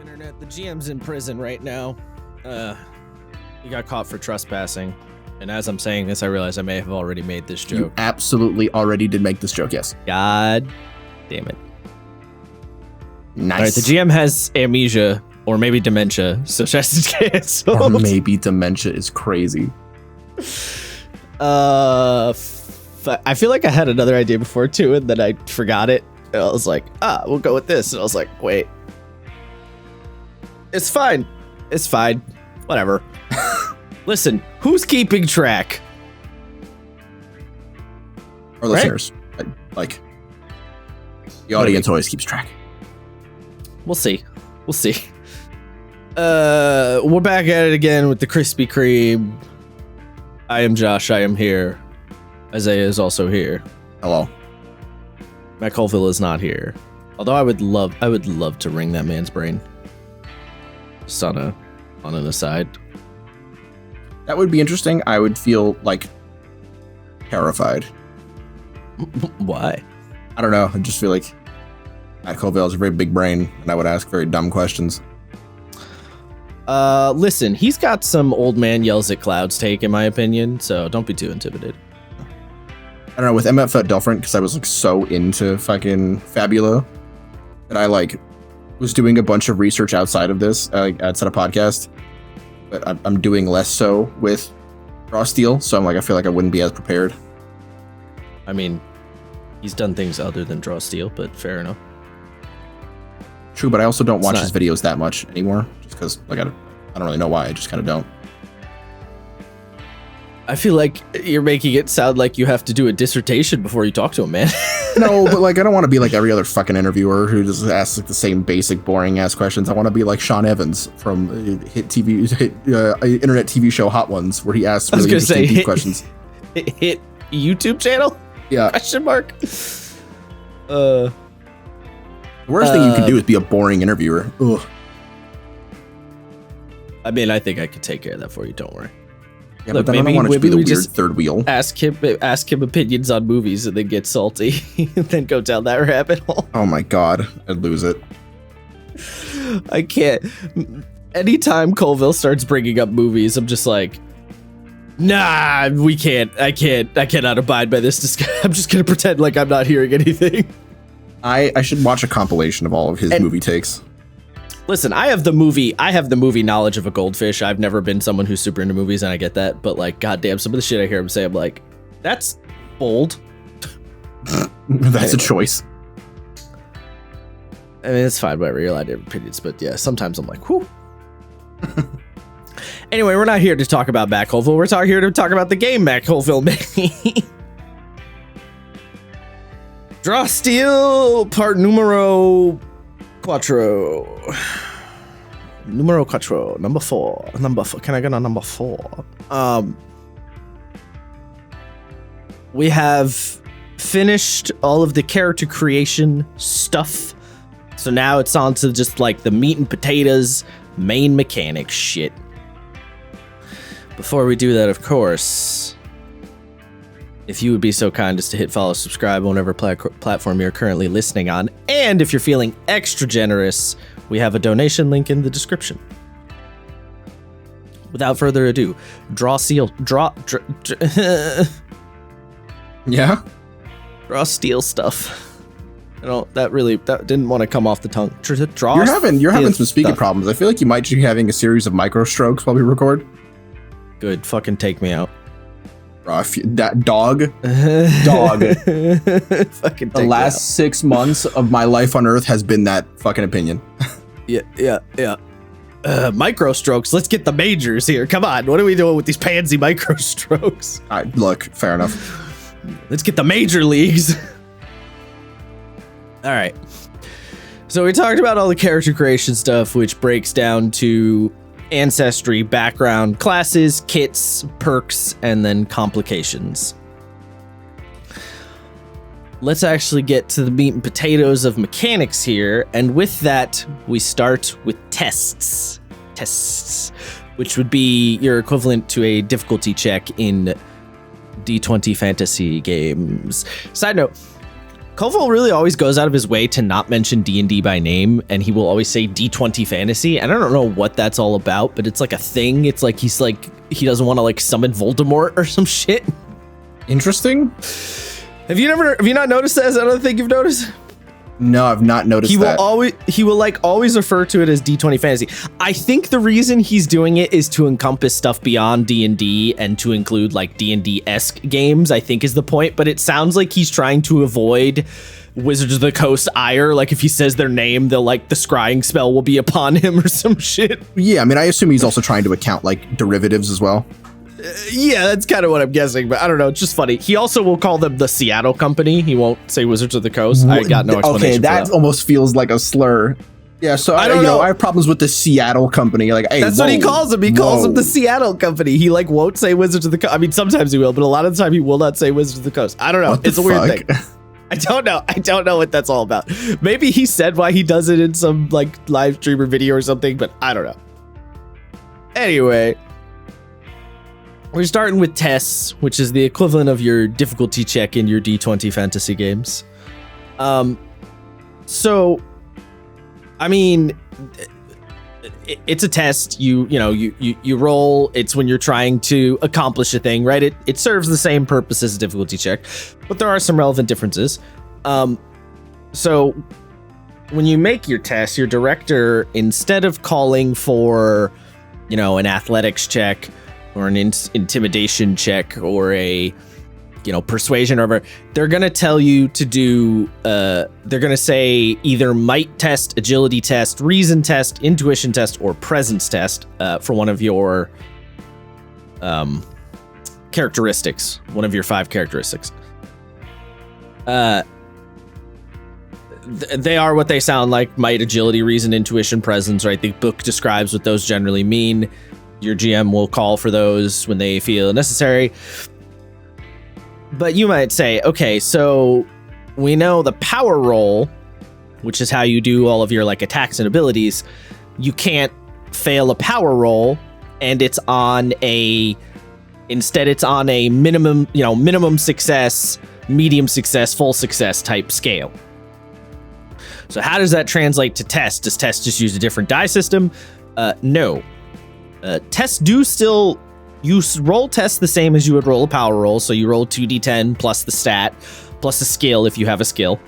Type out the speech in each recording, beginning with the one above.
Internet, the GM's in prison right now. He got caught for trespassing. And as I'm saying this, I realize I may have already made this joke. You absolutely already did make this joke, yes. God damn it. Nice. All right, the GM has amnesia, or maybe dementia, so Chester's canceled. Or maybe dementia is crazy. I feel like I had another idea before, too, and then I forgot it. And I was like, we'll go with this. And I was like, wait. It's fine. It's fine. Whatever. Listen, who's keeping track? Our listeners. Like, the audience always keeps track. We'll see. We'll see. We're back at it again with the Krispy Kreme. I am Josh. I am here. Isaiah is also here. Hello. Matt Colville is not here. Although I would love to wring that man's brain. Just on an aside. That would be interesting. I would feel like terrified. Why? I don't know. I just feel like Matt Colville has a very big brain, and I would ask very dumb questions. Listen, he's got some old man yells at clouds take, in my opinion, so don't be too intimidated. I don't know, with MF felt different because I was like so into fucking Fabula that I like was doing a bunch of research outside of this, outside of podcast, but I'm doing less so with Drawl Steel, so I feel like I wouldn't be as prepared. I mean, he's done things other than Drawl Steel, but fair enough. True, but I also don't watch his videos that much anymore, just because I don't really know why. I just kind of don't. I feel like you're making it sound like you have to do a dissertation before you talk to him, man. No, but I don't want to be like every other fucking interviewer who just asks the same basic, boring ass questions. I want to be like Sean Evans from Internet TV show Hot Ones, where he asks really interesting deep questions. Hit YouTube channel? Yeah. Question mark. The worst thing you can do is be a boring interviewer. Ugh. I mean, I think I could take care of that for you. Don't worry. Yeah, look, but then I don't want to be the weird third wheel. Ask him opinions on movies and then get salty and then go down that rabbit hole. Oh my God, I'd lose it. I can't. Anytime Colville starts bringing up movies, I'm just like, nah, we can't. I cannot abide by this discussion. I'm just going to pretend like I'm not hearing anything. I should watch a compilation of all of his movie takes. Listen, I have the movie knowledge of a goldfish. I've never been someone who's super into movies, and I get that. But goddamn, some of the shit I hear him say, I'm like, that's bold. That's a choice. I mean, it's fine, whatever. You're allowed to have opinions, but yeah, sometimes I'm like, whew. Anyway, we're not here to talk about Matt Colville. We're here to talk about the game Matt Colville made. Draw Steel Part Numero Quattro. Numero Quattro. Number four. Can I get on number 4? We have finished all of the character creation stuff. So now it's on to just the meat and potatoes, main mechanic shit. Before we do that, of course, if you would be so kind as to hit follow, subscribe on whatever platform you're currently listening on. And if you're feeling extra generous, we have a donation link in the description. Without further ado, Draw Steel stuff. That didn't want to come off the tongue. You're having some speaking problems. I feel like you might be having a series of micro strokes while we record. Good, fucking take me out. That dog. Fucking the last 6 months of my life on Earth has been that fucking opinion. Yeah. Micro strokes. Let's get the majors here. Come on. What are we doing with these pansy micro strokes? Look, fair enough. Let's get the major leagues. All right. So we talked about all the character creation stuff, which breaks down to ancestry, background, classes, kits, perks, and then complications. Let's actually get to the meat and potatoes of mechanics here, and with that, we start with tests. Which would be your equivalent to a difficulty check in D20 fantasy games. Side note, Colville really always goes out of his way to not mention D&D by name, and he will always say D20 Fantasy. And I don't know what that's all about, but it's like a thing. It's like he doesn't want to like summon Voldemort or some shit. Interesting. Have you not noticed that? Is that another thing you've noticed? No, I've not noticed that. He will always refer to it as D20 Fantasy. I think the reason he's doing it is to encompass stuff beyond D&D and to include like D&D-esque games, I think is the point. But it sounds like he's trying to avoid Wizards of the Coast ire. Like if he says their name, they'll like the scrying spell will be upon him or some shit. Yeah, I mean, I assume he's also trying to account like derivatives as well. Yeah, that's kind of what I'm guessing, but I don't know. It's just funny. He also will call them the Seattle Company. He won't say Wizards of the Coast. I got no explanation. Okay, that almost feels like a slur. Yeah, so I don't know. I have problems with the Seattle Company. Like, hey, that's what he calls them. He calls them the Seattle Company. He like won't say Wizards of the Coast. I mean, sometimes he will, but a lot of the time he will not say Wizards of the Coast. I don't know. It's a weird thing. I don't know what that's all about. Maybe he said why he does it in some like live stream or video or something, but I don't know. Anyway. We're starting with tests, which is the equivalent of your difficulty check in your D20 fantasy games. So, I mean, it's a test. You roll. It's when you're trying to accomplish a thing, right? It serves the same purpose as a difficulty check, but there are some relevant differences. So, when you make your test, your director, instead of calling for, an athletics check, or an intimidation check or a, persuasion or whatever, they're going to tell you to do, they're going to say either might test, agility test, reason test, intuition test, or presence test for one of your characteristics, one of your 5 characteristics. They are what they sound like: might, agility, reason, intuition, presence, right? The book describes what those generally mean. Your GM will call for those when they feel necessary. But you might say, okay, so we know the power roll, which is how you do all of your like attacks and abilities. You can't fail a power roll, and it's on a minimum success, medium success, full success type scale. So how does that translate to test? Does test just use a different die system? No. Tests do still, you roll tests the same as you would roll a power roll. So you roll 2d10 plus the stat, plus a skill if you have a skill.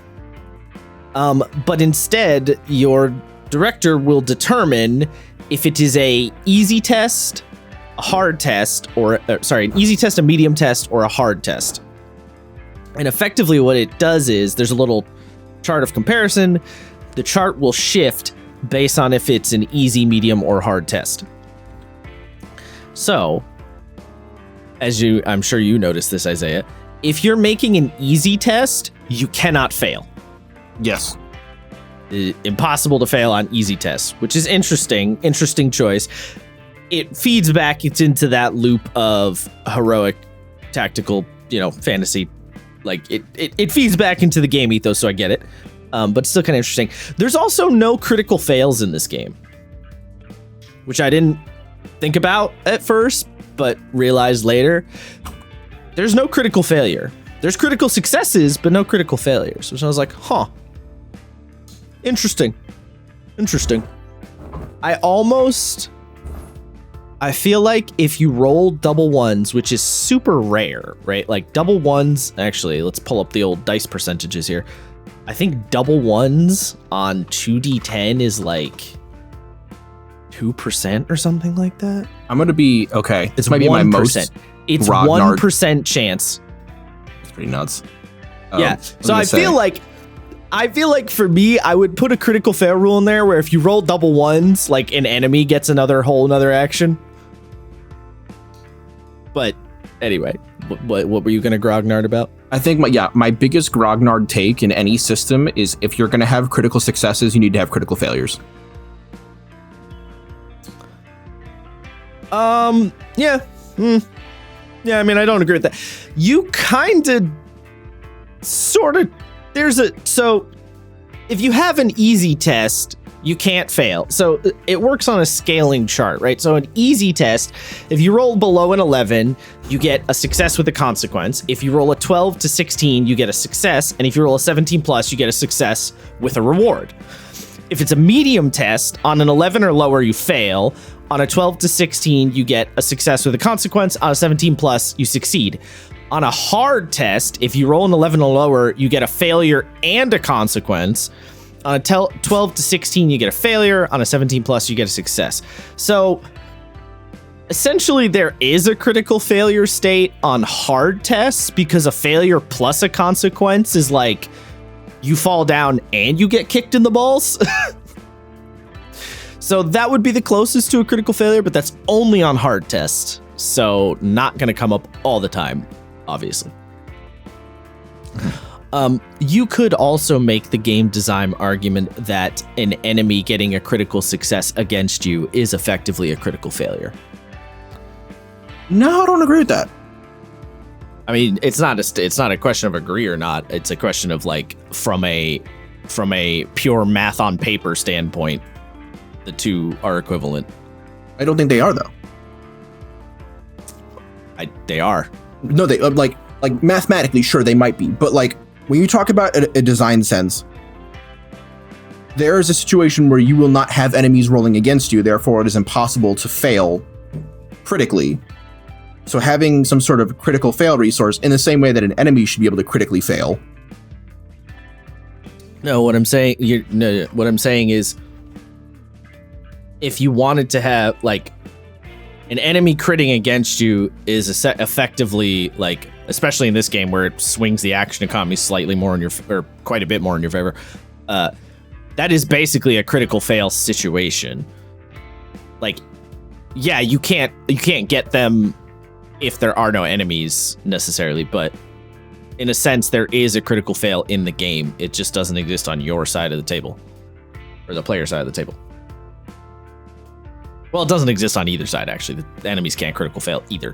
But instead, your director will determine if it is a easy test, a hard test, an easy test, a medium test, or a hard test. And effectively what it does is there's a little chart of comparison. The chart will shift based on if it's an easy, medium, or hard test. So, I'm sure you noticed this, Isaiah, if you're making an easy test, you cannot fail. Yes. Impossible to fail on easy tests, which is interesting choice. It feeds back, it's into that loop of heroic, tactical, fantasy. Like, it feeds back into the game ethos, so I get it. But it's still kind of interesting. There's also no critical fails in this game, which I didn't think about at first, but realized later. There's no critical failure. There's critical successes, but no critical failures, which I was like, huh. Interesting. I feel like if you roll double ones, which is super rare, right? Like double ones, actually, let's pull up the old dice percentages here. I think double ones on 2d10 is like 2% or something like that. I'm going to be, okay. This might be my most. It's 1% chance. It's pretty nuts. Yeah. So I feel like for me, I would put a critical fail rule in there where if you roll double ones, like an enemy gets another action. But anyway, what were you going to grognard about? I think my biggest grognard take in any system is if you're going to have critical successes, you need to have critical failures. Yeah. Yeah, I mean, I don't agree with that. You kind of, sort of, so if you have an easy test, You can't fail. So it works on a scaling chart, right? So an easy test, if you roll below an 11, you get a success with a consequence. If you roll a 12 to 16, you get a success. And if you roll a 17 plus, you get a success with a reward. If it's a medium test, on an 11 or lower, you fail. On a 12 to 16, you get a success with a consequence. On a 17 plus, you succeed. On a hard test, if you roll an 11 or lower, you get a failure and a consequence. On a 12 to 16, you get a failure. On a 17 plus, you get a success. So essentially, there is a critical failure state on hard tests because a failure plus a consequence is like you fall down and you get kicked in the balls. So that would be the closest to a critical failure, but that's only on hard tests. So not going to come up all the time, obviously. You could also make the game design argument that an enemy getting a critical success against you is effectively a critical failure. No, I don't agree with that. I mean, it's not a question of agree or not. It's a question of like from a pure math on paper standpoint, the two are equivalent. I don't think they are though. They are. No, they like mathematically, sure they might be, but like when you talk about a design sense, there is a situation where you will not have enemies rolling against you, therefore it is impossible to fail critically. So having some sort of critical fail resource in the same way that an enemy should be able to critically fail. No, what I'm saying is if you wanted to have like an enemy critting against you is effectively like, especially in this game where it swings the action economy slightly more in your, or quite a bit more in your favor, that is basically a critical fail situation. Like, yeah, you can't get them if there are no enemies necessarily, but in a sense, there is a critical fail in the game. It just doesn't exist on your side of the table, or the player side of the table. Well, it doesn't exist on either side, actually. The enemies can't critical fail either.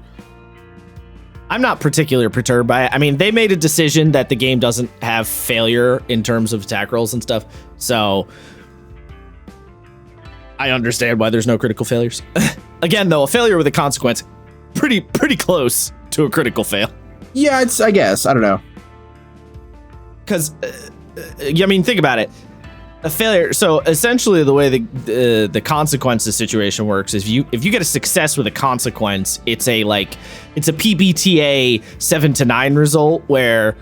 I'm not particularly perturbed by it. I mean, they made a decision that the game doesn't have failure in terms of attack rolls and stuff, so I understand why there's no critical failures. Again, though, a failure with a consequence, pretty close to a critical fail. Yeah, I guess. I don't know. Because, I mean, think about it. A failure. So essentially, the way the consequences situation works is if you get a success with a consequence, it's a PBTA 7 to 9 result where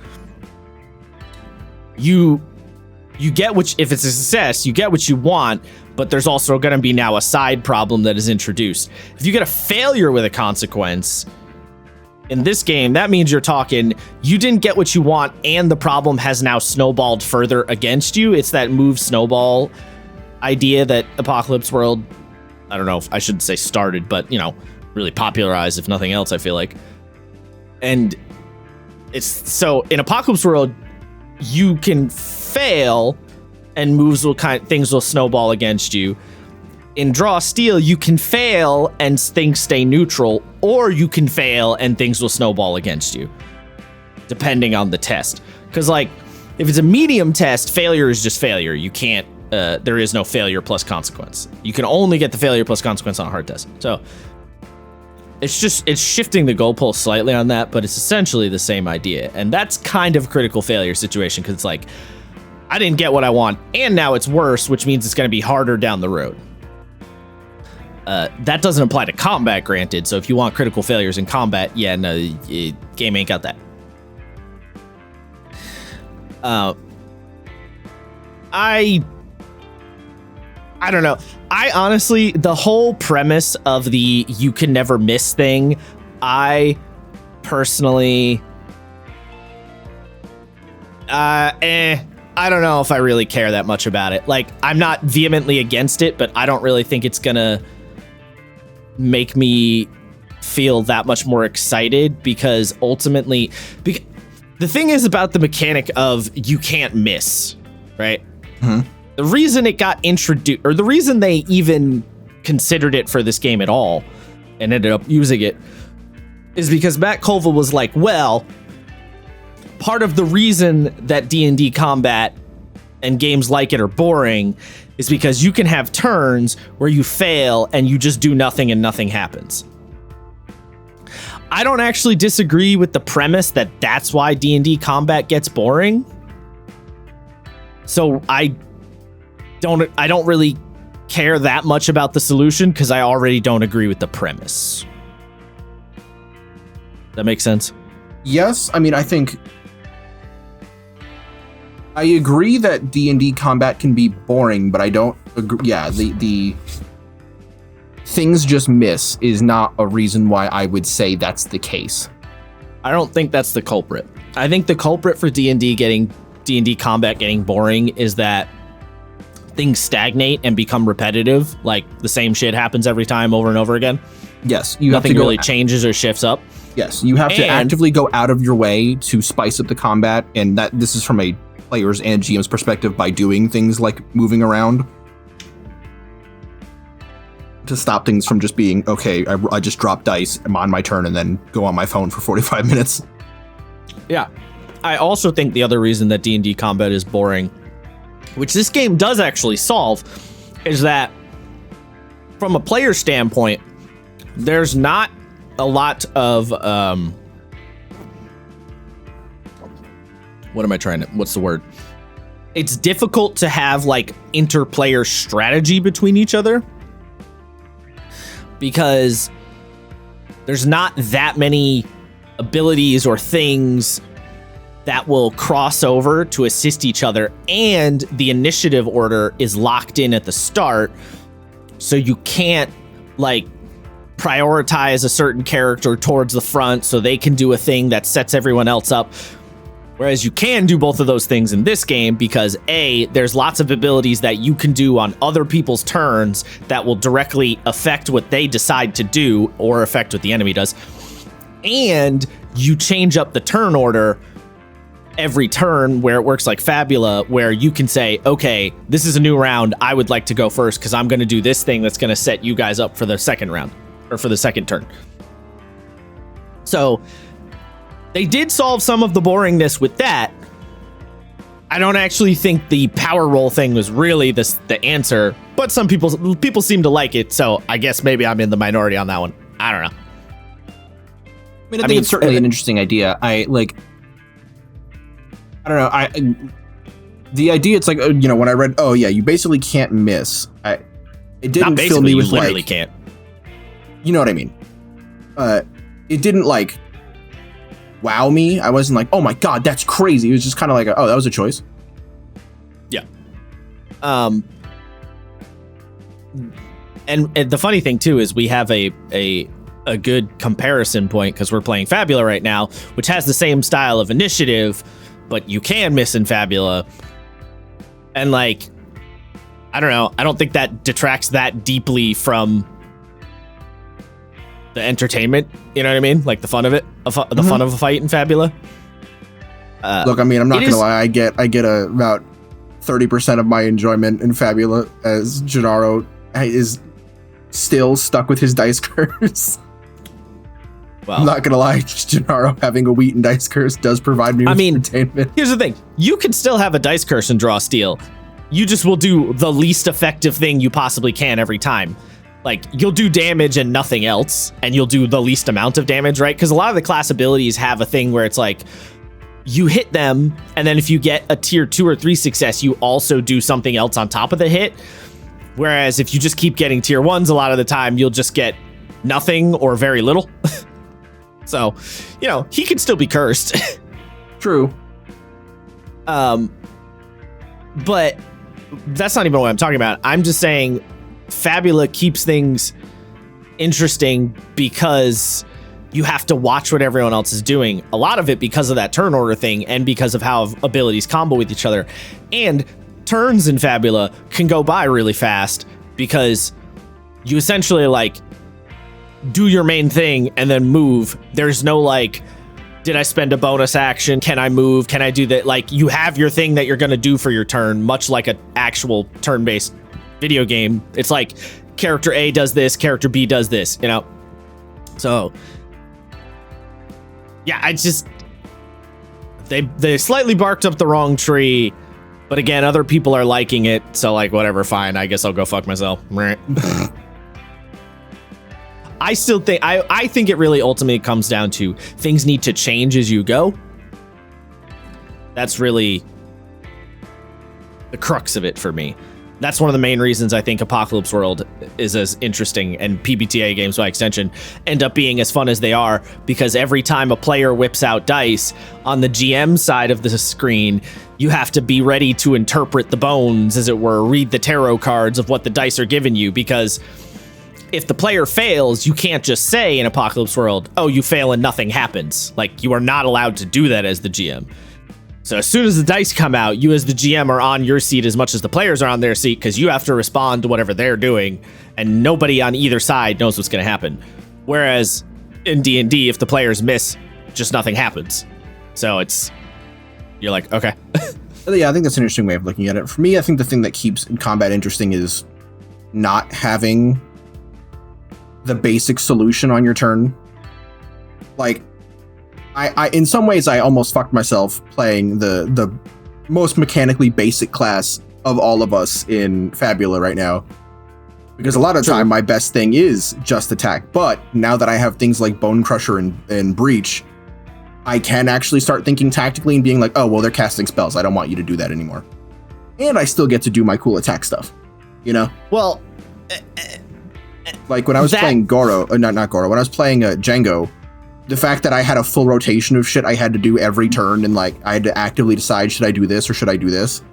you get if it's a success, you get what you want, but there's also going to be now a side problem that is introduced. If you get a failure with a consequence in this game, that means you didn't get what you want and the problem has now snowballed further against you. It's that move snowball idea that Apocalypse World, I don't know if I shouldn't say started, but, really popularized, if nothing else, I feel like. And it's so in Apocalypse World, you can fail and things will snowball against you. In Draw Steel, you can fail and things stay neutral, or you can fail and things will snowball against you, depending on the test. Because, like, if it's a medium test, failure is just failure. You can't, there is no failure plus consequence. You can only get the failure plus consequence on a hard test. So, it's shifting the goalpost slightly on that, but it's essentially the same idea. And that's kind of a critical failure situation, because it's like, I didn't get what I want, and now it's worse, which means it's going to be harder down the road. That doesn't apply to combat, granted. So if you want critical failures in combat, yeah, no, game ain't got that. I don't know. I honestly, the whole premise of the you can never miss thing, I personally, I don't know if I really care that much about it. Like, I'm not vehemently against it, but I don't really think it's gonna make me feel that much more excited, because ultimately, the thing is about the mechanic of you can't miss, right? Mm-hmm. The reason it got introduced, or the reason they even considered it for this game at all and ended up using it, is because Matt Colville was like, well, part of the reason that D&D combat and games like it are boring is because you can have turns where you fail and you just do nothing and nothing happens. I don't actually disagree with the premise that that's why D&D combat gets boring. So I don't really care that much about the solution because I already don't agree with the premise. That makes sense? Yes, I mean, I think I agree that D&D combat can be boring, but I don't agree. Yeah, the things just miss is not a reason why I would say that's the case. I don't think that's the culprit. I think the culprit for D&D combat getting boring is that things stagnate and become repetitive. Like the same shit happens every time over and over again. Yes, nothing really changes or shifts up. Yes, you have to actively go out of your way to spice up the combat, and that this is from a player's and GM's perspective by doing things like moving around to stop things from just being, okay, I just drop dice, I'm on my turn, and then go on my phone for 45 minutes. Yeah. I also think the other reason that D&D combat is boring, which this game does actually solve, is that from a player standpoint, there's not a lot of what's the word? It's difficult to have like interplayer strategy between each other because there's not that many abilities or things that will cross over to assist each other, and the initiative order is locked in at the start, so you can't like prioritize a certain character towards the front so they can do a thing that sets everyone else up. Whereas you can do both of those things in this game because A, there's lots of abilities that you can do on other people's turns that will directly affect what they decide to do or affect what the enemy does. And you change up the turn order every turn where it works like Fabula, where you can say, okay, this is a new round. I would like to go first because I'm going to do this thing that's going to set you guys up for the second round or for the second turn. So they did solve some of the boringness with that. I don't actually think the power roll thing was really the answer, but some people seem to like it, so I guess maybe I'm in the minority on that one. I don't know. I mean, it's certainly an interesting idea. I don't know. The idea, it's like, you know, when I read, oh yeah, you basically can't miss. It didn't fill me with you literally can't. You know what I mean? It didn't like wow me. I wasn't like, oh my god, that's crazy. It was just kind of like, oh, that was a choice. Yeah. And the funny thing too is we have a good comparison point because we're playing Fabula right now, which has the same style of initiative, but you can miss in Fabula. And like, I don't know. I don't think that detracts that deeply from the entertainment. You know what I mean? Like the fun of it, the fun of a fight in Fabula. Look, I mean, I'm not gonna lie. I get about 30% of my enjoyment in Fabula as Gennaro is still stuck with his dice curse. Well, I'm not gonna lie, Gennaro having a Wheaton dice curse does provide me with entertainment. Here's the thing: you can still have a dice curse and draw steel. You just will do the least effective thing you possibly can every time. Like, you'll do damage and nothing else, and you'll do the least amount of damage, right? Because a lot of the class abilities have a thing where it's like, you hit them, and then if you get a tier 2 or 3 success, you also do something else on top of the hit. Whereas if you just keep getting tier 1s, a lot of the time, you'll just get nothing or very little. So, you know, he can still be cursed. True. But that's not even what I'm talking about. I'm just saying Fabula keeps things interesting because you have to watch what everyone else is doing. A lot of it because of that turn order thing and because of how abilities combo with each other. And turns in Fabula can go by really fast because you essentially like do your main thing and then move. There's no like, did I spend a bonus action? Can I move? Can I do that? Like, you have your thing that you're going to do for your turn, much like an actual turn-based video game. It's like character A does this, character B does this, you know? So, yeah, I just... They slightly barked up the wrong tree But again, other people are liking it, so like whatever, fine. I guess I'll go fuck myself. I still think I think it really ultimately comes down to things need to change as you go. That's really the crux of it for me. That's one of the main reasons I think Apocalypse World is as interesting, and PBTA games by extension end up being as fun as they are, because every time a player whips out dice on the GM side of the screen, you have to be ready to interpret the bones, as it were, read the tarot cards of what the dice are giving you, because if the player fails, you can't just say in Apocalypse World, oh, you fail and nothing happens. Like, you are not allowed to do that as the GM. So as soon as the dice come out, you as the GM are on your seat as much as the players are on their seat, because you have to respond to whatever they're doing, and nobody on either side knows what's going to happen. Whereas in D&D, if the players miss, just nothing happens. So you're like, okay. Yeah, I think that's an interesting way of looking at it. For me, I think the thing that keeps combat interesting is not having the basic solution on your turn. Like, I in some ways, I almost fucked myself playing the most mechanically basic class of all of us in Fabula right now. Because a lot of time, my best thing is just attack. But now that I have things like Bone Crusher and Breach, I can actually start thinking tactically and being like, oh, well, they're casting spells. I don't want you to do that anymore. And I still get to do my cool attack stuff, you know? Well, like when I was playing Goro, not Goro, when I was playing Django, the fact that I had a full rotation of shit I had to do every turn, and like I had to actively decide, should I do this or should I do this?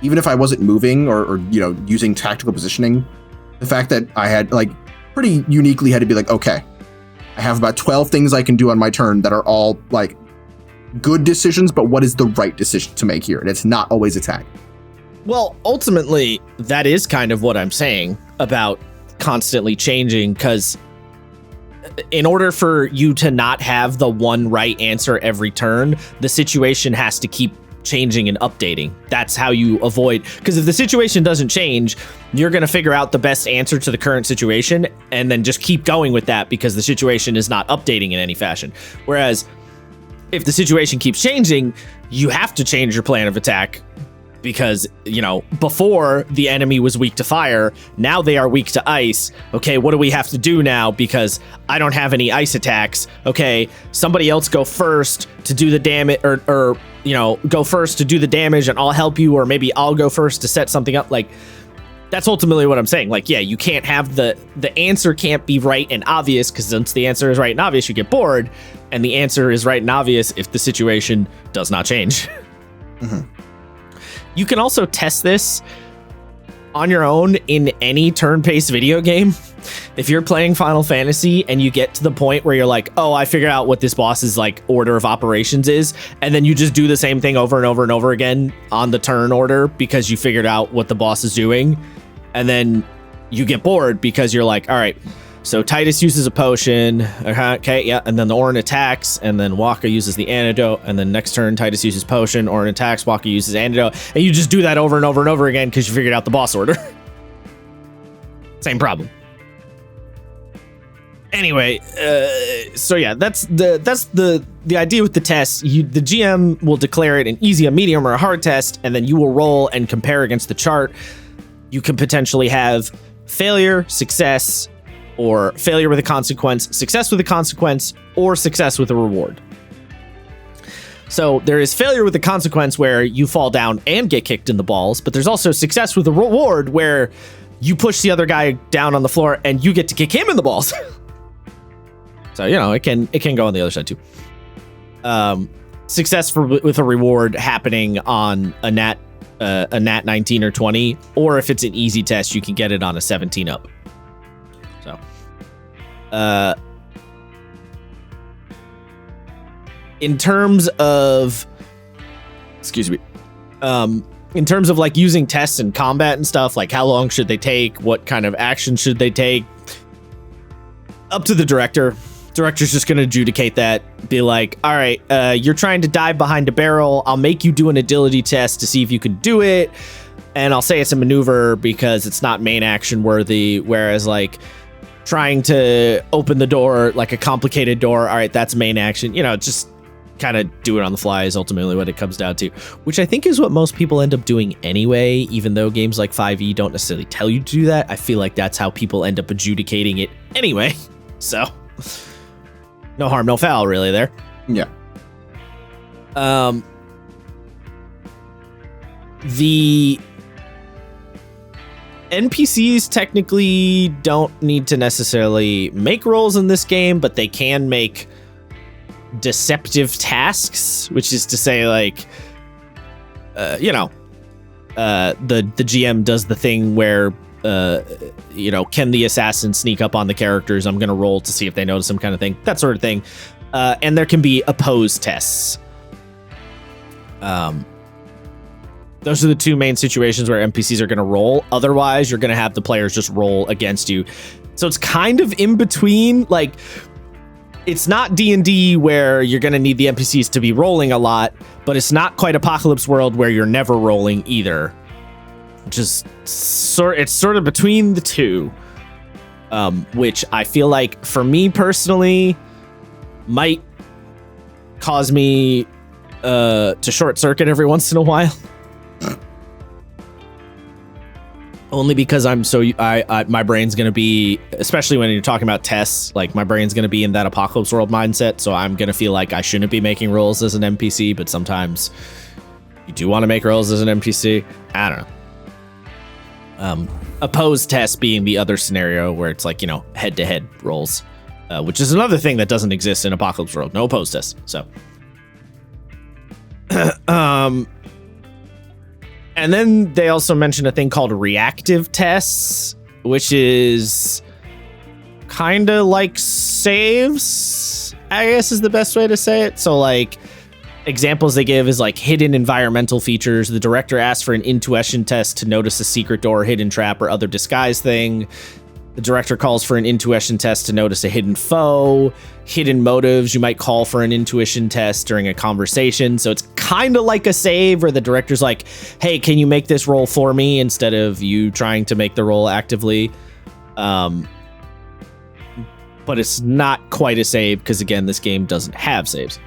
Even if I wasn't moving or you know, using tactical positioning, the fact that I had like pretty uniquely had to be like, okay, I have about 12 things I can do on my turn that are all like good decisions, but what is the right decision to make here? And it's not always attack. Well, ultimately, that is kind of what I'm saying about constantly changing, because in order for you to not have the one right answer every turn, the situation has to keep changing and updating. That's how you avoid, because if the situation doesn't change, you're going to figure out the best answer to the current situation and then just keep going with that, because the situation is not updating in any fashion. Whereas if the situation keeps changing, you have to change your plan of attack, because, you know, before the enemy was weak to fire, now they are weak to ice. Okay, what do we have to do now? Because I don't have any ice attacks. Okay, somebody else go first to do the damage, or you know, go first to do the damage and I'll help you, or maybe I'll go first to set something up. Like, that's ultimately what I'm saying. Like, yeah, you can't have the answer can't be right and obvious, because since the answer is right and obvious, you get bored, and the answer is right and obvious if the situation does not change. Mm-hmm. You can also test this on your own in any turn-based video game. If you're playing Final Fantasy and you get to the point where you're like, oh, I figured out what this boss's like order of operations is, and then you just do the same thing over and over and over again on the turn order because you figured out what the boss is doing, and then you get bored because you're like, all right, so Titus uses a potion, okay, yeah, and then the Orin attacks, and then Waka uses the antidote, and then next turn Titus uses potion, Orin attacks, Waka uses antidote, and you just do that over and over and over again because you figured out the boss order. Same problem. Anyway, so yeah, that's the idea with the test. The GM will declare it an easy, a medium, or a hard test, and then you will roll and compare against the chart. You can potentially have failure, success, or failure with a consequence, success with a consequence, or success with a reward. So there is failure with a consequence where you fall down and get kicked in the balls, but there's also success with a reward where you push the other guy down on the floor and you get to kick him in the balls. So, you know, it can go on the other side too. Success with a reward happening on a nat 19 or 20, or if it's an easy test, you can get it on a 17 up. So, in terms of, in terms of like using tests in combat and stuff, like how long should they take? What kind of action should they take? Up to the director. Director's just going to adjudicate that. Be like, all right, you're trying to dive behind a barrel. I'll make you do an agility test to see if you can do it. And I'll say it's a maneuver because it's not main action worthy. Whereas like trying to open the door, like a complicated door, all right, that's main action. You know, just kind of do it on the fly is ultimately what it comes down to, which I think is what most people end up doing anyway, even though games like 5e don't necessarily tell you to do that. I feel like that's how people end up adjudicating it anyway. So no harm, no foul really there. Yeah. The NPCs technically don't need to necessarily make rolls in this game, but they can make deceptive tasks, which is to say, like, the GM does the thing where, can the assassin sneak up on the characters? I'm going to roll to see if they notice them, kind of thing, that sort of thing. And there can be opposed tests. Those are the two main situations where NPCs are going to roll. Otherwise, you're going to have the players just roll against you. So it's kind of in between. Like, it's not D&D where you're going to need the NPCs to be rolling a lot, but it's not quite Apocalypse World where you're never rolling either. It's sort of between the two, which I feel like for me personally might cause me to short circuit every once in a while. Only because I'm so my brain's gonna be, especially when you're talking about tests, like my brain's gonna be in that Apocalypse World mindset, so I'm gonna feel like I shouldn't be making rolls as an NPC, but sometimes you do want to make rolls as an NPC. I don't know. Opposed tests being the other scenario where it's like, head-to-head rolls, which is another thing that doesn't exist in Apocalypse World. No opposed tests. So, and then they also mentioned a thing called reactive tests, which is kind of like saves, I guess is the best way to say it. So, like, examples they give is like hidden environmental features. The director asks for an intuition test to notice a secret door, hidden trap, or other disguise thing. The director calls for an intuition test to notice a hidden foe. Hidden motives, you might call for an intuition test during a conversation. So it's kind of like a save where the director's like, hey, can you make this roll for me, instead of you trying to make the roll actively. But it's not quite a save because, again, this game doesn't have saves.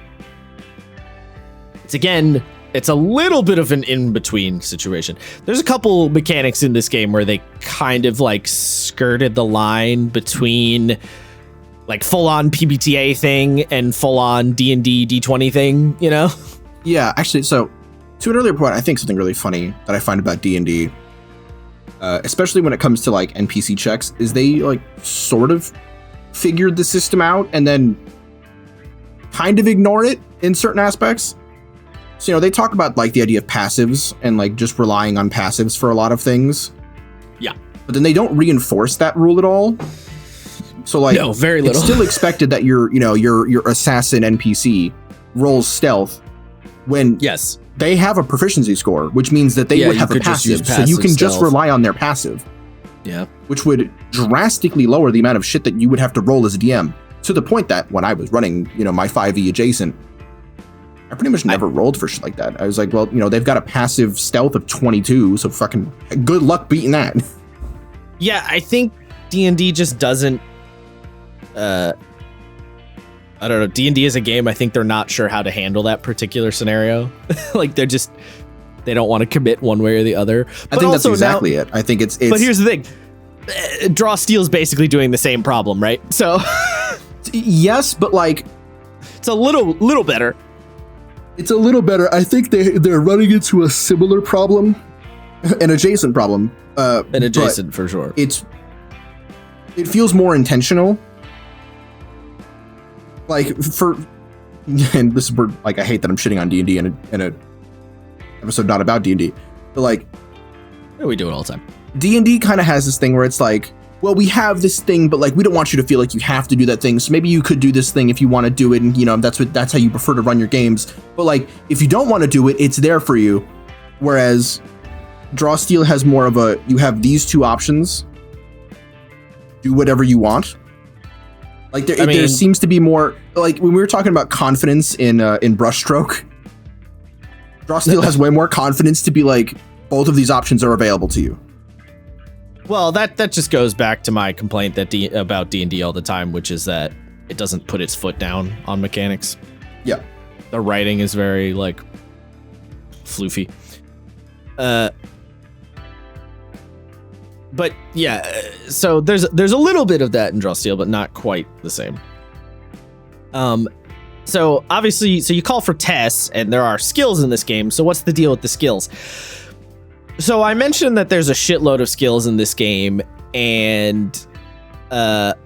It's a little bit of an in-between situation. There's a couple mechanics in this game where they kind of like skirted the line between like full-on PBTA thing and full-on D&D D20 thing, Yeah, actually, so to an earlier point, I think something really funny that I find about D&D, especially when it comes to like NPC checks, is they like sort of figured the system out and then kind of ignore it in certain aspects. So, they talk about like the idea of passives and like just relying on passives for a lot of things. Yeah. But then they don't reinforce that rule at all. So like, no, very little. It's still expected that your assassin NPC rolls stealth when they have a proficiency score, which means that they would have a passive. So you can just rely on their passive. Yeah. Which would drastically lower the amount of shit that you would have to roll as a DM, to the point that when I was running, my 5e adjacent, I pretty much never rolled for shit like that. I was like, well, they've got a passive stealth of 22, so fucking good luck beating that. Yeah, I think D&D just doesn't, I don't know, D&D as a game, I think they're not sure how to handle that particular scenario. Like, they don't want to commit one way or the other. I think that's exactly it. I think it's... But here's the thing. Draw Steel's basically doing the same problem, right? So... Yes, but like... It's a little better. It's a little better. I think they're running into a similar problem, an adjacent problem. An adjacent for sure. It feels more intentional. Like and this is where like I hate that I'm shitting on D&D in a episode not about D&D, but like we do it all the time. D&D kind of has this thing where it's like, well, we have this thing, but like we don't want you to feel like you have to do that thing. So maybe you could do this thing if you want to do it, and that's how you prefer to run your games. But like if you don't want to do it, it's there for you. Whereas Draw Steel has more of a, you have these two options. Do whatever you want. Like there seems to be more, like when we were talking about confidence in Brushstroke, Draw Steel has way more confidence to be like, both of these options are available to you. Well, that just goes back to my complaint about D&D all the time, which is that it doesn't put its foot down on mechanics. Yeah. The writing is very like floofy. But yeah, so there's a little bit of that in Drawl Steel, but not quite the same. So obviously, so you call for tests, and there are skills in this game. So what's the deal with the skills? So I mentioned that there's a shitload of skills in this game, and it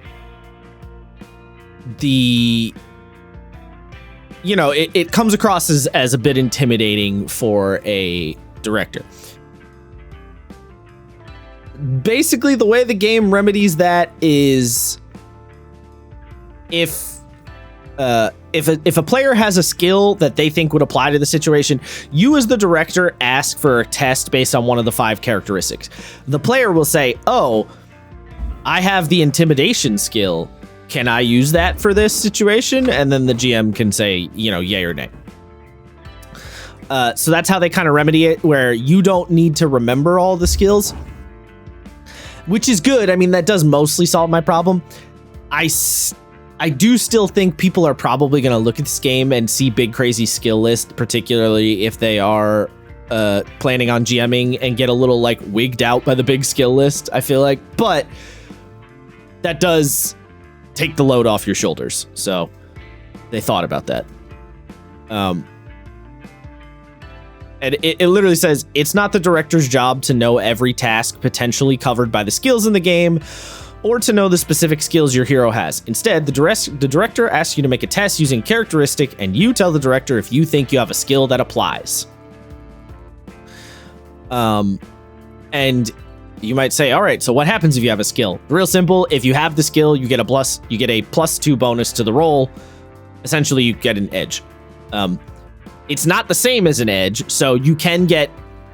comes across as a bit intimidating for a director. Basically, the way the game remedies that is if a player has a skill that they think would apply to the situation, you as the director ask for a test based on one of the 5 characteristics. The player will say, "Oh, I have the intimidation skill. Can I use that for this situation?" And then the GM can say, yay or nay. So that's how they kind of remedy it, where you don't need to remember all the skills, which is good. I mean, that does mostly solve my problem. I do still think people are probably going to look at this game and see big crazy skill list, particularly if they are planning on GMing, and get a little like wigged out by the big skill list, I feel like. But that does take the load off your shoulders. So they thought about that. And it literally says, it's not the director's job to know every task potentially covered by the skills in the game, or to know the specific skills your hero has. Instead, the director asks you to make a test using characteristic, and you tell the director if you think you have a skill that applies. And you might say, all right, so what happens if you have a skill? Real simple. If you have the skill, you get a +2 bonus to the roll. Essentially, you get an edge. It's not the same as an edge, so you can get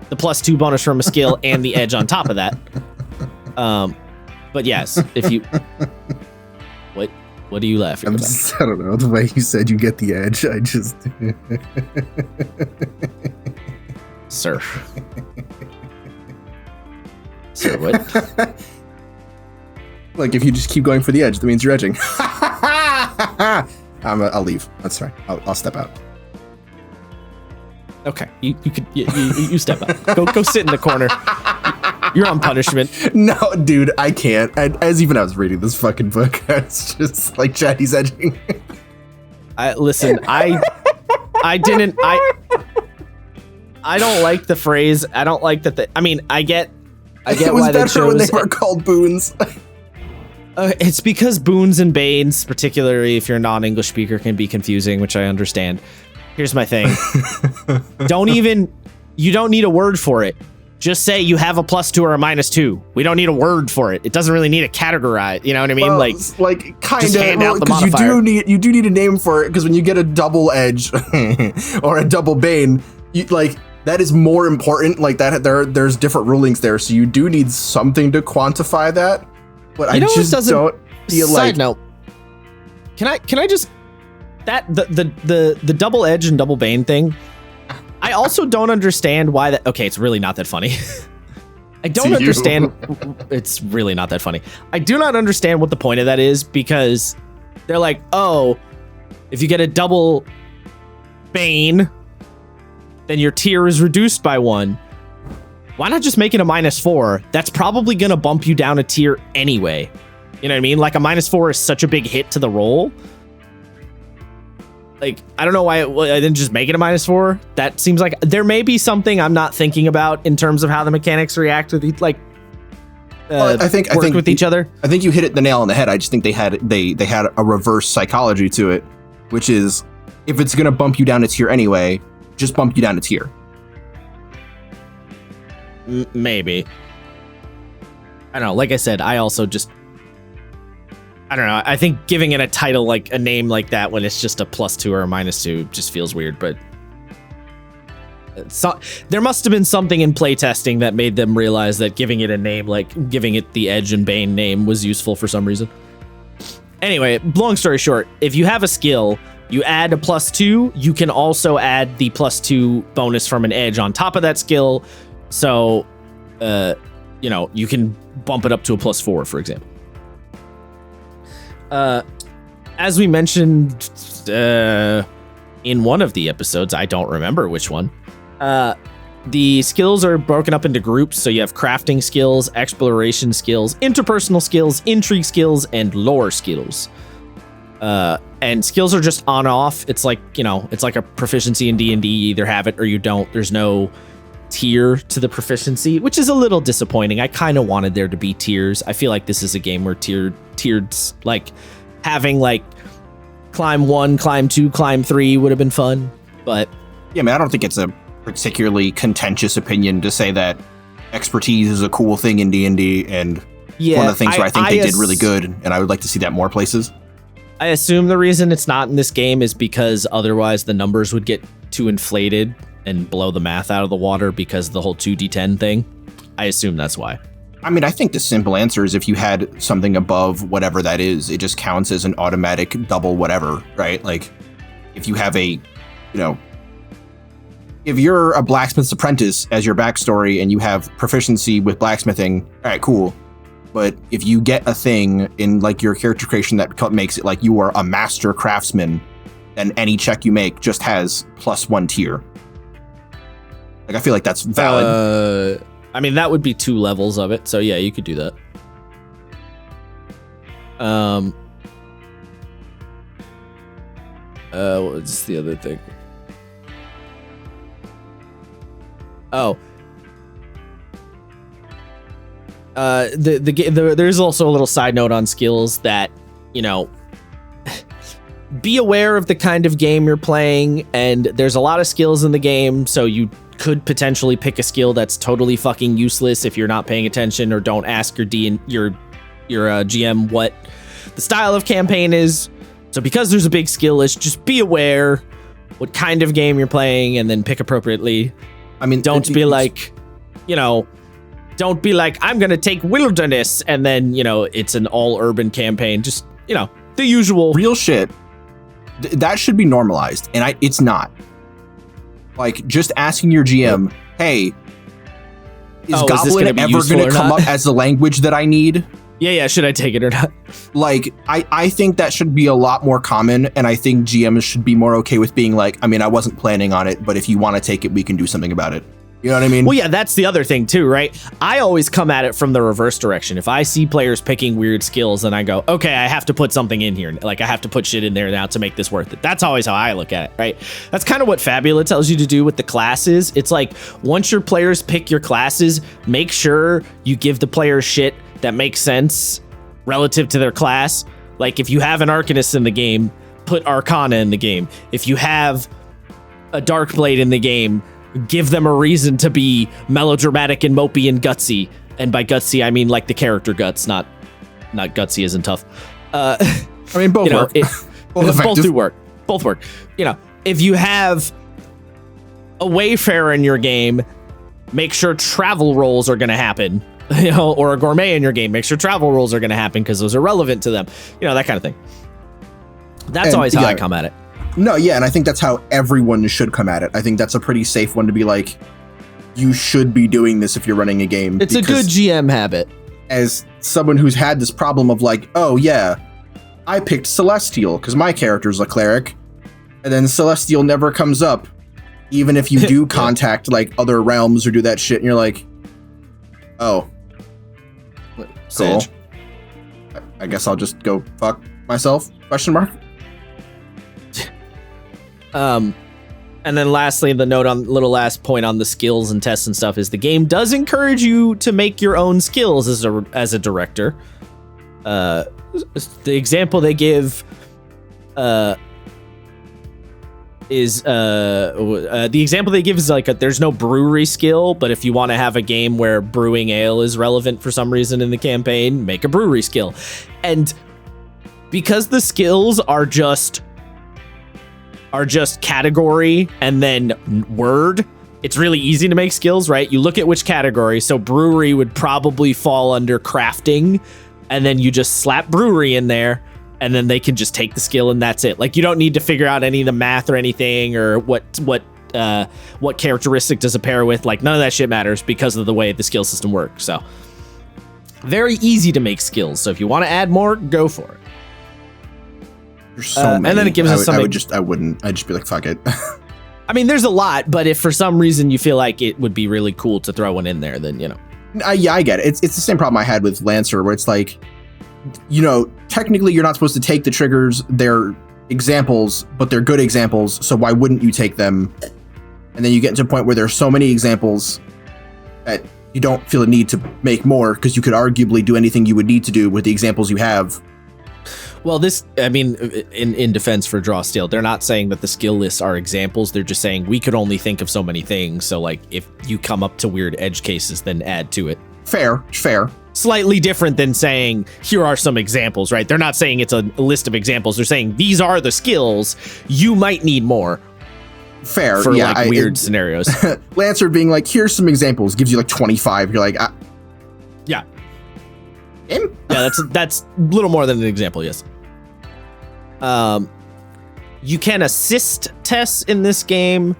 the +2 bonus from a skill and the edge on top of that. But yes, if you... What are you laughing about? I don't know. The way you said you get the edge, I just... Sir. Sir, what? Like, if you just keep going for the edge, that means you're edging. I'll leave. That's right. I'll step out. Okay, you step out. Go sit in the corner. You're on punishment. No, dude, I can't. As I was reading this fucking book, it's just like Chatty's edging. I don't like the phrase. I don't like that. I mean, I get it was why they chose when they were called boons. It's because boons and banes, particularly if you're a non-English speaker, can be confusing, which I understand. Here's my thing. You don't need a word for it. Just say you have a +2 or a -2. We don't need a word for it. It doesn't really need a categorize. You know what I mean? Well, like kind of, because you do need a name for it. Because when you get a double edge or a double bane, that is more important. Like that, there's different rulings there, so you do need something to quantify that. But I just don't feel like. Side note. Can I just that the double edge and double bane thing? I also don't understand why that... Okay, it's really not that funny. I don't understand... It's really not that funny. I do not understand what the point of that is, because they're like, oh, if you get a double bane, then your tier is reduced by 1. Why not just make it a -4? That's probably going to bump you down a tier anyway. You know what I mean? Like, a -4 is such a big hit to the roll. Like, I don't know why I didn't just make it a -4. That seems like there may be something I'm not thinking about in terms of how the mechanics react with each, like, I think with each other. I think you hit it the nail on the head. I just think they had a reverse psychology to it, which is if it's gonna bump you down a tier anyway, just bump you down a tier. Maybe. I don't know. Like I said, I also just... I don't know. I think giving it a title, like a name like that, when it's just a +2 or a -2, just feels weird. But there must have been something in playtesting that made them realize that giving it a name, like giving it the Edge and Bane name, was useful for some reason. Anyway, long story short, if you have a skill, you add a +2. You can also add the +2 bonus from an edge on top of that skill. So, you can bump it up to a +4, for example. As we mentioned in one of the episodes, I don't remember which one, the skills are broken up into groups. So you have crafting skills, exploration skills, interpersonal skills, intrigue skills, and lore skills. And skills are just on off. It's like, it's like a proficiency in D&D. You either have it or you don't. There's no tier to the proficiency, which is a little disappointing. I kind of wanted there to be tiers. I feel like this is a game where tiered, like having like climb 1, climb 2, climb 3 would have been fun. But yeah, man, I don't think it's a particularly contentious opinion to say that expertise is a cool thing in D&D, and one of the things where I think they did really good, and I would like to see that more places. I assume the reason it's not in this game is because otherwise the numbers would get too inflated and blow the math out of the water because of the whole 2d10 thing. I assume that's why. I mean, I think the simple answer is if you had something above whatever that is, it just counts as an automatic double whatever, right? Like if you have if you're a blacksmith's apprentice as your backstory and you have proficiency with blacksmithing, all right, cool. But if you get a thing in like your character creation that makes it like you are a master craftsman, then any check you make just has +1 tier. Like, I feel like that's valid. I mean, that would be 2 levels of it. So yeah, you could do that. What's the other thing? Oh. There's also a little side note on skills that, be aware of the kind of game you're playing, and there's a lot of skills in the game, so you could potentially pick a skill that's totally fucking useless if you're not paying attention or don't ask your GM what the style of campaign is. So because there's a big skill list, just be aware what kind of game you're playing and then pick appropriately. I mean, don't be like, don't be like, I'm going to take wilderness and then, it's an all urban campaign. Just, the usual real shit. That should be normalized. And it's not. Like, just asking your GM, hey, is Goblin ever going to come up as the language that I need? Yeah. Should I take it or not? Like, I think that should be a lot more common. And I think GMs should be more okay with being like, I mean, I wasn't planning on it, but if you want to take it, we can do something about it. You know what I mean? Well, yeah, that's the other thing too, right? I always come at it from the reverse direction. If I see players picking weird skills and I go, okay, I have to put something in here. Like, I have to put shit in there now to make this worth it. That's always how I look at it, right? That's kind of what Fabula tells you to do with the classes. It's like, once your players pick your classes, make sure you give the players shit that makes sense relative to their class. Like, if you have an Arcanist in the game, put Arcana in the game. If you have a Darkblade in the game, give them a reason to be melodramatic and mopey and gutsy. And by gutsy, I mean like the character guts, not gutsy isn't tough. I mean, both work. Both do work. Both work. If you have a Wayfarer in your game, make sure travel rolls are going to happen. Or a Gourmet in your game, make sure travel rolls are going to happen because those are relevant to them. That kind of thing. That's always how I come at it. No, yeah, and I think that's how everyone should come at it. I think that's a pretty safe one to be like, you should be doing this if you're running a game. It's a good GM habit. As someone who's had this problem of like, oh yeah, I picked Celestial because my character's a cleric, and then Celestial never comes up, even if you do contact like other realms or do that shit, and you're like, oh, cool. I guess I'll just go fuck myself, ? And then lastly, the last point on the skills and tests and stuff is the game does encourage you to make your own skills as a director. The example they give is like there's no brewery skill, but if you want to have a game where brewing ale is relevant for some reason in the campaign, make a brewery skill. And because the skills are just category and then word, it's really easy to make skills, right? You look at which category. So brewery would probably fall under crafting, and then you just slap brewery in there, and then they can just take the skill and that's it. Like, you don't need to figure out any of the math or anything or what characteristic does it pair with. Like, none of that shit matters because of the way the skill system works. So very easy to make skills. So if you want to add more, go for it. There's so many. And then it gives us something. I'd just be like, fuck it. I mean, there's a lot, but if for some reason you feel like it would be really cool to throw one in there, then, you know. Yeah, I get it. It's the same problem I had with Lancer, where it's like, you know, technically you're not supposed to take the triggers. They're examples, but they're good examples. So why wouldn't you take them? And then you get to a point where there's so many examples that you don't feel a need to make more, because you could arguably do anything you would need to do with the examples you have. Well, in defense for Draw Steel, they're not saying that the skill lists are examples. They're just saying we could only think of so many things. So, like, if you come up to weird edge cases, then add to it. Fair. Slightly different than saying, here are some examples, right? They're not saying it's a list of examples. They're saying these are the skills. You might need more. Fair. For, like, weird scenarios. Lancer being like, here's some examples, gives you like 25. You're like, yeah. Game? Yeah, that's a little more than an example, yes. You can assist tests in this game.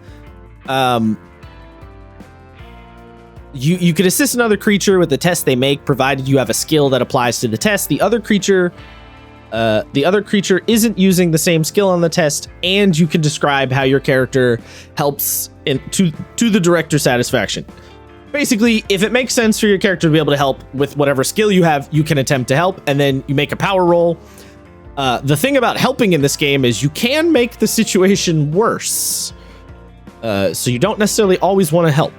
You could assist another creature with the test they make, provided you have a skill that applies to the test. The other creature isn't using the same skill on the test, and you can describe how your character helps to the director's satisfaction. Basically, if it makes sense for your character to be able to help with whatever skill you have, you can attempt to help, and then you make a power roll. The thing about helping in this game is you can make the situation worse. So you don't necessarily always want to help.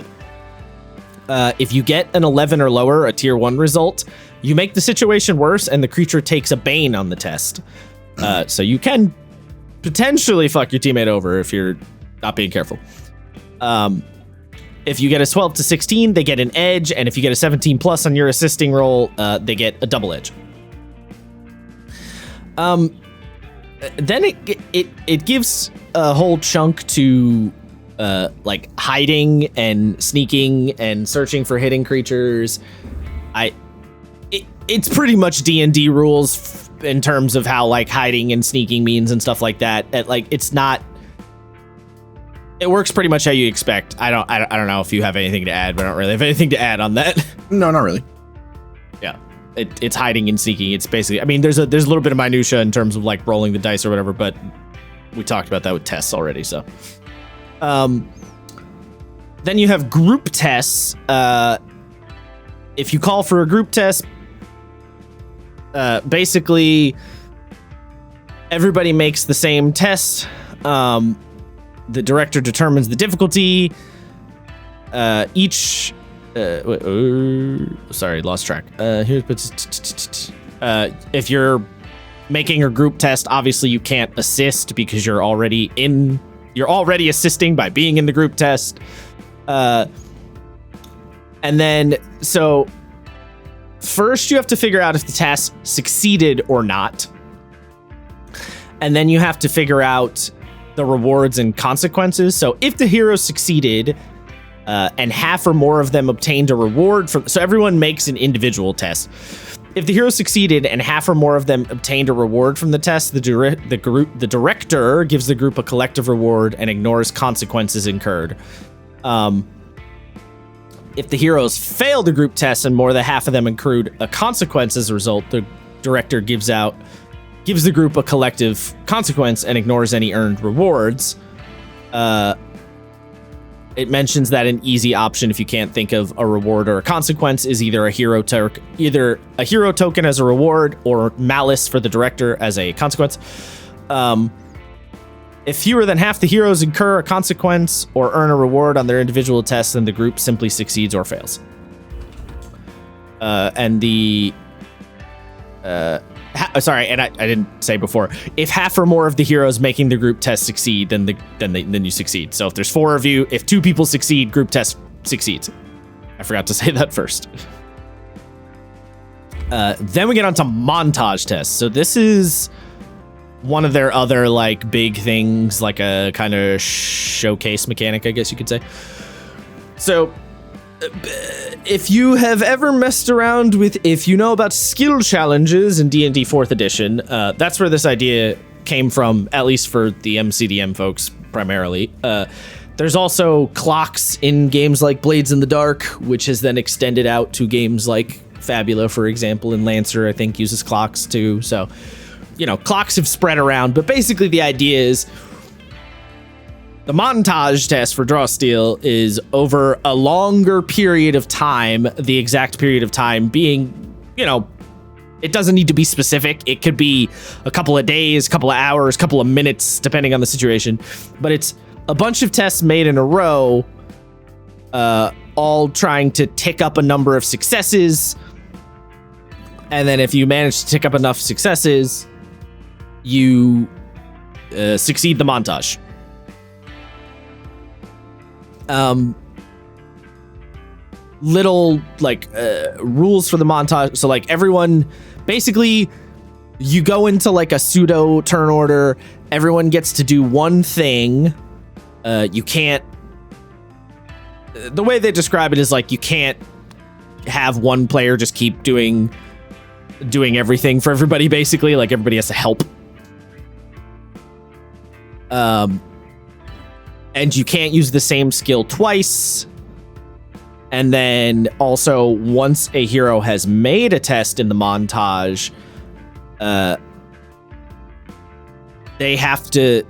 If you get an 11 or lower, a tier 1 result, you make the situation worse, and the creature takes a bane on the test. So you can potentially fuck your teammate over if you're not being careful. If you get a 12 to 16, they get an edge, and if you get a 17 plus on your assisting roll, they get a double edge. Then it gives a whole chunk to like hiding and sneaking and searching for hidden creatures. It's pretty much D&D rules in terms of how like hiding and sneaking means and stuff like that. It works pretty much how you expect. I don't know if you have anything to add, but I don't really have anything to add on that. No, not really. Yeah. It's hiding and seeking. It's basically, I mean, there's a little bit of minutia in terms of like rolling the dice or whatever, but we talked about that with tests already. So, then you have group tests. If you call for a group test, basically everybody makes the same test. The director determines the difficulty. Sorry, lost track. If you're making a group test, obviously you can't assist because you're already assisting by being in the group test. And then, so first you have to figure out if the task succeeded or not. And then you have to figure out the rewards and consequences. So if the hero succeeded, and half or more of them obtained a reward from, so everyone makes an individual test. If the hero succeeded and half or more of them obtained a reward from the test, the director gives the group a collective reward and ignores consequences incurred. If the heroes failed the group test and more than half of them incurred a consequence as a result, the director gives the group a collective consequence and ignores any earned rewards. It mentions that an easy option, if you can't think of a reward or a consequence, is either a hero token as a reward or malice for the director as a consequence. If fewer than half the heroes incur a consequence or earn a reward on their individual tests, then the group simply succeeds or fails. Sorry, and I didn't say before. If half or more of the heroes making the group test succeed, then you succeed. So if there's 4 of you, if 2 people succeed, group test succeeds. I forgot to say that first. Then we get on to montage tests. So this is one of their other like big things, like a kind of showcase mechanic, I guess you could say. So if you have ever messed around if you know about skill challenges in D&D 4th edition, that's where this idea came from, at least for the MCDM folks primarily. There's also clocks in games like Blades in the Dark, which has then extended out to games like Fabula, for example, and Lancer, I think, uses clocks too. So clocks have spread around, but basically the idea is the montage test for Draw Steel is over a longer period of time, the exact period of time being, it doesn't need to be specific. It could be a couple of days, couple of hours, couple of minutes, depending on the situation. But it's a bunch of tests made in a row, all trying to tick up a number of successes. And then if you manage to tick up enough successes, you succeed the montage. Little rules for the montage. So everyone, basically you go into a pseudo turn order. Everyone gets to do one thing. You can't, the way they describe it is you can't have one player just keep doing everything for everybody. Basically, everybody has to help. And you can't use the same skill twice. And then also, once a hero has made a test in the montage, they have to,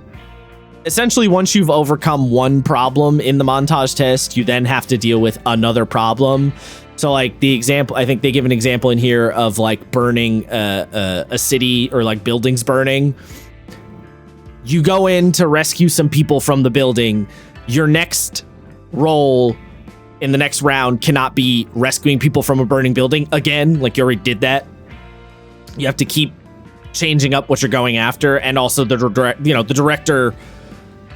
essentially, once you've overcome one problem in the montage test, you then have to deal with another problem. So the example, I think they give an example in here of burning a city or buildings burning. You go in to rescue some people from the building. Your next roll in the next round cannot be rescuing people from a burning building again. You already did that. You have to keep changing up what you're going after, and also the director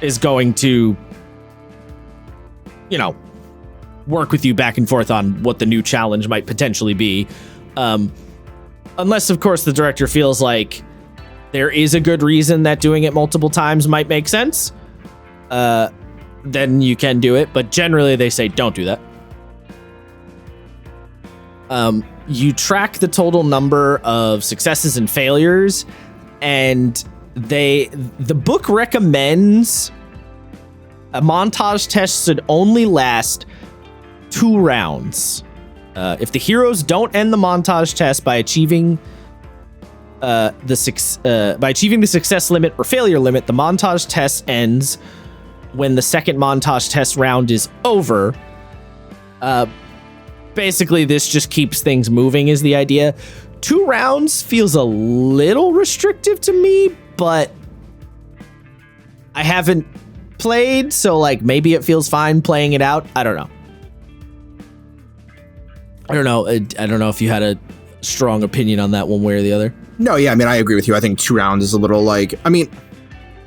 is going to work with you back and forth on what the new challenge might potentially be, unless of course the director feels like there is a good reason that doing it multiple times might make sense. Then you can do it, but generally they say don't do that. You track the total number of successes and failures, and the book recommends a montage test should only last 2 rounds. If the heroes don't end the montage test by achieving the success limit or failure limit, the montage test ends when the second montage test round is over. Basically, this just keeps things moving is the idea. 2 rounds feels a little restrictive to me, but I haven't played, so maybe it feels fine playing it out. I don't know. I don't know if you had a strong opinion on that one way or the other. No, yeah, I agree with you. I think 2 rounds is a little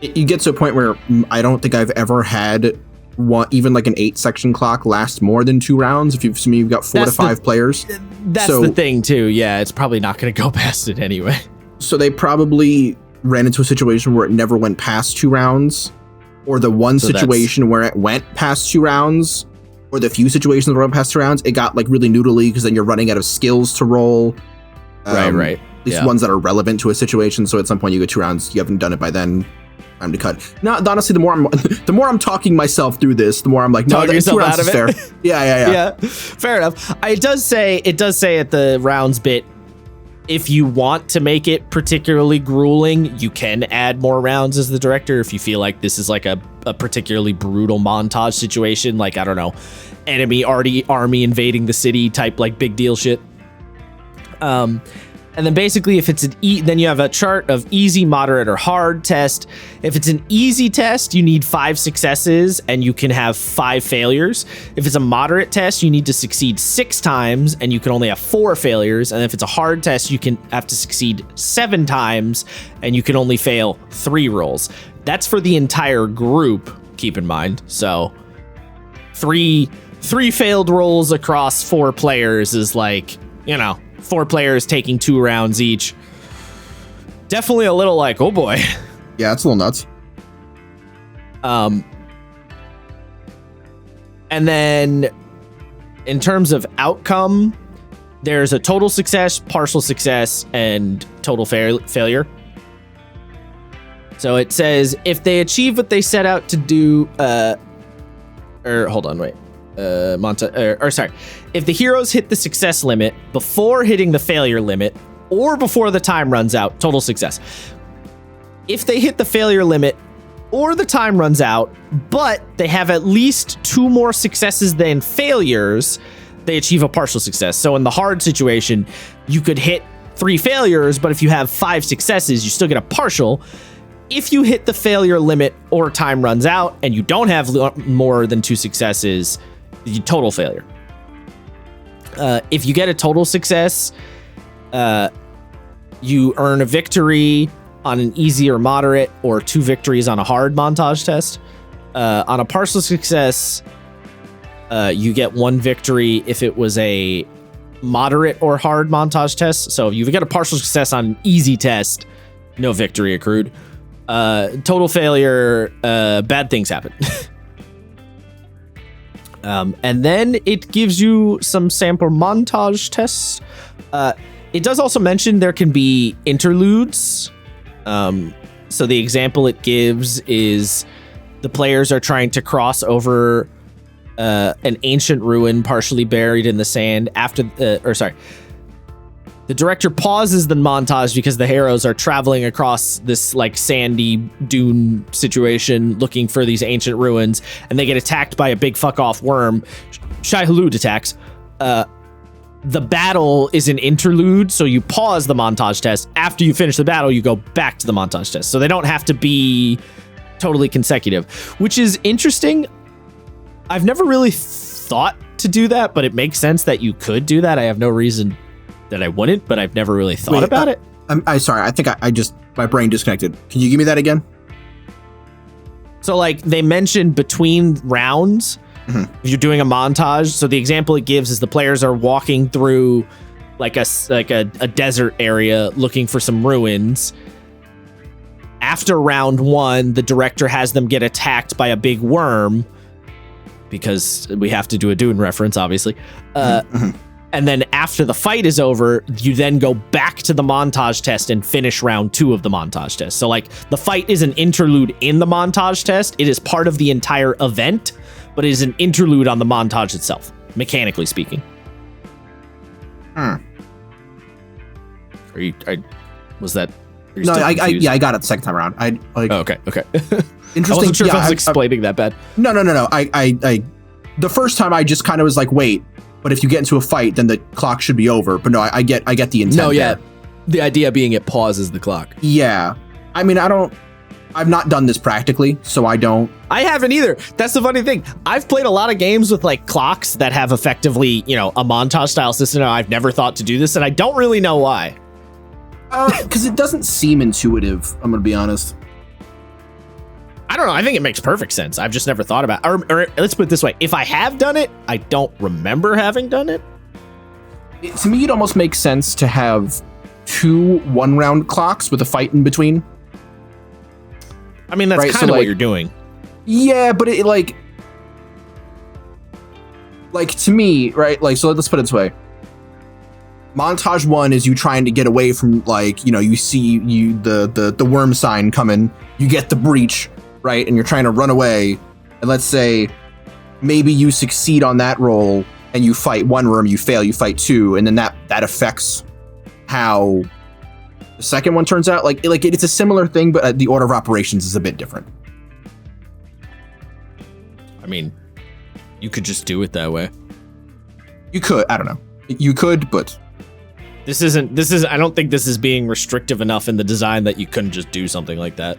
you get to a point where I don't think I've ever had one, even an 8-section clock last more than 2 rounds. If you've got 4 to 5 players. That's the thing too. Yeah, it's probably not going to go past it anyway. So they probably ran into a situation where it never went past 2 rounds, or the one situation where it went past 2 rounds, or the few situations where it went past 2 rounds, it got really noodly because then you're running out of skills to roll. Right. At least ones that are relevant to a situation. So at some point you get 2 rounds, you haven't done it by then. Time to cut. Now, honestly, the more I'm talking myself through this, the more I'm no, that 2 rounds is fair. Yeah. Fair enough. It does say at the rounds bit, if you want to make it particularly grueling, you can add more rounds as the director if you feel like this is a particularly brutal montage situation, I don't know, enemy army invading the city type big deal shit. And then basically, if it's then you have a chart of easy, moderate, or hard test. If it's an easy test, you need 5 successes and you can have 5 failures. If it's a moderate test, you need to succeed 6 times and you can only have 4 failures. And if it's a hard test, you can have to succeed 7 times and you can only fail 3 rolls. That's for the entire group, keep in mind. So 3 failed rolls across 4 players is 4 players taking 2 rounds each. Definitely a little oh boy. Yeah, it's a little nuts. And then in terms of outcome, there's a total success, partial success, and total failure. So it says if they achieve what they set out to do, if the heroes hit the success limit before hitting the failure limit or before the time runs out, total success. if they hit the failure limit or the time runs out, but they have at least 2 more successes than failures, they achieve a partial success. So in the hard situation, you could hit 3 failures, but if you have 5 successes, you still get a partial. If you hit the failure limit or time runs out and you don't have more than 2 successes, you total failure. If you get a total success, you earn a victory on an easy or moderate, or 2 victories on a hard montage test. On a partial success, you get 1 victory if it was a moderate or hard montage test. So if you get a partial success on an easy test, no victory accrued. Total failure, bad things happen. And then it gives you some sample montage tests. It does also mention there can be interludes. So the example it gives is the players are trying to cross over an ancient ruin partially buried in the sand after, the director pauses the montage because the heroes are traveling across this like sandy dune situation looking for these ancient ruins, and they get attacked by a big fuck off worm. Shai-Hulud attacks. The battle is an interlude, so you pause the montage test. After you finish the battle, you go back to the montage test. So they don't have to be totally consecutive, which is interesting. I've never really thought to do that, but it makes sense that you could do that. I have no reason that I wouldn't, but I've never really thought about it. I'm sorry. I think I just, my brain disconnected. Can you give me that again? So like they mentioned between rounds, if you're doing a montage. So the example it gives is the players are walking through like a desert area looking for some ruins. After round 1, the director has them get attacked by a big worm, because we have to do a Dune reference, obviously. And then after the fight is over, you then go back to the montage test and finish round 2 of the montage test. So like the fight is an interlude in the montage test. It is part of the entire event, but it is an interlude on the montage itself, mechanically speaking. Was that? No, I got it the second time around. Okay. Interesting. I wasn't sure if I was explaining that bad. No. I the first time I just kind of was like, wait, but if you get into a fight, then the clock should be over. But no, I get the intent. No, yeah. The idea being it pauses the clock. Yeah. I mean, I've not done this practically, so I don't. I haven't either. That's the funny thing. I've played a lot of games with like clocks that have effectively, a montage style system. I've never thought to do this, and I don't really know why. Because it doesn't seem intuitive, I'm going to be honest. I don't know. I think it makes perfect sense. I've just never thought about it. Or let's put it this way. If I have done it, I don't remember having done it. To me, it almost makes sense to have 2 1-round clocks with a fight in between. I mean, that's kind of what you're doing. Yeah, but it like to me, right? Like, so let's put it this way. Montage 1 is you trying to get away from, like, you see the worm sign coming, you get the breach, right? And you're trying to run away. And let's say maybe you succeed on that roll and you fight 1 worm, you fail, you fight 2, and then that affects how the second one turns out. Like it's a similar thing, but the order of operations is a bit different. I mean, you could just do it that way. You could, I don't know. You could, but I don't think this is being restrictive enough in the design that you couldn't just do something like that.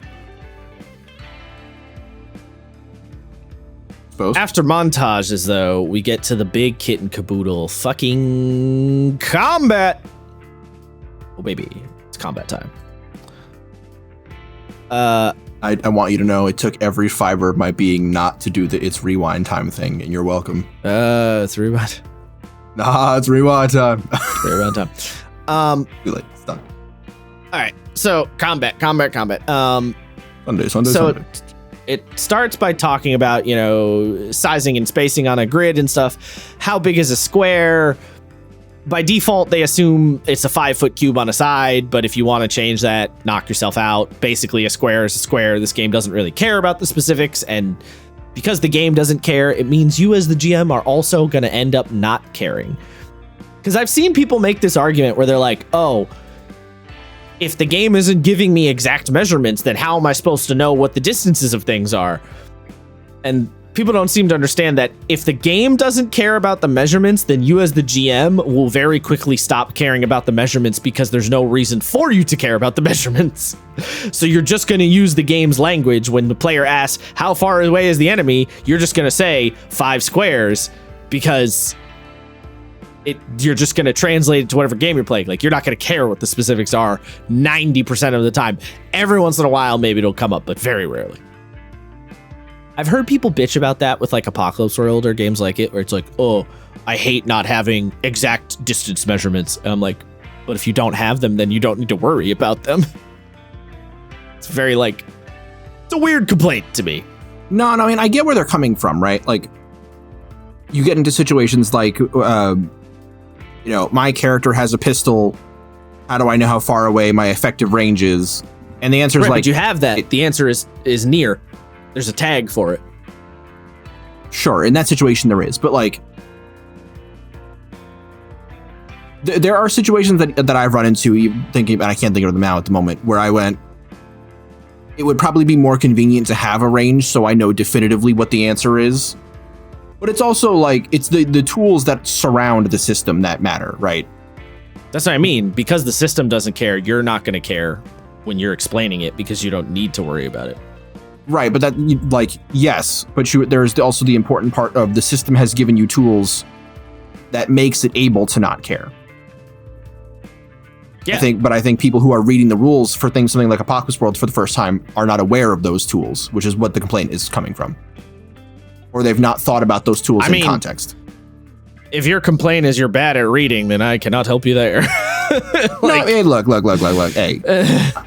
Suppose. After montages, though, we get to the big kit and caboodle fucking combat. Oh, baby, it's combat time. I want you to know it took every fiber of my being not to do the it's rewind time thing, and you're welcome. It's rewind. Nah, it's rewind time. Rewind time. Too late. It's done. All right. So combat. Sunday. It starts by talking about, sizing and spacing on a grid and stuff. How big is a square? By default, they assume it's a 5-foot cube on a side, but if you want to change that, knock yourself out. Basically, a square is a square. This game doesn't really care about the specifics, and because the game doesn't care, it means you as the GM are also going to end up not caring. Because I've seen people make this argument where they're like, oh, if the game isn't giving me exact measurements, then how am I supposed to know what the distances of things are? And people don't seem to understand that if the game doesn't care about the measurements, then you as the GM will very quickly stop caring about the measurements because there's no reason for you to care about the measurements. So you're just going to use the game's language. When the player asks, how far away is the enemy? You're just going to say 5 squares because you're just going to translate it to whatever game you're playing. Like, you're not going to care what the specifics are 90% of the time. Every once in a while, maybe it'll come up, but very rarely. I've heard people bitch about that with like Apocalypse World or games like it, where it's like, oh, I hate not having exact distance measurements. And I'm like, but if you don't have them, then you don't need to worry about them. It's very like, it's a weird complaint to me. No, I mean, I get where they're coming from, right? Like, you get into situations like, my character has a pistol. How do I know how far away my effective range is? And the answer is but you have that. The answer is near. There's a tag for it. Sure, in that situation there is, but like, there are situations that I've run into, thinking about, I can't think of them now at the moment, where I went, it would probably be more convenient to have a range so I know definitively what the answer is. But it's also like, it's the tools that surround the system that matter, right? That's what I mean. Because the system doesn't care, you're not going to care when you're explaining it because you don't need to worry about it. Right, but that, like, yes, but there's also the important part of the system has given you tools that makes it able to not care. Yeah. I think people who are reading the rules for something like Apocalypse World for the first time are not aware of those tools, which is what the complaint is coming from. Or they've not thought about those tools in context. If your complaint is you're bad at reading, then I cannot help you there. No, hey, look. Hey,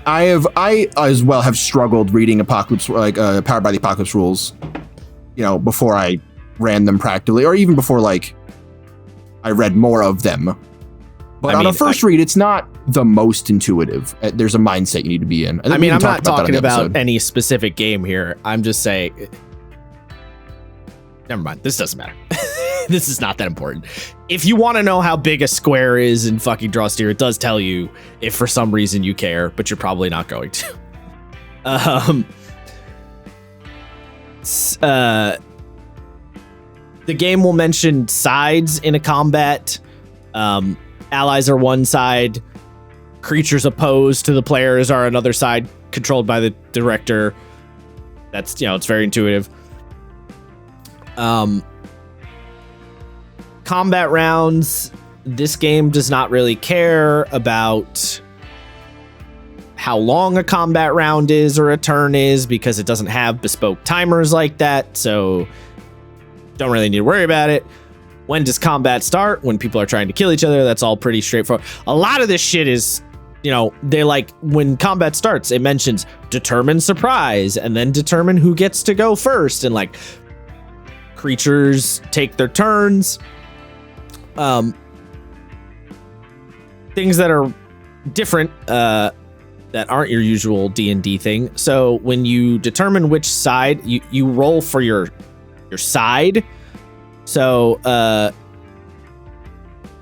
I as well have struggled reading Apocalypse, like Powered by the Apocalypse rules, before I ran them practically, or even before like I read more of them. But on a first read, it's not the most intuitive. There's a mindset you need to be in. I'm not talking about any specific game here. I'm just saying. Never mind. This doesn't matter. This is not that important. If you want to know how big a square is in fucking Draw Steel, it does tell you if for some reason you care, but you're probably not going to. The game will mention sides in a combat. Allies are one side. Creatures opposed to the players are another side, controlled by the director. That's, it's very intuitive. Combat rounds, this game does not really care about how long a combat round is or a turn is because it doesn't have bespoke timers like that, so don't really need to worry about it. When does combat start? When people are trying to kill each other. That's all pretty straightforward. A lot of this shit is, they like, when combat starts, it mentions determine surprise and then determine who gets to go first, and like creatures take their turns. Things that are different, that aren't your usual D&D thing. So when you determine which side, you roll for your side. So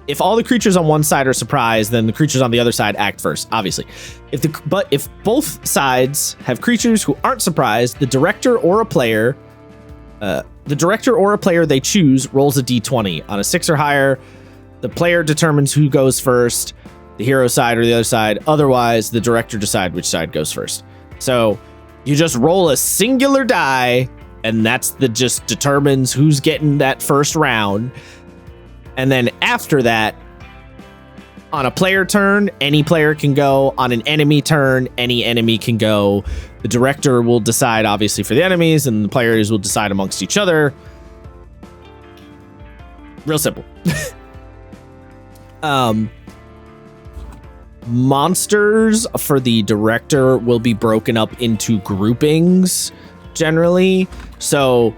if all the creatures on one side are surprised, then the creatures on the other side act first, obviously. But if both sides have creatures who aren't surprised, the director or a player they choose rolls a d20. On a 6 or higher, the player determines who goes first, the hero side or the other side. Otherwise, the director decides which side goes first. So you just roll a singular die, and that's just determines who's getting that first round. And then after that, on a player turn, any player can go. On an enemy turn, any enemy can go. The director will decide, obviously, for the enemies, and the players will decide amongst each other. Real simple. Monsters for the director will be broken up into groupings, generally. So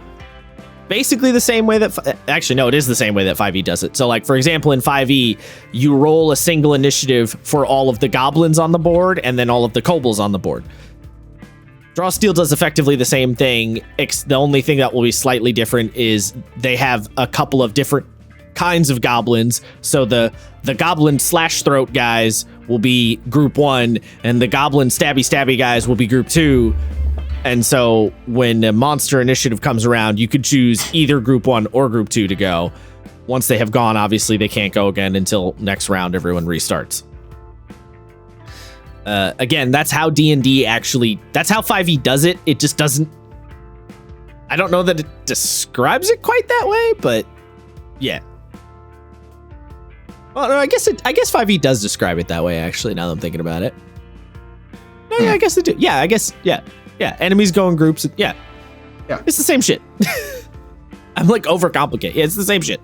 basically the same way that it is the same way that 5e does it. So like, for example, in 5e, you roll a single initiative for all of the goblins on the board and then all of the kobolds on the board. Draw Steel does effectively the same thing. The only thing that will be slightly different is they have a couple of different kinds of goblins. So the goblin slash throat guys will be group 1, and the goblin stabby guys will be group 2. And so when a monster initiative comes around, you could choose either group 1 or group 2 to go. Once they have gone, obviously they can't go again until next round everyone restarts. Again, that's how D&D actually, that's how 5e does it. It just doesn't, I don't know that it describes it quite that way, but yeah. Well, no, I guess 5e does describe it that way, actually, now that I'm thinking about it. No, yeah, I guess it do. Yeah, I guess, yeah. Yeah, enemies go in groups. Yeah. It's the same shit. I'm like overcomplicate. Yeah, it's the same shit.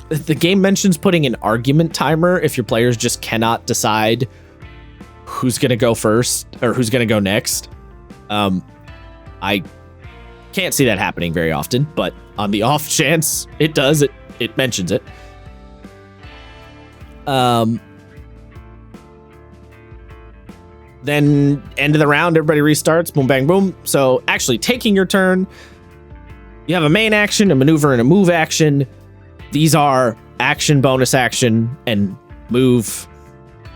The game mentions putting an argument timer if your players just cannot decide who's going to go first or who's going to go next. I can't see that happening very often, but on the off chance it does, it mentions it. Then end of the round, everybody restarts, boom, bang, boom. So actually taking your turn, you have a main action, a maneuver, and a move action. These are action, bonus action, and move,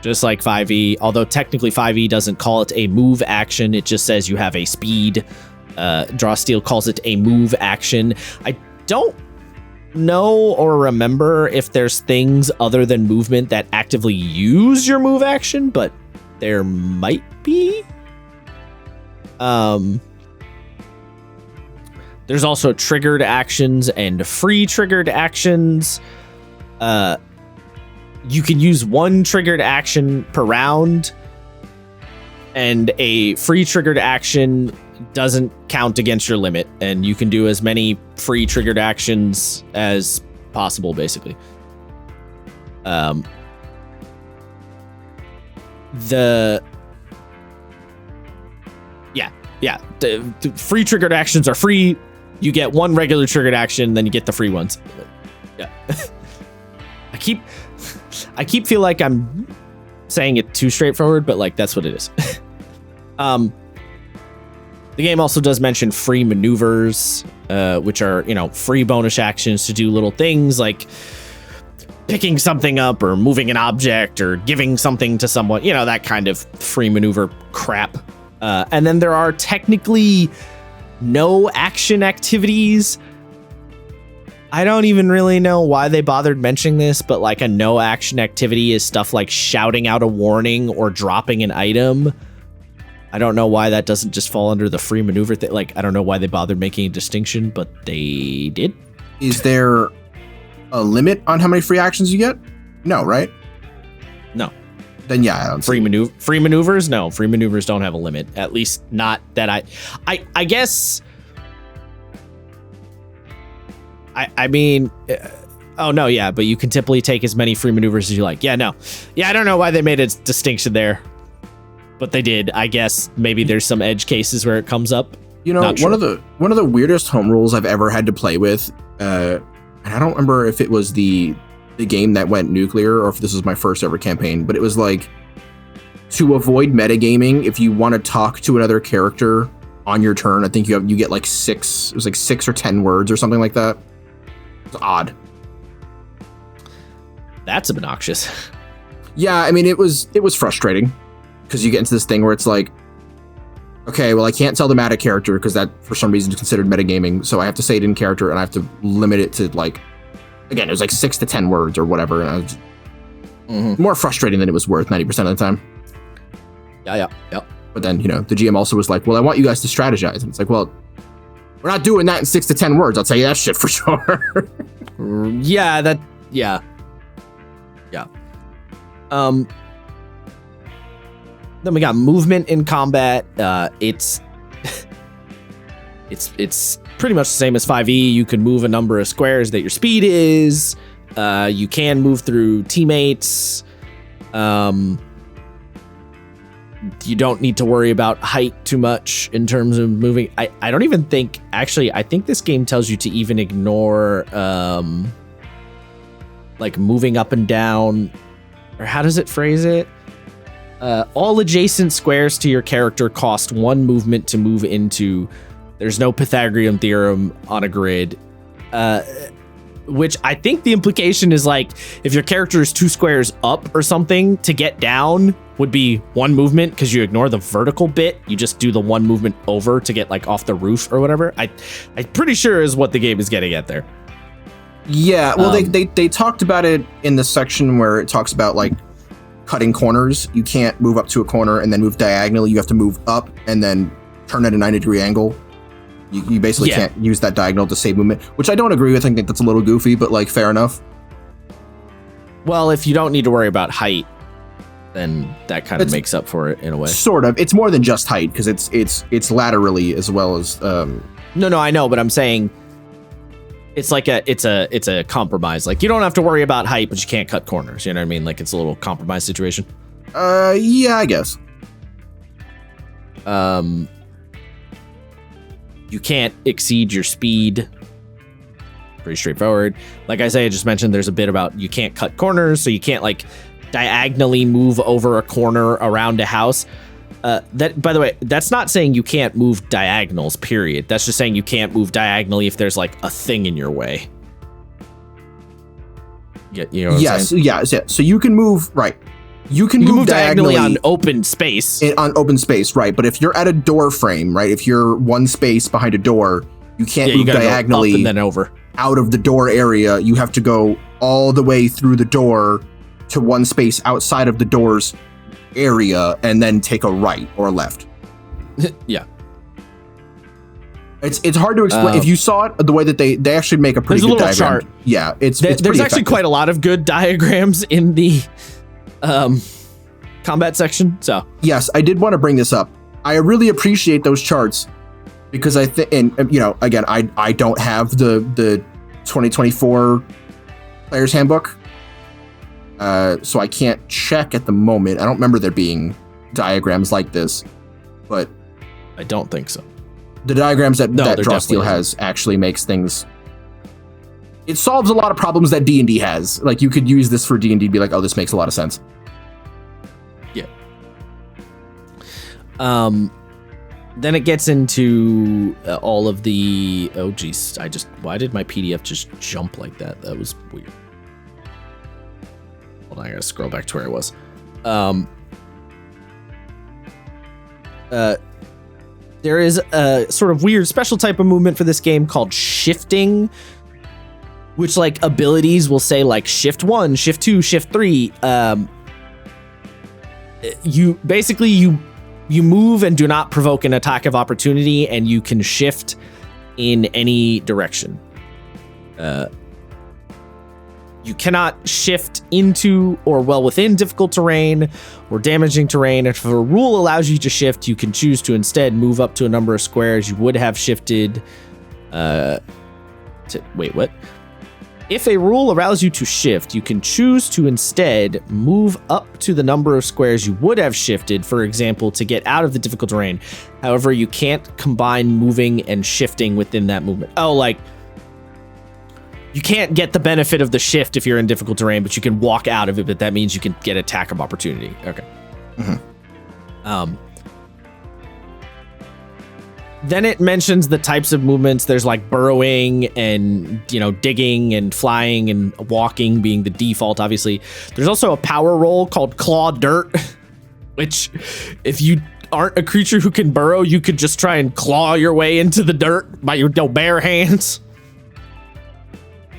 just like 5e. Although technically 5e doesn't call it a move action. It just says you have a speed. Draw Steel calls it a move action. I don't know or remember if there's things other than movement that actively use your move action, but there might be. There's also triggered actions and free triggered actions. You can use one triggered action per round, and a free triggered action doesn't count against your limit, and you can do as many free triggered actions as possible, basically. The free triggered actions are free. You get one regular triggered action, then you get the free ones. Yeah. I keep feel like I'm saying it too straightforward, but like that's what it is. The game also does mention free maneuvers, which are, free bonus actions to do little things like picking something up or moving an object or giving something to someone, that kind of free maneuver crap. And then there are technically no action activities. I don't even really know why they bothered mentioning this, but like a no action activity is stuff like shouting out a warning or dropping an item. I don't know why that doesn't just fall under the free maneuver thing. Like, I don't know why they bothered making a distinction, but they did. Is there a limit on how many free actions you get? No, right? No. Then yeah, I don't free maneuvers. No, free maneuvers don't have a limit. At least not that I guess. I mean, oh no, yeah, but you can typically take as many free maneuvers as you like. Yeah, no, yeah, I don't know why they made a distinction there, but they did. I guess maybe there's some edge cases where it comes up. One of the weirdest home rules I've ever had to play with, and I don't remember if it was the game that went nuclear or if this was my first ever campaign, but it was like, to avoid metagaming, if you want to talk to another character on your turn, I think you get like 6 or 10 words or something like that. It's odd. That's obnoxious. Yeah, I mean, it was frustrating because you get into this thing where it's like, okay, well, I can't tell the meta character because that for some reason is considered metagaming, so I have to say it in character and I have to limit it to like, again, it was like 6 to 10 words or whatever, and it was more frustrating than it was worth 90% of the time. Yeah. But then, the GM also was like, well, I want you guys to strategize. And it's like, well, we're not doing that in 6 to 10 words. I'll tell you that shit for sure. Yeah. Then we got movement in combat. It's pretty much the same as 5e. You can move a number of squares that your speed is. You can move through teammates. You don't need to worry about height too much in terms of moving. I don't even think, actually, I think this game tells you to even ignore like moving up and down, or how does it phrase it? All adjacent squares to your character cost 1 movement to move into. There's no Pythagorean theorem on a grid. which I think the implication is like if your character is 2 squares up or something, to get down would be 1 movement because you ignore the vertical bit. You just do the 1 movement over to get like off the roof or whatever. I'm pretty sure is what the game is getting at there. Yeah, well, they talked about it in the section where it talks about like cutting corners. You can't move up to a corner and then move diagonally. You have to move up and then turn at a 90-degree angle. You basically can't use that diagonal to save movement, which I don't agree with. I think that's a little goofy, but like fair enough. Well, if you don't need to worry about height, then that kind of makes up for it in a way. Sort of. It's more than just height because it's laterally as well as. No, I know, but I'm saying it's like it's a compromise. Like you don't have to worry about height, but you can't cut corners. You know what I mean? Like it's a little compromise situation. Yeah, I guess. You can't exceed your speed. Pretty straightforward. Like I just mentioned, there's a bit about you can't cut corners, so you can't like diagonally move over a corner around a house. That, by the way, that's not saying you can't move diagonals, period. That's just saying you can't move diagonally if there's like a thing in your way. You know what I'm saying? Yes. So you can move, right. You can move diagonally on open space. On open space, right. But if you're at a door frame, right, if you're 1 space behind a door, you can't move diagonally go up and then over. Out of the door area. You have to go all the way through the door to 1 space outside of the door's area and then take a right or a left. Yeah. It's hard to explain. If you saw it, the way that they actually make a pretty good diagram. Chart. Yeah, it's there's actually quite a lot of good diagrams in the combat section. So yes, I did want to bring this up. I really appreciate those charts because I think, and you know, again, I don't have the 2024 Player's Handbook, so I can't check at the moment. I don't remember there being diagrams like this, but I don't think so. The diagrams that Drawl Steel has actually makes things. It solves a lot of problems that D&D has. Like you could use this for D&D, be like, oh, this makes a lot of sense. Yeah. Then it gets into all of the. Oh, geez. Why did my PDF just jump like that? That was weird. Hold on, I gotta scroll back to where I was. There is a sort of weird special type of movement for this game called shifting, which like abilities will say like shift 1, shift 2, shift 3. You move and do not provoke an attack of opportunity, and you can shift in any direction. You cannot shift into or well within difficult terrain or damaging terrain. If a rule allows you to shift, you can choose to instead move up to a number of squares you would have shifted. Wait, what? If a rule allows you to shift, you can choose to instead move up to the number of squares you would have shifted, for example, to get out of the difficult terrain. However, you can't combine moving and shifting within that movement. Oh, like, you can't get the benefit of the shift if you're in difficult terrain, but you can walk out of it, but that means you can get attack of opportunity. Okay. Mm-hmm. Then it mentions the types of movements. There's like burrowing and, you know, digging and flying and walking being the default, obviously. There's also a power roll called Claw Dirt, which if you aren't a creature who can burrow, you could just try and claw your way into the dirt by your bare hands,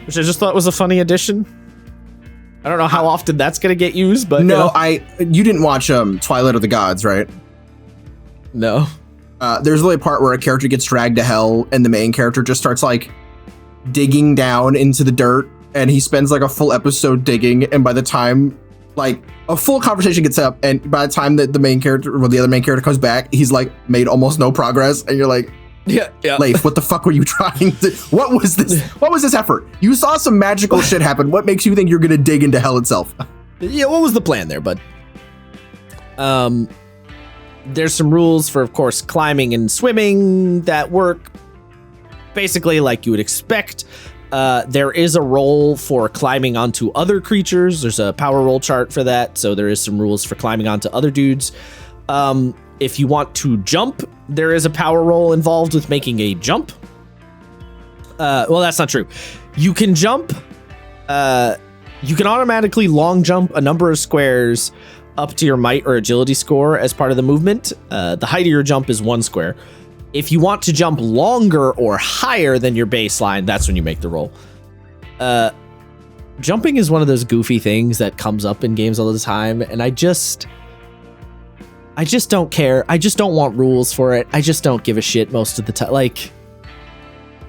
which I just thought was a funny addition. I don't know how often that's going to get used, but no, you didn't watch Twilight of the Gods, right? No. There's really a part where a character gets dragged to hell and the main character just starts like digging down into the dirt, and he spends like a full episode digging, and by the time like a full conversation gets up, and by the time that the main character or the other main character comes back, he's like made almost no progress, and you're like, yeah. Leif, what the fuck were you trying to, what was this effort? You saw some magical shit happen. What makes you think you're gonna dig into hell itself? Yeah, what was the plan there, bud? There's some rules for, of course, climbing and swimming that work basically like you would expect. There is a roll for climbing onto other creatures. There's a power roll chart for that, so there is some rules for climbing onto other dudes. If you want to jump, there is a power roll involved with making a jump. Well, that's not true. You can jump You can automatically long jump a number of squares up to your might or agility score as part of the movement. The height of your jump is 1 square. If you want to jump longer or higher than your baseline, that's when you make the roll. Jumping is one of those goofy things that comes up in games all the time, and I just don't care. I just don't want rules for it. I just don't give a shit most of the time. Like,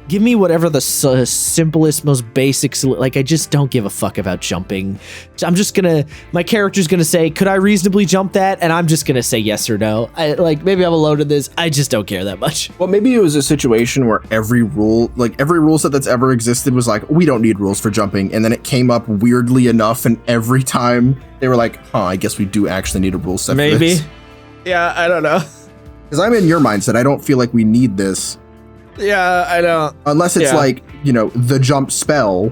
give me whatever the simplest, most basic. Like, I just don't give a fuck about jumping. I'm just gonna, my character's gonna say, could I reasonably jump that? And I'm just gonna say yes or no. Maybe I'm alone in this. I just don't care that much. Well, maybe it was a situation where every rule set that's ever existed was like, we don't need rules for jumping. And then it came up weirdly enough, and every time they were like, I guess we do actually need a rule set for this. Yeah, I don't know. Because I'm in your mindset. I don't feel like we need this. Yeah, I don't. Unless it's like, the jump spell.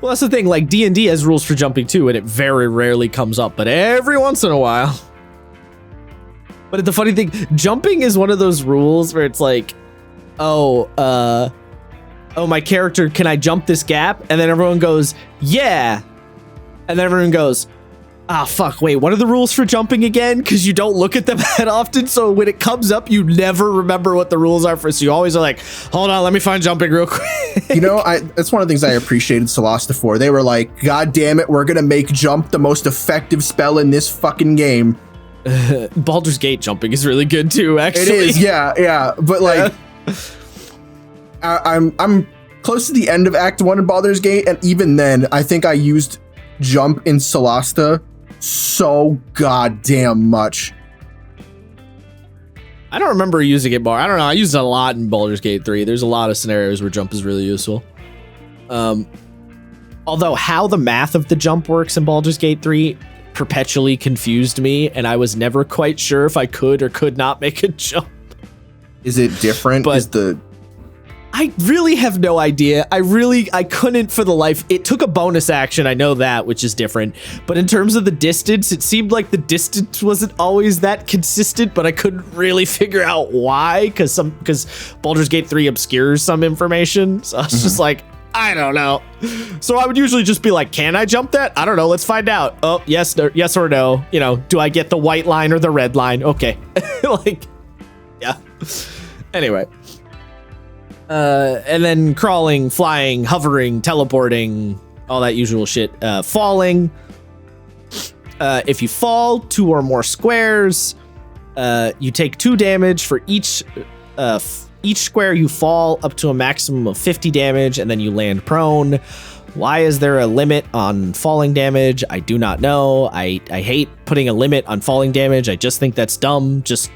Well, that's the thing. Like, D&D has rules for jumping too, and it very rarely comes up, but every once in a while. But the funny thing, jumping is one of those rules where it's like, my character, can I jump this gap? And then everyone goes, yeah. And then everyone goes, fuck, wait, what are the rules for jumping again? Because you don't look at them that often, so when it comes up, you never remember what the rules are for, so you always are like, hold on, let me find jumping real quick. That's one of the things I appreciated Solasta for. They were like, God damn it, we're gonna make jump the most effective spell in this fucking game. Baldur's Gate jumping is really good too, actually. It is, yeah, but like, I'm close to the end of Act 1 in Baldur's Gate, and even then, I think I used jump in Solasta so goddamn much. I don't remember using it more. I don't know. I used it a lot in Baldur's Gate 3. There's a lot of scenarios where jump is really useful. Although how the math of the jump works in Baldur's Gate 3 perpetually confused me, and I was never quite sure if I could or could not make a jump. Is it different? I really have no idea. I couldn't for the life. It took a bonus action, I know that, which is different. But in terms of the distance, it seemed like the distance wasn't always that consistent, but I couldn't really figure out why, because Baldur's Gate 3 obscures some information. So I was just like, I don't know. So I would usually just be like, can I jump that? I don't know. Let's find out. Oh, yes or no. Do I get the white line or the red line? Okay. Yeah. Anyway. And then crawling, flying, hovering, teleporting, all that usual shit. Falling. If you fall 2 or more squares, you take 2 damage for each square you fall, up to a maximum of 50 damage, and then you land prone. Why is there a limit on falling damage? I do not know. I hate putting a limit on falling damage. I just think that's dumb. Just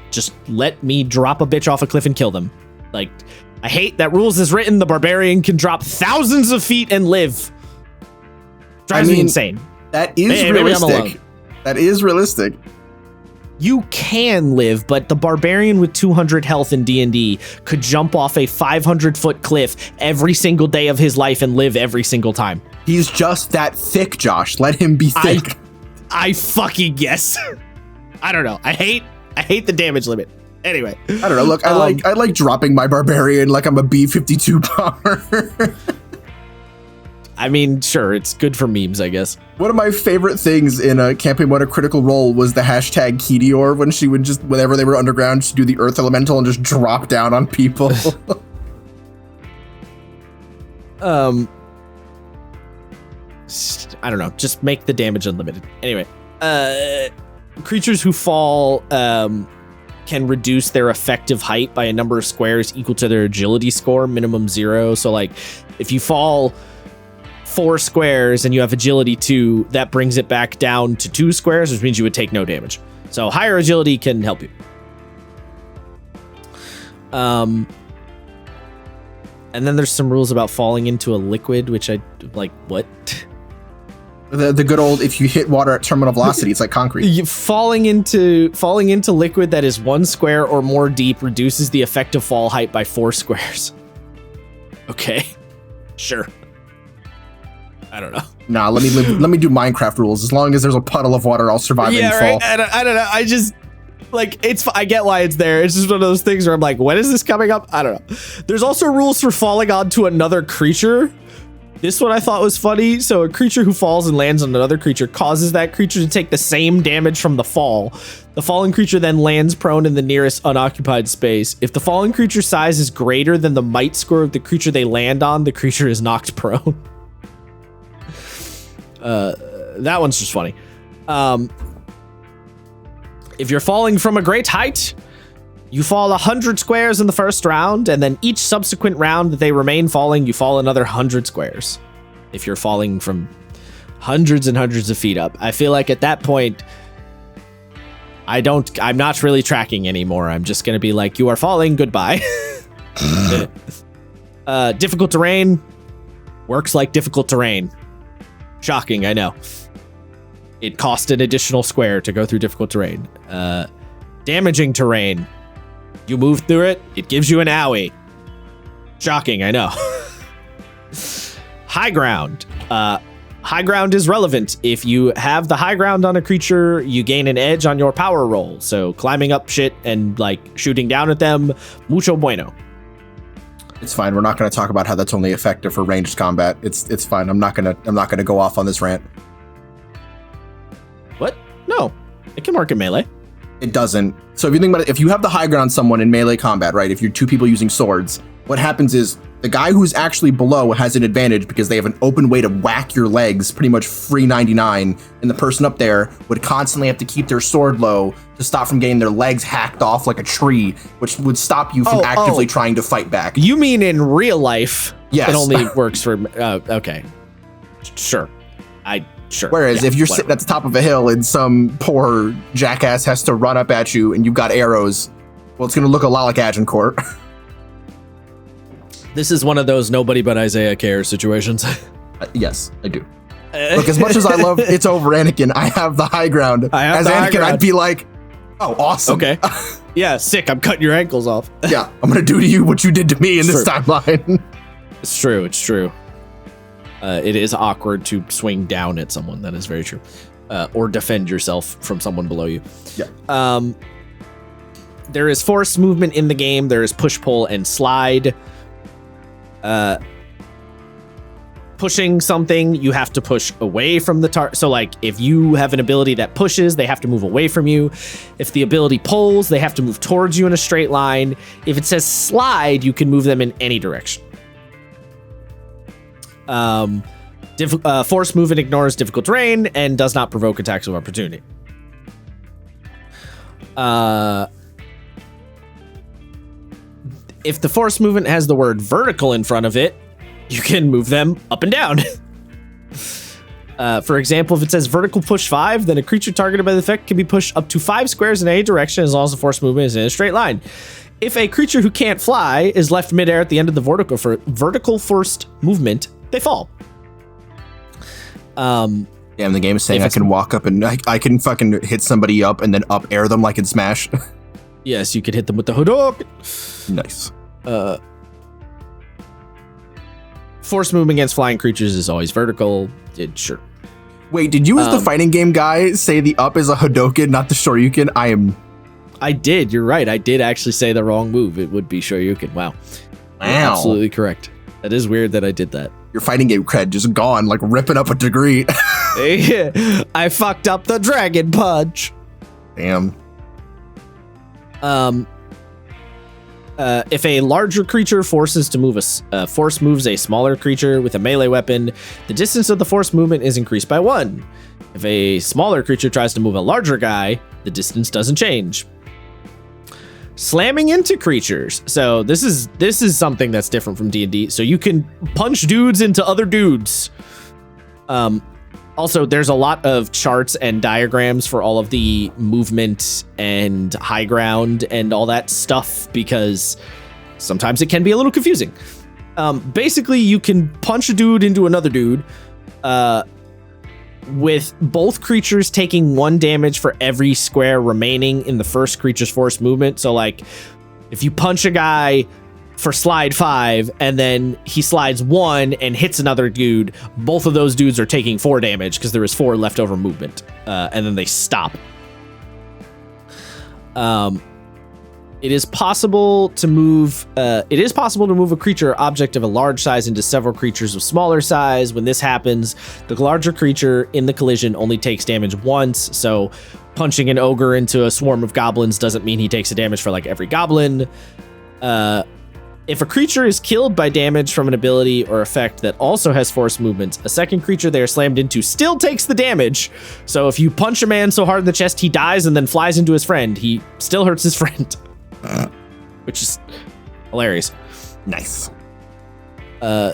let me drop a bitch off a cliff and kill them. Like, I hate that rules as written, the barbarian can drop thousands of feet and live. Drives me insane. That is realistic. That is realistic. You can live, but the barbarian with 200 health in D&D could jump off a 500-foot cliff every single day of his life and live every single time. He's just that thick, Josh. Let him be thick. I fucking guess. I don't know. I hate the damage limit. Anyway, I don't know. Look, I like dropping my barbarian like I'm a B-52 bomber. I mean, sure, it's good for memes, I guess. One of my favorite things in a Campaign 1 A Critical Role was the hashtag Kidior, when she would just, whenever they were underground, just do the Earth Elemental and just drop down on people. I don't know. Just make the damage unlimited. Anyway, creatures who fall can reduce their effective height by a number of squares equal to their agility score, minimum 0. So, like, if you fall 4 squares and you have agility 2, that brings it back down to 2 squares, which means you would take no damage. So higher agility can help you. And then there's some rules about falling into a liquid, which I like. What? The good old, if you hit water at terminal velocity, it's like concrete. Falling into liquid that is 1 square or more deep reduces the effective fall height by 4 squares. Okay, sure. I don't know. Nah, let me do Minecraft rules. As long as there's a puddle of water, I'll survive any fall. Right? I don't know. I just like I get why it's there. It's just one of those things where I'm like, when is this coming up? I don't know. There's also rules for falling onto another creature, This one I thought was funny. So a creature who falls and lands on another creature causes that creature to take the same damage from the fall. The fallen creature then lands prone in the nearest unoccupied space. If the fallen creature's size is greater than the might score of the creature they land on, the creature is knocked prone. That one's just funny. If you're falling from a great height, you fall 100 squares in the first round, and then each subsequent round that they remain falling, you fall another 100 squares. If you're falling from hundreds and hundreds of feet up, I feel like at that point, I'm not really tracking anymore. I'm just gonna be like, you are falling, goodbye. Difficult terrain works like difficult terrain. Shocking, I know. It cost an additional square to go through difficult terrain. Damaging terrain. You move through it, it gives you an owie. Shocking, I know. High ground. High ground is relevant. If you have the high ground on a creature, you gain an edge on your power roll. So climbing up shit and like shooting down at them, mucho bueno. It's fine. We're not going to talk about how that's only effective for ranged combat. It's fine. I'm not gonna go off on this rant. What? No, it can work in melee. It doesn't. So if you think about it, if you have the high ground on someone in melee combat, right? If you're two people using swords, what happens is the guy who's actually below has an advantage because they have an open way to whack your legs, pretty much free 99, and the person up there would constantly have to keep their sword low to stop from getting their legs hacked off like a tree, which would stop you from actively trying to fight back. You mean in real life? Yes. It only works for. Okay. Sure. Sure. Whereas if you're sitting at the top of a hill and some poor jackass has to run up at you and you've got arrows, well, it's going to look a lot like Agincourt. This is one of those nobody but Isaiah cares situations. Yes, I do. Look, as much as I love It's Over Anakin, I have the high ground. As Anakin, I'd be like, oh, awesome. Okay. Yeah, sick. I'm cutting your ankles off. Yeah, I'm going to do to you what you did to me in this timeline. It's true. It's true. It is awkward to swing down at someone. That is very true. Or defend yourself from someone below you. Yeah. There is force movement in the game. There is push, pull, and slide. Pushing something, you have to push away from the target. So like if you have an ability that pushes, they have to move away from you. If the ability pulls, they have to move towards you in a straight line. If it says slide, you can move them in any direction. Force movement ignores difficult terrain and does not provoke attacks of opportunity. If the force movement has the word vertical in front of it, you can move them up and down. For example, if it says vertical push 5, then a creature targeted by the effect can be pushed up to 5 squares in any direction as long as the force movement is in a straight line. If a creature who can't fly is left midair at the end of the vertical forced movement, they fall. And the game is saying I can walk up and I can fucking hit somebody up and then up air them like in Smash. Yes, you can hit them with the Hadouken. Nice. Force movement against flying creatures is always vertical. Sure. Wait, did you as the fighting game guy say the up is a Hadouken, not the Shoryuken? I did. You're right. I did actually say the wrong move. It would be Shoryuken. Wow. You're absolutely correct. That is weird that I did that. Your fighting game cred just gone, like ripping up a degree. I fucked up the dragon punch. Damn. If a larger creature force moves a smaller creature with a melee weapon, the distance of the force movement is increased by 1. If a smaller creature tries to move a larger guy, the distance doesn't change. Slamming into creatures. So this is something that's different from D&D. So you can punch dudes into other dudes. Also, there's a lot of charts and diagrams for all of the movement and high ground and all that stuff because sometimes it can be a little confusing. Basically, you can punch a dude into another dude with both creatures taking 1 damage for every square remaining in the first creature's force movement. So, like, if you punch a guy for slide 5 and then he slides 1 and hits another dude, both of those dudes are taking 4 damage because there is 4 leftover movement, and then they stop. It is possible to move. It is possible to move a creature or object of a large size into several creatures of smaller size. When this happens, the larger creature in the collision only takes damage once. So, punching an ogre into a swarm of goblins doesn't mean he takes a damage for like every goblin. If a creature is killed by damage from an ability or effect that also has force movements, a second creature they are slammed into still takes the damage. So if you punch a man so hard in the chest he dies and then flies into his friend, he still hurts his friend. Which is hilarious. Nice.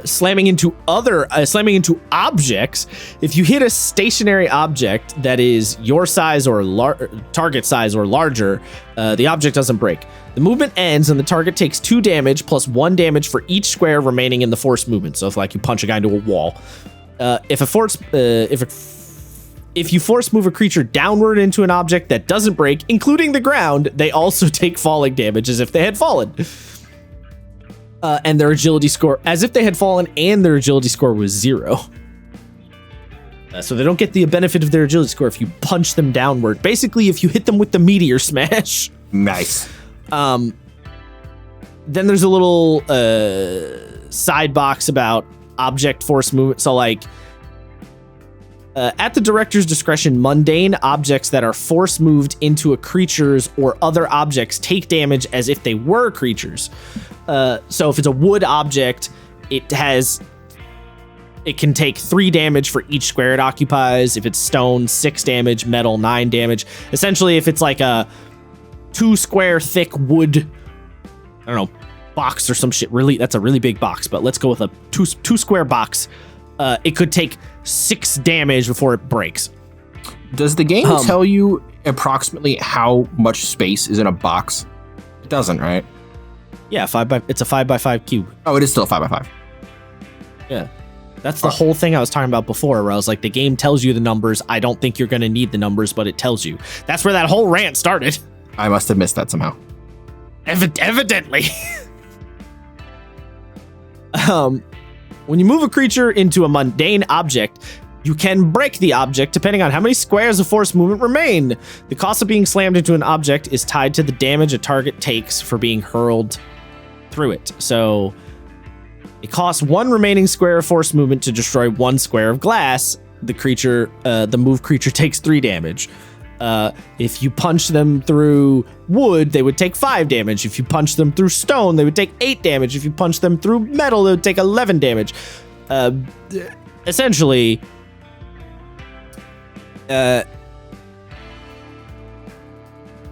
Slamming into objects. If you hit a stationary object that is your size or target size or larger, the object doesn't break. The movement ends and the target takes 2 damage plus 1 damage for each square remaining in the force movement. So if like you punch a guy into a wall, if you force move a creature downward into an object that doesn't break, including the ground, they also take falling damage as if they had fallen. And their agility score, as if they had fallen and their agility score was 0. So they don't get the benefit of their agility score if you punch them downward. Basically, if you hit them with the meteor smash. Nice. Then there's a little side box about object force movement. So like, at the director's discretion, mundane objects that are force moved into a creature's or other objects take damage as if they were creatures. So if it's a wood object, it can take 3 damage for each square it occupies. If it's stone, 6 damage, metal, 9 damage. Essentially, if it's like a 2 square thick wood, I don't know, box or some shit, really, that's a really big box, but let's go with a 2 square box. It could take 6 damage before it breaks. Does the game tell you approximately how much space is in a box? It doesn't, right? Yeah, it's a 5x5 cube. Oh, it is still a 5x5. Yeah. That's the whole thing I was talking about before, where I was like, the game tells you the numbers. I don't think you're going to need the numbers, but it tells you. That's where that whole rant started. I must have missed that somehow. Evidently. When you move a creature into a mundane object, you can break the object depending on how many squares of force movement remain. The cost of being slammed into an object is tied to the damage a target takes for being hurled through it. So it costs 1 remaining square of force movement to destroy 1 square of glass. The moved creature takes 3 damage. If you punch them through wood, they would take 5 damage. If you punch them through stone, they would take 8 damage. If you punch them through metal, they would take 11 damage. Essentially,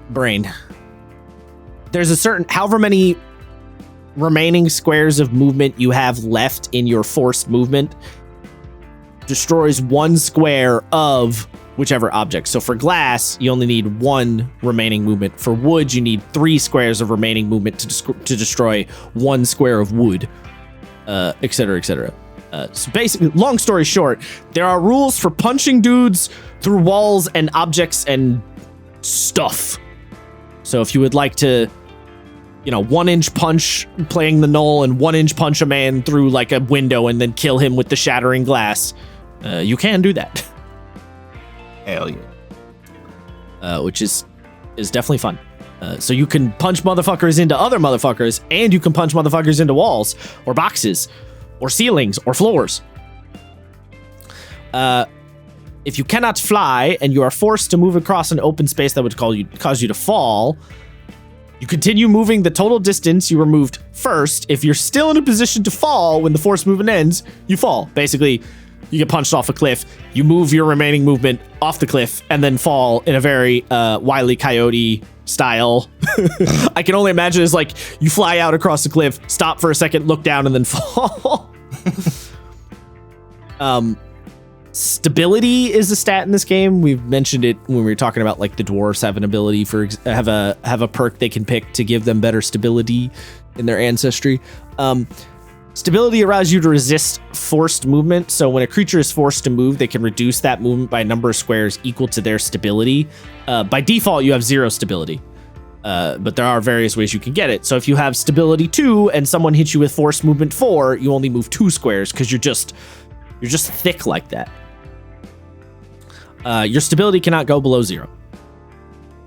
brain. There's a certain, however many remaining squares of movement you have left in your forced movement destroys 1 square of whichever object. So for glass, you only need 1 remaining movement. For wood, you need 3 squares of remaining movement to destroy 1 square of wood, etc., etc. So basically, long story short, there are rules for punching dudes through walls and objects and stuff. So if you would like to, 1-inch punch playing the null and 1-inch punch a man through like a window and then kill him with the shattering glass, you can do that. Hell yeah. Which is definitely fun. So you can punch motherfuckers into other motherfuckers, and you can punch motherfuckers into walls or boxes or ceilings or floors. If you cannot fly and you are forced to move across an open space that would cause you to fall, you continue moving the total distance you were moved first. If you're still in a position to fall when the force movement ends, you fall. Basically, you get punched off a cliff, you move your remaining movement off the cliff, and then fall in a very Wile E. Coyote style. I can only imagine it's like you fly out across the cliff, stop for a second, look down, and then fall. Stability is a stat in this game. We've mentioned it when we were talking about like the dwarves have an ability have a perk they can pick to give them better stability in their ancestry. Stability allows you to resist forced movement. So when a creature is forced to move, they can reduce that movement by a number of squares equal to their stability. By default, you have 0 stability, but there are various ways you can get it. So if you have stability 2 and someone hits you with forced movement 4, you only move 2 squares because you're just thick like that. Your stability cannot go below 0.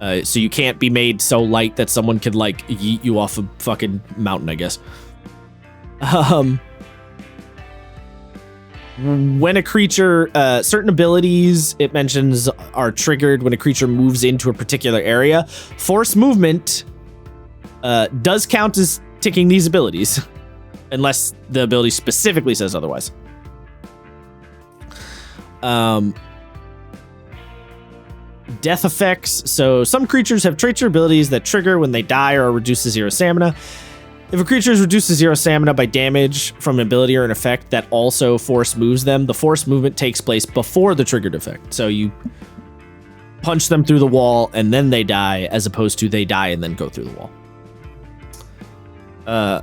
So you can't be made so light that someone could like yeet you off a fucking mountain, I guess. When a creature, certain abilities it mentions are triggered when a creature moves into a particular area. Force movement does count as ticking these abilities, unless the ability specifically says otherwise. Death effects. So some creatures have traits or abilities that trigger when they die or are reduced to 0 stamina. If a creature is reduced to 0 stamina by damage from an ability or an effect that also force moves them, the force movement takes place before the triggered effect. So you punch them through the wall and then they die, as opposed to they die and then go through the wall.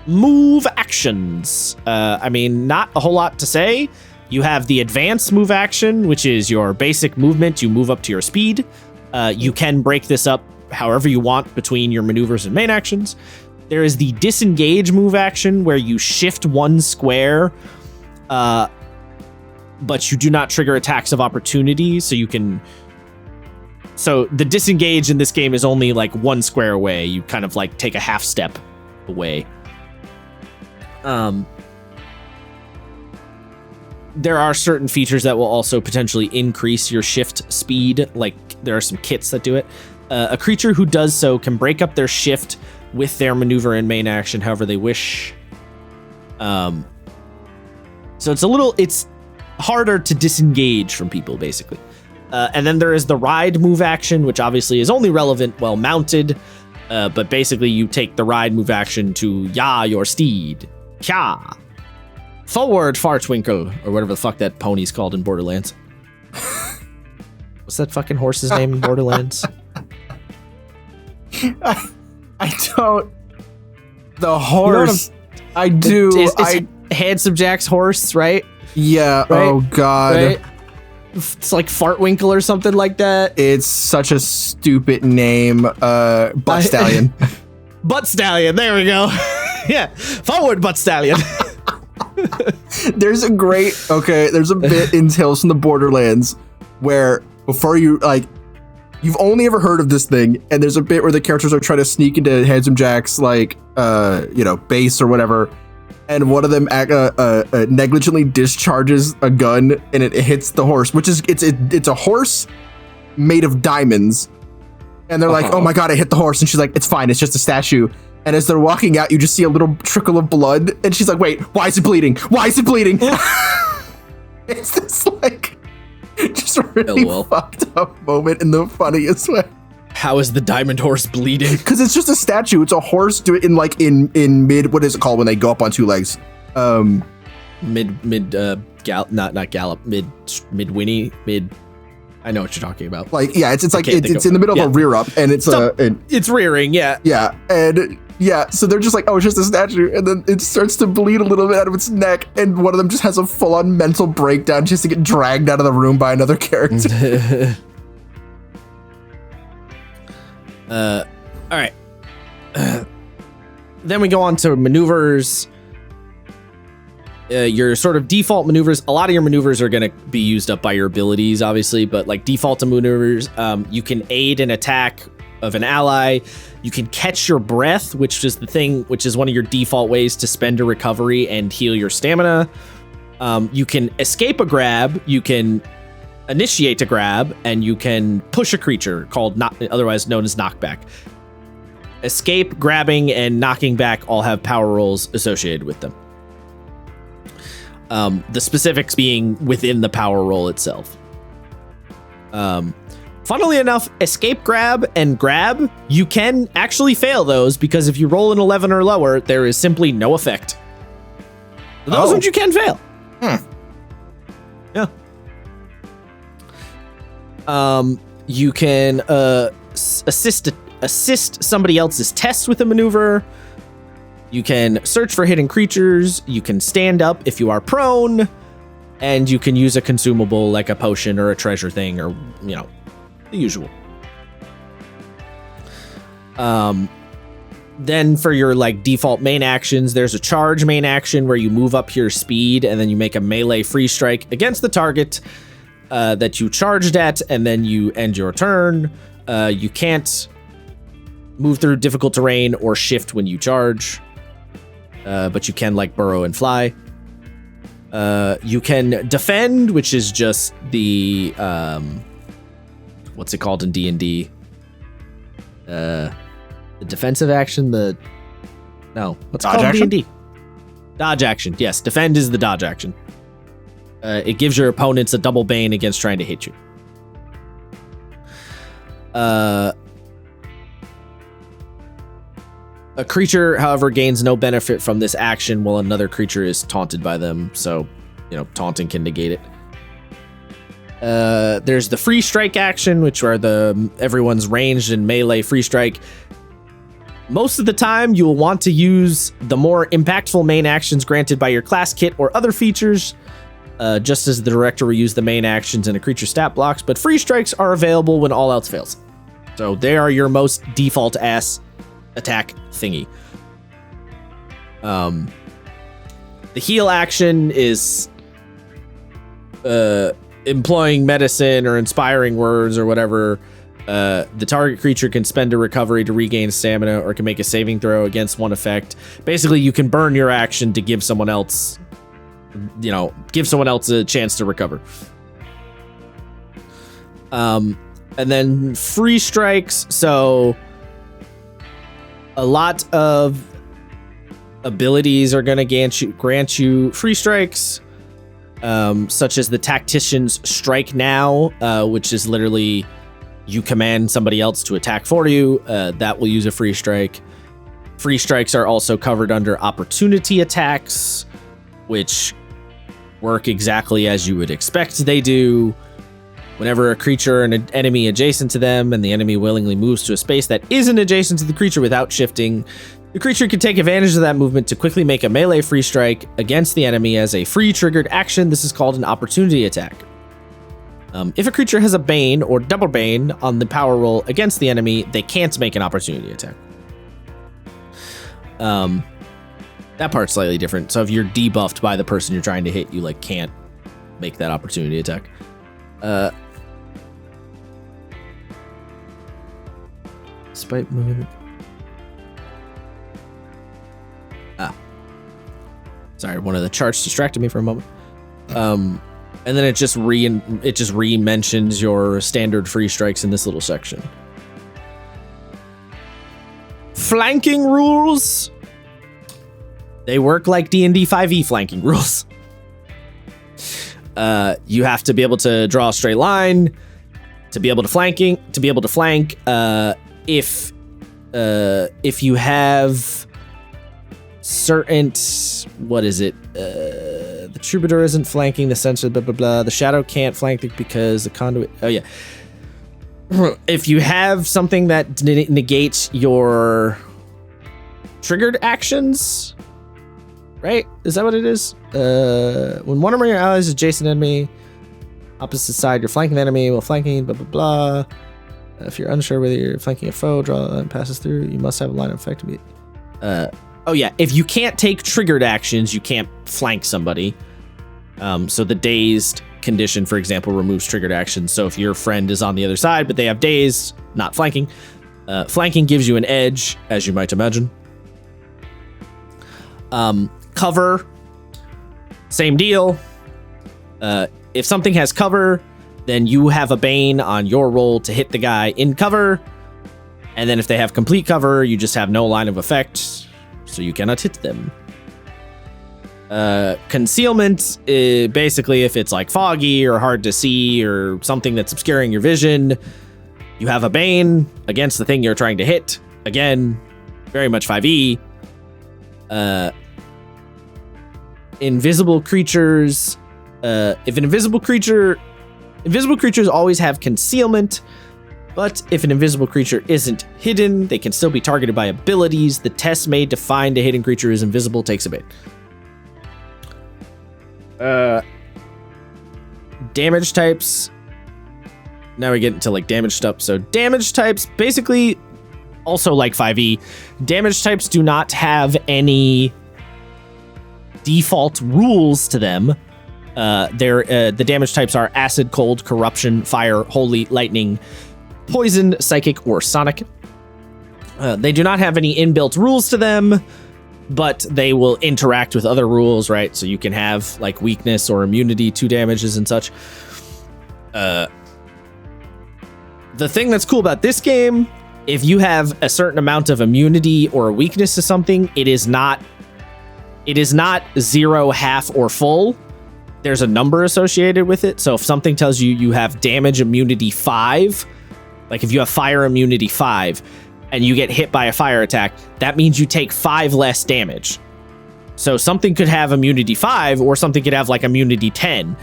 Move actions. I mean, not a whole lot to say. You have the advance move action, which is your basic movement. You move up to your speed. You can break this up however you want between your maneuvers and main actions. There is the disengage move action, where you shift 1 square, but you do not trigger attacks of opportunity. So the disengage in this game is only like 1 square away. You kind of like take a half step away. There are certain features that will also potentially increase your shift speed. Like there are some kits that do it. A creature who does so can break up their shift with their maneuver and main action however they wish. So it's harder to disengage from people, basically. And then there is the ride move action, which obviously is only relevant while mounted. But basically you take the ride move action to yah your steed. Kya. Forward, Fartwinkle, or whatever the fuck that pony's called in Borderlands. What's that fucking horse's name in Borderlands? I don't. The horse. I do. It's Handsome Jack's horse, right? Yeah. Right? Oh God. Right? It's like Fartwinkle or something like that. It's such a stupid name. Butt Stallion. Butt Stallion. There we go. Yeah. Forward, Butt Stallion. There's a bit in Tales from the Borderlands where before you you've only ever heard of this thing, and there's a bit where the characters are trying to sneak into Handsome Jack's base or whatever, and one of them negligently discharges a gun and it hits the horse, which is it's a horse made of diamonds, and they're like, oh my God, I hit the horse, and she's like, it's fine, it's just a statue. And as they're walking out, you just see a little trickle of blood, and she's like, wait, why is it bleeding? Why is it bleeding? It's this just really fucked up moment in the funniest way. How is the diamond horse bleeding? Because it's just a statue. It's a horse in mid, what is it called when they go up on 2 legs? Mid whinny, mid. I know what you're talking about. It's in the middle of a rear up, and it's rearing, yeah. Yeah, and yeah, so they're just like, oh, it's just a statue, and then it starts to bleed a little bit out of its neck, and one of them just has a full-on mental breakdown just to get dragged out of the room by another character. All right. Then we go on to maneuvers. Your sort of default maneuvers, a lot of your maneuvers are going to be used up by your abilities, obviously, but like default to maneuvers, you can aid an attack of an ally. You can catch your breath, which is one of your default ways to spend a recovery and heal your stamina. You can escape a grab, you can initiate a grab, and you can push a creature otherwise known as knockback. Escape, grabbing, and knocking back all have power rolls associated with them. The specifics being within the power roll itself. Funnily enough, escape, grab, and grab, you can actually fail those because if you roll an 11 or lower, there is simply no effect. Those ones you can fail. Yeah. You can assist somebody else's test with a maneuver. You can search for hidden creatures. You can stand up if you are prone, and you can use a consumable like a potion or a treasure thing, or the usual. Then for your default main actions, there's a charge main action where you move up your speed and then you make a melee free strike against the target. that you charged at, and then you end your turn. You can't move through difficult terrain or shift when you charge, but you can like burrow and fly. You can defend, which is just the what's it called in D&D? The defensive action. What's it called in D&D? Dodge action. Yes, defend is the dodge action. It gives your opponents a double bane against trying to hit you. A creature, however, gains no benefit from this action while another creature is taunted by them. So, taunting can negate it. There's the free strike action, which are everyone's ranged and melee free strike. Most of the time, you will want to use the more impactful main actions granted by your class kit or other features, just as the director will use the main actions in a creature stat blocks, but free strikes are available when all else fails. So they are your most default ass attack thingy. The heal action is employing medicine or inspiring words or whatever. The target creature can spend a recovery to regain stamina or can make a saving throw against one effect. Basically, you can burn your action to give someone else, a chance to recover. And then free strikes. So a lot of abilities are going to grant you free strikes, such as the Tactician's Strike Now, which is literally you command somebody else to attack for you. That will use a free strike. Free strikes are also covered under opportunity attacks, which work exactly as you would expect they do. Whenever a creature and an enemy adjacent to them, and the enemy willingly moves to a space that isn't adjacent to the creature without shifting, the creature can take advantage of that movement to quickly make a melee free strike against the enemy as a free triggered action. This is called an opportunity attack. If a creature has a Bane or double Bane on the power roll against the enemy, they can't make an opportunity attack. That part's slightly different. So if you're debuffed by the person you're trying to hit, you can't make that opportunity attack. Despite movement. Sorry, one of the charts distracted me for a moment. And then it just re-mentions your standard free strikes in this little section. Flanking rules. They work like D&D 5e flanking rules. You have to be able to draw a straight line to be able to flank. If you have certain, the troubadour isn't flanking the censor, blah blah blah. The shadow can't flank because the conduit. Oh yeah. If you have something that negates your triggered actions, right? Is that what it is? When one of your allies is adjacent enemy, opposite side, you're flanking the enemy while flanking, blah, blah, blah. If you're unsure whether you're flanking a foe, draw and passes through, you must have a line of effect to be. Oh yeah, if you can't take triggered actions, you can't flank somebody. So the dazed condition, for example, removes triggered actions. So if your friend is on the other side, but they have dazed, not flanking, flanking gives you an edge, as you might imagine. Cover, same deal. If something has cover, then you have a Bane on your roll to hit the guy in cover. And then if they have complete cover, you just have no line of effect, so you cannot hit them. Concealment, basically if it's foggy or hard to see or something that's obscuring your vision, you have a Bane against the thing you're trying to hit. Again, very much 5e. Invisible creatures. Invisible creatures always have concealment, but if an invisible creature isn't hidden, they can still be targeted by abilities. The test made to find a hidden creature is invisible takes a bit. Damage types. Now we get into damage stuff. So damage types, basically, also like 5e, damage types do not have any default rules to them. The damage types are acid, cold, corruption, fire, holy, lightning, poison, psychic, or sonic. They do not have any inbuilt rules to them, but they will interact with other rules, right? So you can have like weakness or immunity to damages and such. The thing that's cool about this game, if you have a certain amount of immunity or a weakness to something, it is not 0, half, or full. There's a number associated with it. So if something tells you you have damage immunity 5, like if you have fire immunity 5 and you get hit by a fire attack, that means you take 5 less damage. So something could have immunity 5 or something could have like immunity 10.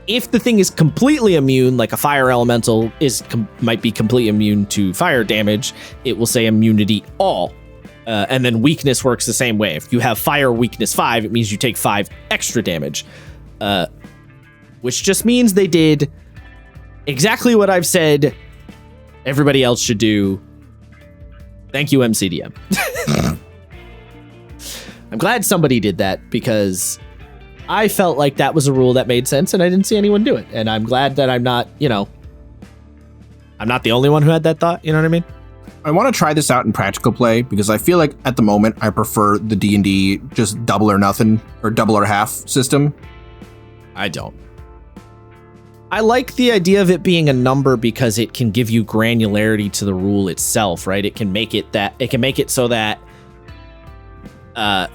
If the thing is completely immune, like a fire elemental might be completely immune to fire damage, it will say immunity all. And then weakness works the same way. If you have fire weakness 5, it means you take 5 extra damage. Which just means they did exactly what I've said everybody else should do. Thank you, MCDM. I'm glad somebody did that because I felt like that was a rule that made sense and I didn't see anyone do it. And I'm glad that I'm not the only one who had that thought. You know what I mean? I want to try this out in practical play because I feel like at the moment I prefer the D&D just double or nothing or double or half system. I don't. I like the idea of it being a number because it can give you granularity to the rule itself, right? It can make it so that a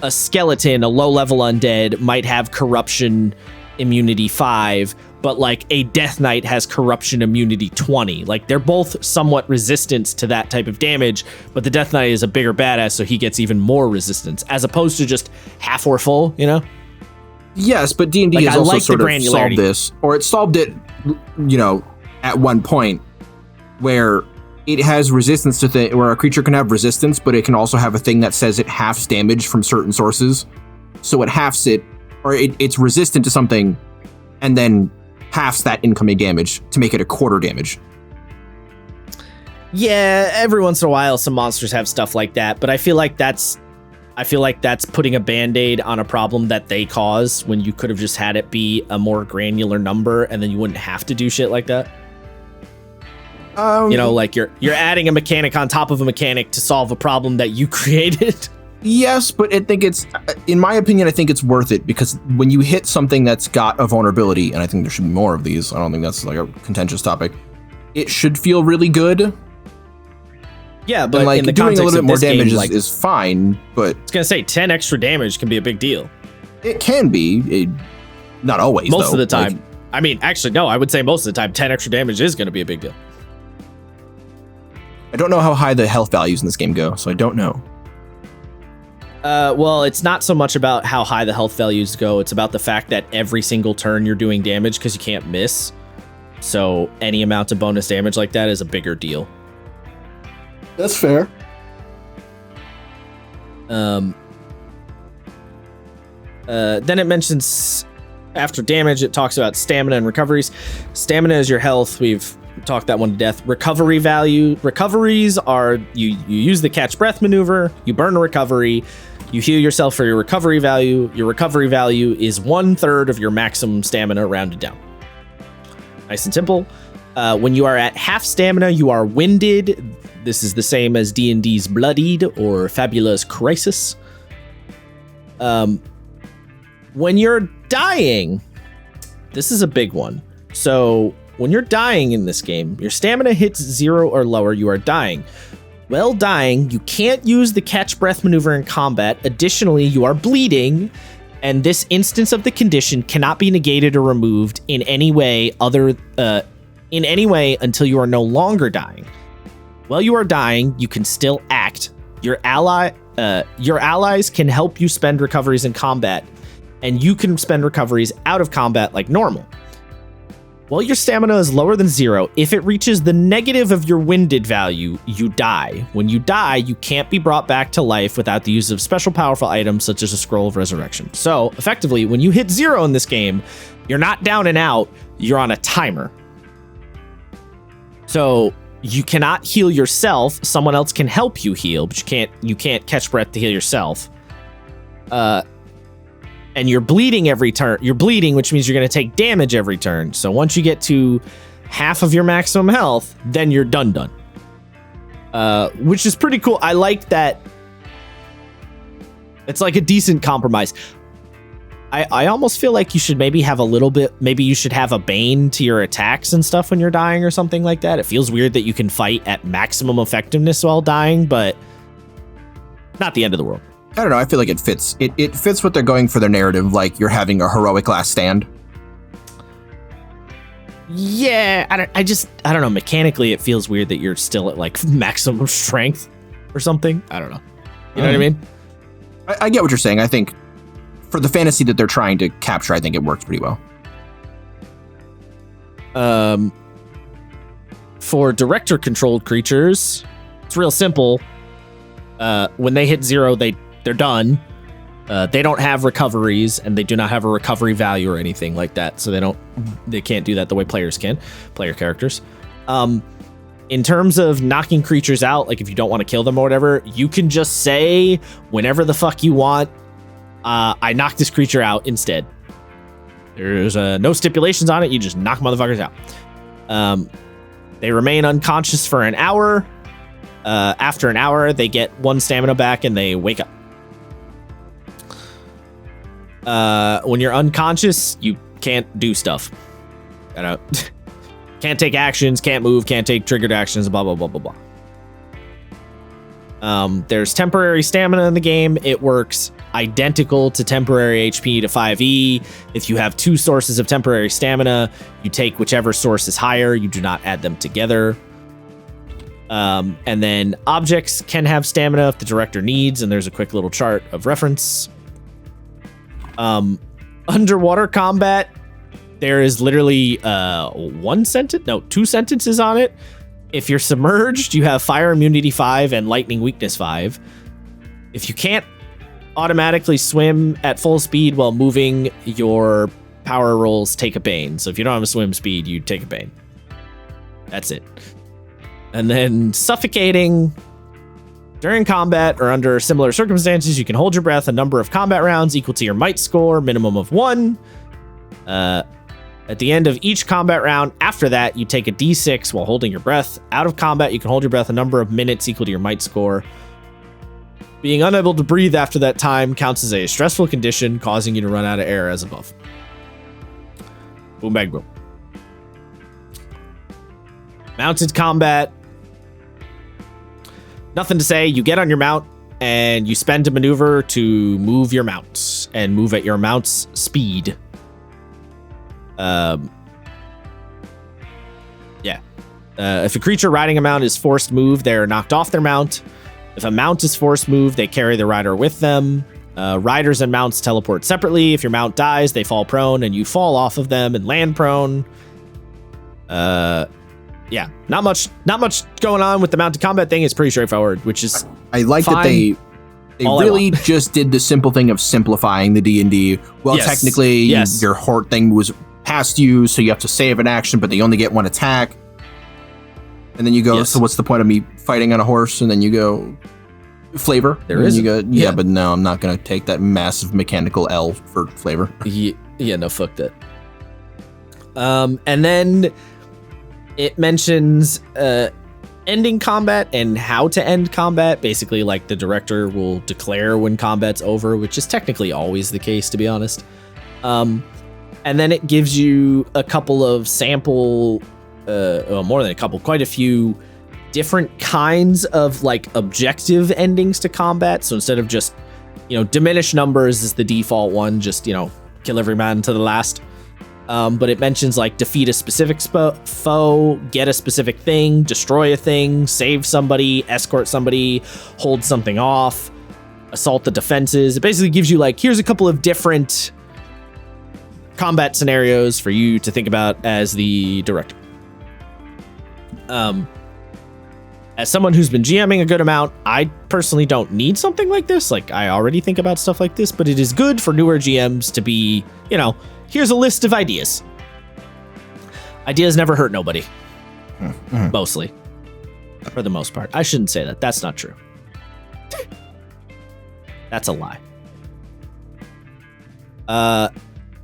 skeleton, a low-level undead, might have corruption immunity 5, but like a Death Knight has corruption immunity 20. Like they're both somewhat resistant to that type of damage, but the Death Knight is a bigger badass, so he gets even more resistance, as opposed to just half or full, you know? Yes, but D&D has also sort of solved this, or it solved it, at one point where it has resistance to where a creature can have resistance, but it can also have a thing that says it halves damage from certain sources. So it halves it, or it's resistant to something, and then halves that incoming damage to make it a quarter damage. Yeah, every once in a while, some monsters have stuff like that, but I feel like that's putting a Band-Aid on a problem that they cause when you could have just had it be a more granular number, and then you wouldn't have to do shit like that. Like you're adding a mechanic on top of a mechanic to solve a problem that you created. Yes, but I think in my opinion, I think it's worth it because when you hit something that's got a vulnerability, and I think there should be more of these, I don't think that's like a contentious topic, it should feel really good. Yeah, but like in the doing a little bit more damage game, is fine, but it's gonna say 10 extra damage can be a big deal. It can be, not always. Most of the time, I mean, actually, no, I would say most of the time, 10 extra damage is gonna be a big deal. I don't know how high the health values in this game go, so I don't know. Well, it's not so much about how high the health values go. It's about the fact that every single turn you're doing damage because you can't miss. So any amount of bonus damage like that is a bigger deal. That's fair. Then it mentions after damage, it talks about stamina and recoveries. Stamina is your health. We've talked that one to death. Recovery value. Recoveries are you use the catch breath maneuver, you burn a recovery, you heal yourself for your recovery value. Your recovery value is 1/3 of your maximum stamina rounded down. Nice and simple. When you are at half stamina, you are winded. This is the same as D&D's Bloodied or Fabula's Crisis. When you're dying, this is a big one. So when you're dying in this game, your stamina hits 0 or lower, you are dying. While dying, you can't use the catch breath maneuver in combat. Additionally, you are bleeding, and this instance of the condition cannot be negated or removed in any way until you are no longer dying. While you are dying, you can still act. Your allies can help you spend recoveries in combat, and you can spend recoveries out of combat like normal. While your stamina is lower than 0, if it reaches the negative of your winded value, you die. When you die, you can't be brought back to life without the use of special powerful items such as a Scroll of Resurrection. So, effectively, when you hit 0 in this game, you're not down and out, you're on a timer. So, you cannot heal yourself. Someone else can help you heal, but you can't catch breath to heal yourself. And you're bleeding every turn. You're bleeding, which means you're going to take damage every turn. So once you get to half of your maximum health, then you're done. Which is pretty cool. I like that. It's like a decent compromise. I almost feel like you should maybe have a little bit, maybe you should have a bane to your attacks and stuff when you're dying or something like that. It feels weird that you can fight at maximum effectiveness while dying, but not the end of the world. I don't know. I feel like it fits. It fits what they're going for their narrative, like you're having a heroic last stand. Yeah, I don't know. Mechanically, it feels weird that you're still at like maximum strength or something. I don't know. You know what I mean? I get what you're saying. I think for the fantasy that they're trying to capture, I think it works pretty well. For director-controlled creatures, it's real simple. When they hit 0, they're done. They don't have recoveries, and they do not have a recovery value or anything like that. So they can't do that the way players can, player characters. In terms of knocking creatures out, like if you don't want to kill them or whatever, you can just say whenever the fuck you want, I knock this creature out instead. There's no stipulations on it. You just knock motherfuckers out. They remain unconscious for an hour. After an hour, they get 1 stamina back and they wake up. When you're unconscious, you can't do stuff. Can't take actions, can't move, can't take triggered actions, blah, blah, blah, blah, blah. There's temporary stamina in the game. It works identical to temporary HP to 5e. If you have 2 sources of temporary stamina, you take whichever source is higher. You do not add them together. And then objects can have stamina if the director needs, and there's a quick little chart of reference. Underwater combat, there is literally 2 sentences on it. If you're submerged, you have fire immunity 5 and lightning weakness 5. If you can't automatically swim at full speed while moving, your power rolls take a bane. So if you don't have a swim speed, you take a bane. That's it. And then suffocating. During combat or under similar circumstances, you can hold your breath a number of combat rounds equal to your might score, minimum of 1. At the end of each combat round, after that, you take a d6 while holding your breath. Out of combat, you can hold your breath a number of minutes equal to your might score. Being unable to breathe after that time counts as a stressful condition, causing you to run out of air as above. Boom, bang, boom. Mounted combat. Nothing to say. You get on your mount and you spend a maneuver to move your mount and move at your mount's speed. If a creature riding a mount is forced move, they're knocked off their mount. If a mount is forced move, they carry the rider with them. Riders and mounts teleport separately. If your mount dies, they fall prone and you fall off of them and land prone. Yeah, not much going on with the mounted combat thing. It's pretty straightforward, which is I like fine. that they really just did the simple thing of simplifying the D&D. Well, Yes. technically, Yes. your horde thing was past you, so you have to save an action, but they only get 1 attack. And then you go, Yes. so what's the point of me fighting on a horse? And then you go, flavor. There and is- you go, yeah. but no, I'm not going to take that massive mechanical L for flavor. Yeah, no, fuck that. And then it mentions ending combat and how to end combat. Basically, like the director will declare when combat's over, which is technically always the case, to be honest. And then it gives you a couple of sample, more than a couple, quite a few different kinds of like objective endings to combat. So instead of just, diminish numbers is the default one, just, kill every man to the last. But it mentions like defeat a specific foe, get a specific thing, destroy a thing, save somebody, escort somebody, hold something off, assault the defenses. It basically gives you like, here's a couple of different combat scenarios for you to think about as the director. As someone who's been GMing a good amount, I personally don't need something like this. Like, I already think about stuff like this, but it is good for newer GMs to be, here's a list of ideas. Ideas never hurt nobody. Mostly. For the most part. I shouldn't say that. That's not true. That's a lie.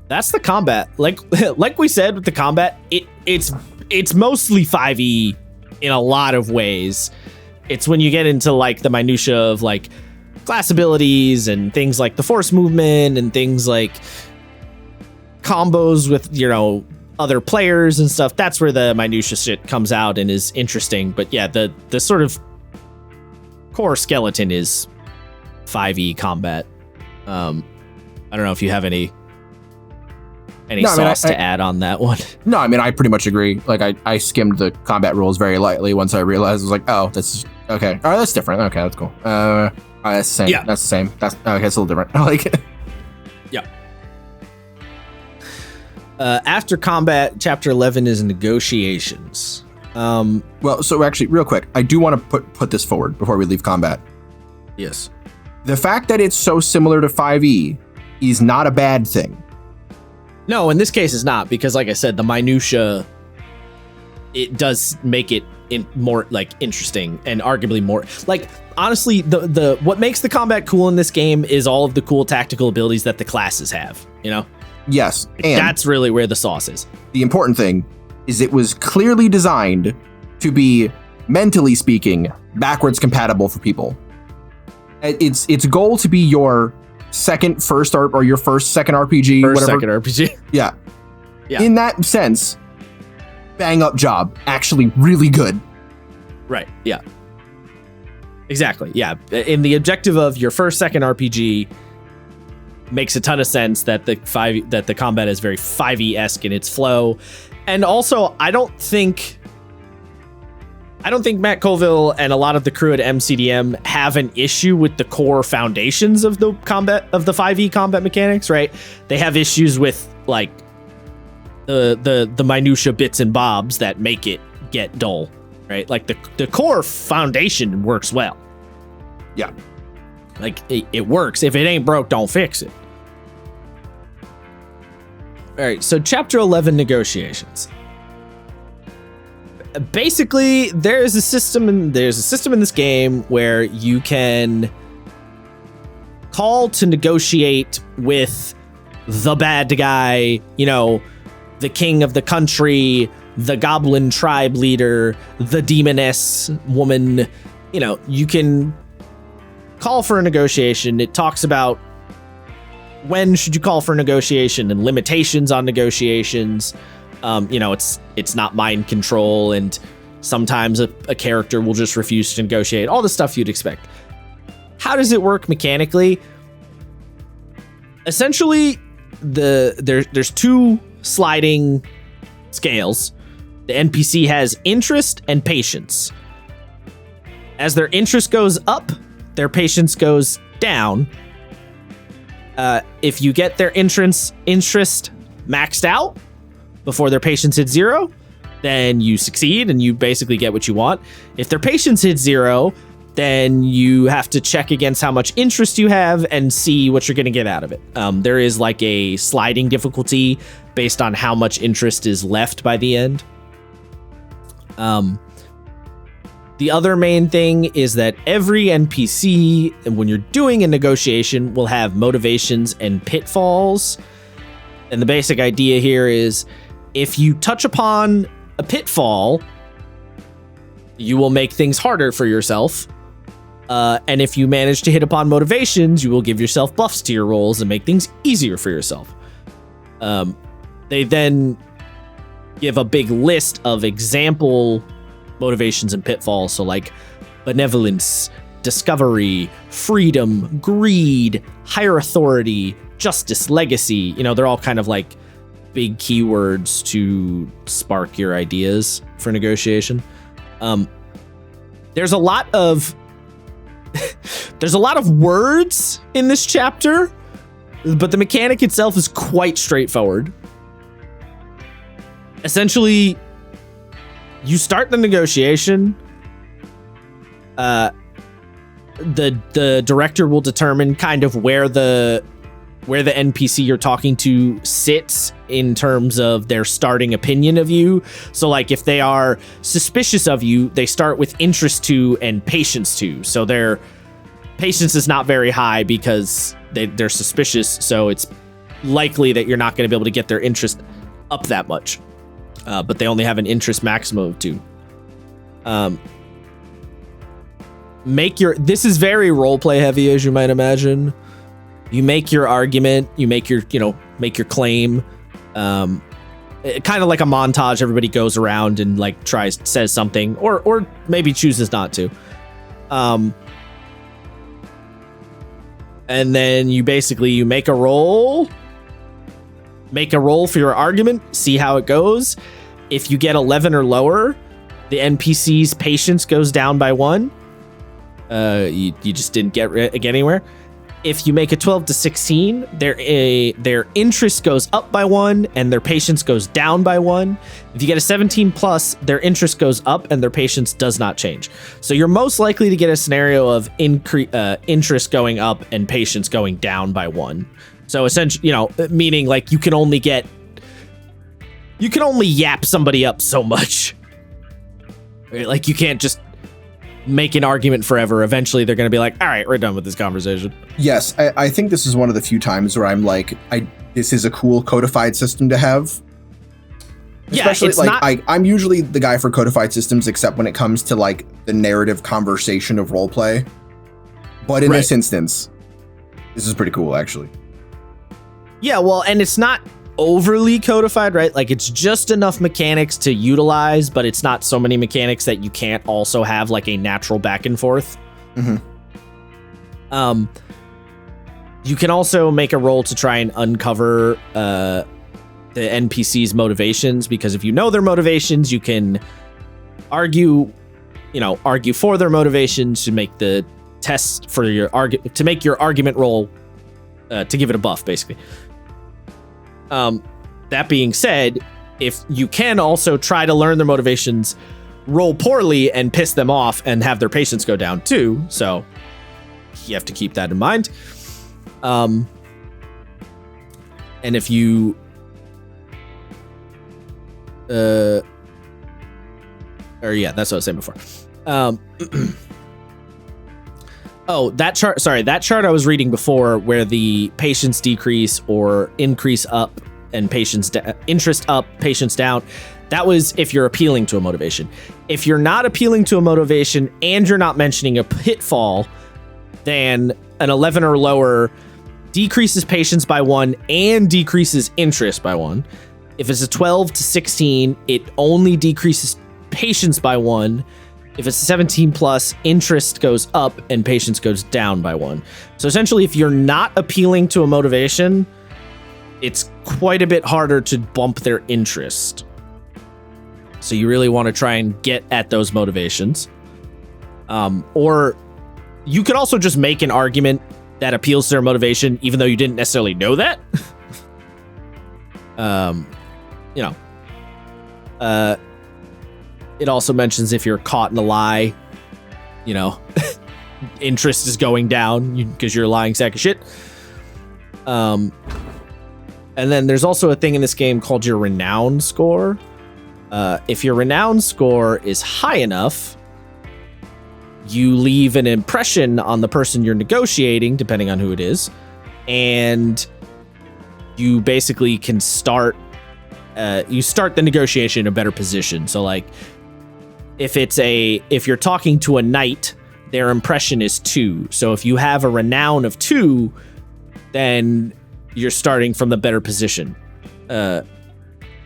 That's the combat. Like we said with the combat, it's mostly 5e in a lot of ways. It's when you get into like the minutia of like class abilities and things like the force movement and things like combos with, you know, other players and stuff. That's where the minutia shit comes out and is interesting. But yeah, the sort of core skeleton is 5e combat. I don't know if you have any sauce to add on that one. No, I mean, I pretty much agree. Like, I skimmed the combat rules very lightly once I realized, I was like, oh, that's okay. All right, that's different. Okay, that's cool. That's the same. Yeah. That's the same. That's okay. It's a little different. Like, yeah. After combat, chapter 11 is negotiations. well, so actually, real quick, I do want to put this forward before we leave combat. Yes. The fact that it's so similar to 5e is not a bad thing. No, in this case it's not, because like I said, the minutia, it does make it more like interesting and arguably more like, honestly, the what makes the combat cool in this game is all of the cool tactical abilities that the classes have, you know? Yes, and that's really where the sauce is. The important thing is it was clearly designed to be, mentally speaking, backwards compatible for people. Its goal to be your second RPG, whatever. Second RPG. Yeah. Yeah. In that sense, bang up job. Actually really good. Right. Yeah. Exactly. Yeah. In the objective of your first, second RPG, makes a ton of sense that the combat is very 5e-esque in its flow. And also, I don't think Matt Colville and a lot of the crew at MCDM have an issue with the core foundations of the combat, of the 5e combat mechanics, right? They have issues with like the minutia bits and bobs that make it get dull, right? Like the core foundation works well. Yeah. Like it works. If it ain't broke, don't fix it. All right, so chapter 11, negotiations. Basically, there's a system in this game where you can call to negotiate with the bad guy, you know, the king of the country, the goblin tribe leader, the demoness woman. You know, you can call for a negotiation. It talks about when should you call for a negotiation and limitations on negotiations. You know, it's not mind control, and sometimes a character will just refuse to negotiate. All the stuff you'd expect. How does it work mechanically? Essentially, there's two sliding scales. The NPC has interest and patience. As their interest goes up, their patience goes down. If you get their interest maxed out before their patience hits 0, then you succeed and you basically get what you want. If their patience hits 0, then you have to check against how much interest you have and see what you're going to get out of it. There is like a sliding difficulty based on how much interest is left by the end. The other main thing is that every NPC, when you're doing a negotiation, will have motivations and pitfalls. And the basic idea here is if you touch upon a pitfall, you will make things harder for yourself. And if you manage to hit upon motivations, you will give yourself buffs to your rolls and make things easier for yourself. They then give a big list of example motivations and pitfalls. So like benevolence, discovery, freedom, greed, higher authority, justice, legacy. You know, they're all kind of like big keywords to spark your ideas for negotiation. There's a lot of words in this chapter, but the mechanic itself is quite straightforward. Essentially, you start the negotiation. The director will determine kind of where the NPC you're talking to sits in terms of their starting opinion of you. So like if they are suspicious of you, they start with interest 2 and patience 2. So their patience is not very high because they're suspicious. So it's likely that you're not going to be able to get their interest up that much. But they only have an interest maximum of 2. This is very roleplay heavy, as you might imagine. You make your argument, you make your claim. Kind of like a montage. Everybody goes around and like says something, or maybe chooses not to. And then you make a roll. Make a roll for your argument, see how it goes. If you get 11 or lower, the NPC's patience goes down by 1. You just didn't get anywhere. If you make a 12 to 16, their interest goes up by 1 and their patience goes down by 1. If you get a 17 plus, their interest goes up and their patience does not change. So you're most likely to get a scenario of interest going up and patience going down by 1. So essentially, meaning like you can only yap somebody up so much. Right? Like you can't just make an argument forever. Eventually they're going to be like, all right, we're done with this conversation. Yes, I think this is one of the few times where I'm like, this is a cool codified system to have. Especially, I'm usually the guy for codified systems, except when it comes to like the narrative conversation of roleplay. But in this instance, this is pretty cool, actually. Yeah, well, and it's not overly codified, right? Like it's just enough mechanics to utilize, but it's not so many mechanics that you can't also have like a natural back and forth. Mm-hmm. You can also make a roll to try and uncover the NPC's motivations, because if you know their motivations, you can argue for their motivations to make the test for your to make your argument roll to give it a buff, basically. That being said, if you can also try to learn their motivations, roll poorly and piss them off and have their patience go down too. So you have to keep that in mind. And if you, that's what I was saying before. Oh, that chart. Sorry, that chart I was reading before, where the patience decrease or increase up and interest up, patience down. That was if you're appealing to a motivation. If you're not appealing to a motivation and you're not mentioning a pitfall, then an 11 or lower decreases patience by 1 and decreases interest by 1. If it's a 12 to 16, it only decreases patience by 1. If it's 17 plus, interest goes up and patience goes down by 1. So essentially, if you're not appealing to a motivation, it's quite a bit harder to bump their interest. So you really want to try and get at those motivations. Or you could also just make an argument that appeals to their motivation, even though you didn't necessarily know that. It also mentions if you're caught in a lie, interest is going down because you're a lying sack of shit. And then there's also a thing in this game called your renown score. If your renown score is high enough, you leave an impression on the person you're negotiating, depending on who it is, and you basically can start the negotiation in a better position. So like, if you're talking to a knight, their impression is 2. So if you have a renown of 2, then you're starting from the better position,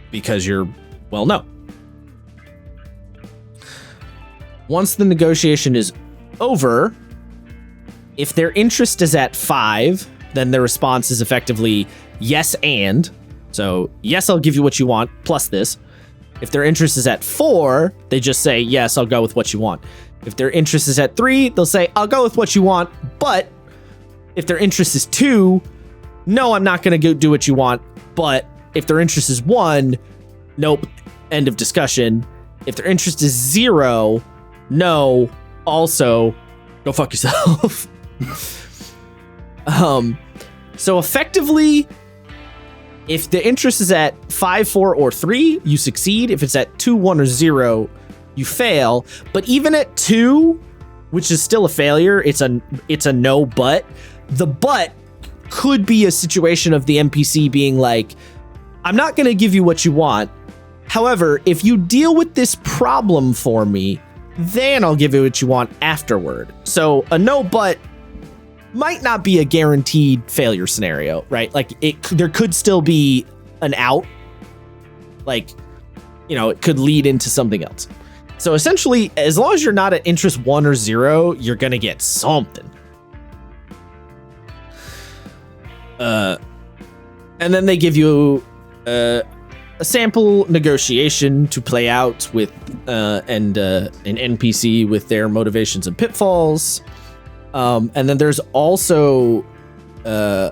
because you're well known. Once the negotiation is over, if their interest is at 5, then their response is effectively yes and. So yes, I'll give you what you want plus this. If their interest is at 4, they just say, yes, I'll go with what you want. If their interest is at 3, they'll say, I'll go with what you want. But if their interest is 2, no, I'm not going to go do what you want. But if their interest is 1, nope, end of discussion. If their interest is 0, no, also go fuck yourself. So effectively, if the interest is at 5, 4, or 3, you succeed. If it's at 2, 1, or 0, you fail. But even at 2, which is still a failure, it's a no but. The but could be a situation of the NPC being like, I'm not going to give you what you want. However, if you deal with this problem for me, then I'll give you what you want afterward. So a no but might not be a guaranteed failure scenario, right? Like there could still be an out. Like, you know, it could lead into something else. So essentially, as long as you're not at interest 1 or 0, you're going to get something. And then they give you a sample negotiation to play out with and an NPC with their motivations and pitfalls. And then there's also I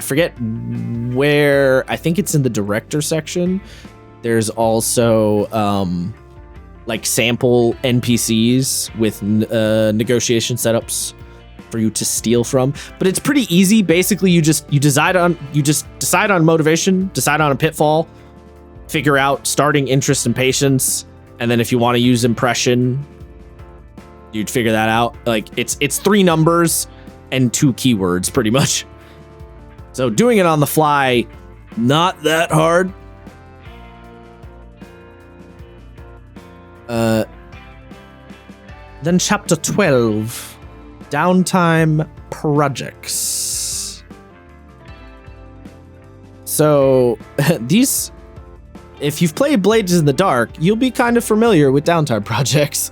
forget where, I think it's in the director section. There's also like sample NPCs with negotiation setups for you to steal from, but it's pretty easy. Basically, you just decide on motivation, decide on a pitfall, figure out starting interest and patience, and then if you want to use impression, you'd figure that out. Like it's 3 numbers and 2 keywords pretty much. So doing it on the fly, not that hard. Then chapter 12. Downtime projects. So these, if you've played Blades in the Dark, you'll be kind of familiar with downtime projects.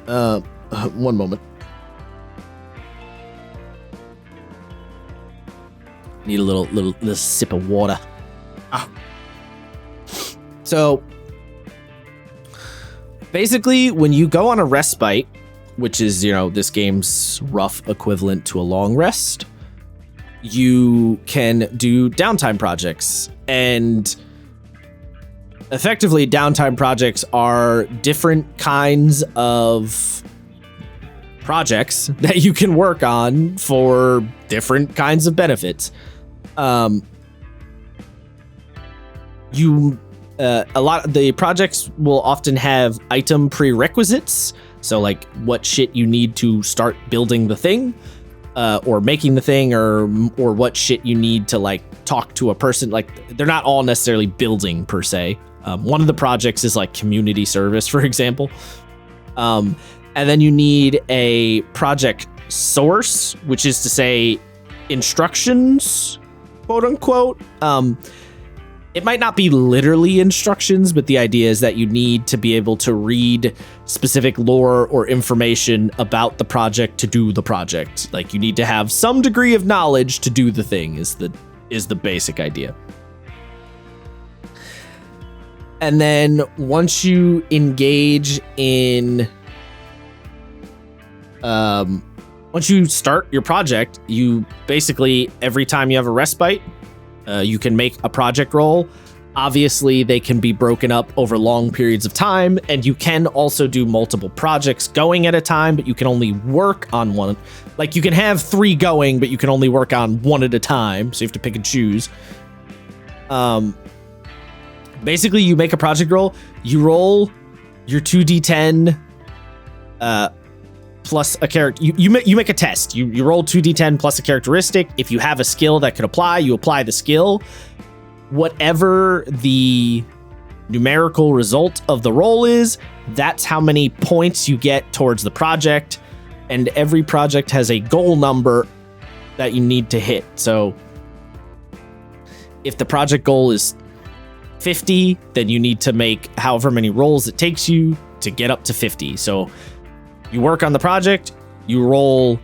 One moment. Need a little sip of water. So basically, when you go on a respite, which is, you know, this game's rough equivalent to a long rest, you can do downtime projects. And effectively, downtime projects are different kinds of projects that you can work on for different kinds of benefits. A lot of the projects will often have item prerequisites. So like what shit you need to start building the thing, or making the thing, or what shit you need to like talk to a person. Like they're not all necessarily building per se. One of the projects is like community service, for example. And then you need a project source, which is to say instructions, quote unquote. It might not be literally instructions, but the idea is that you need to be able to read specific lore or information about the project to do the project. Like you need to have some degree of knowledge to do the thing is the basic idea. And then once you engage in, once you start your project, you basically, every time you have a respite, you can make a project roll. Obviously, they can be broken up over long periods of time, and you can also do multiple projects going at a time, but you can only work on one. Like, you can have 3 going, but you can only work on 1 at a time, so you have to pick and choose. Basically, you make a project roll, you roll your 2d10 plus a character. You make a test. You roll 2d10 plus a characteristic. If you have a skill that could apply, you apply the skill. Whatever the numerical result of the roll is, that's how many points you get towards the project. And every project has a goal number that you need to hit. So if the project goal is 50, then you need to make however many rolls it takes you to get up to 50. So you work on the project, you roll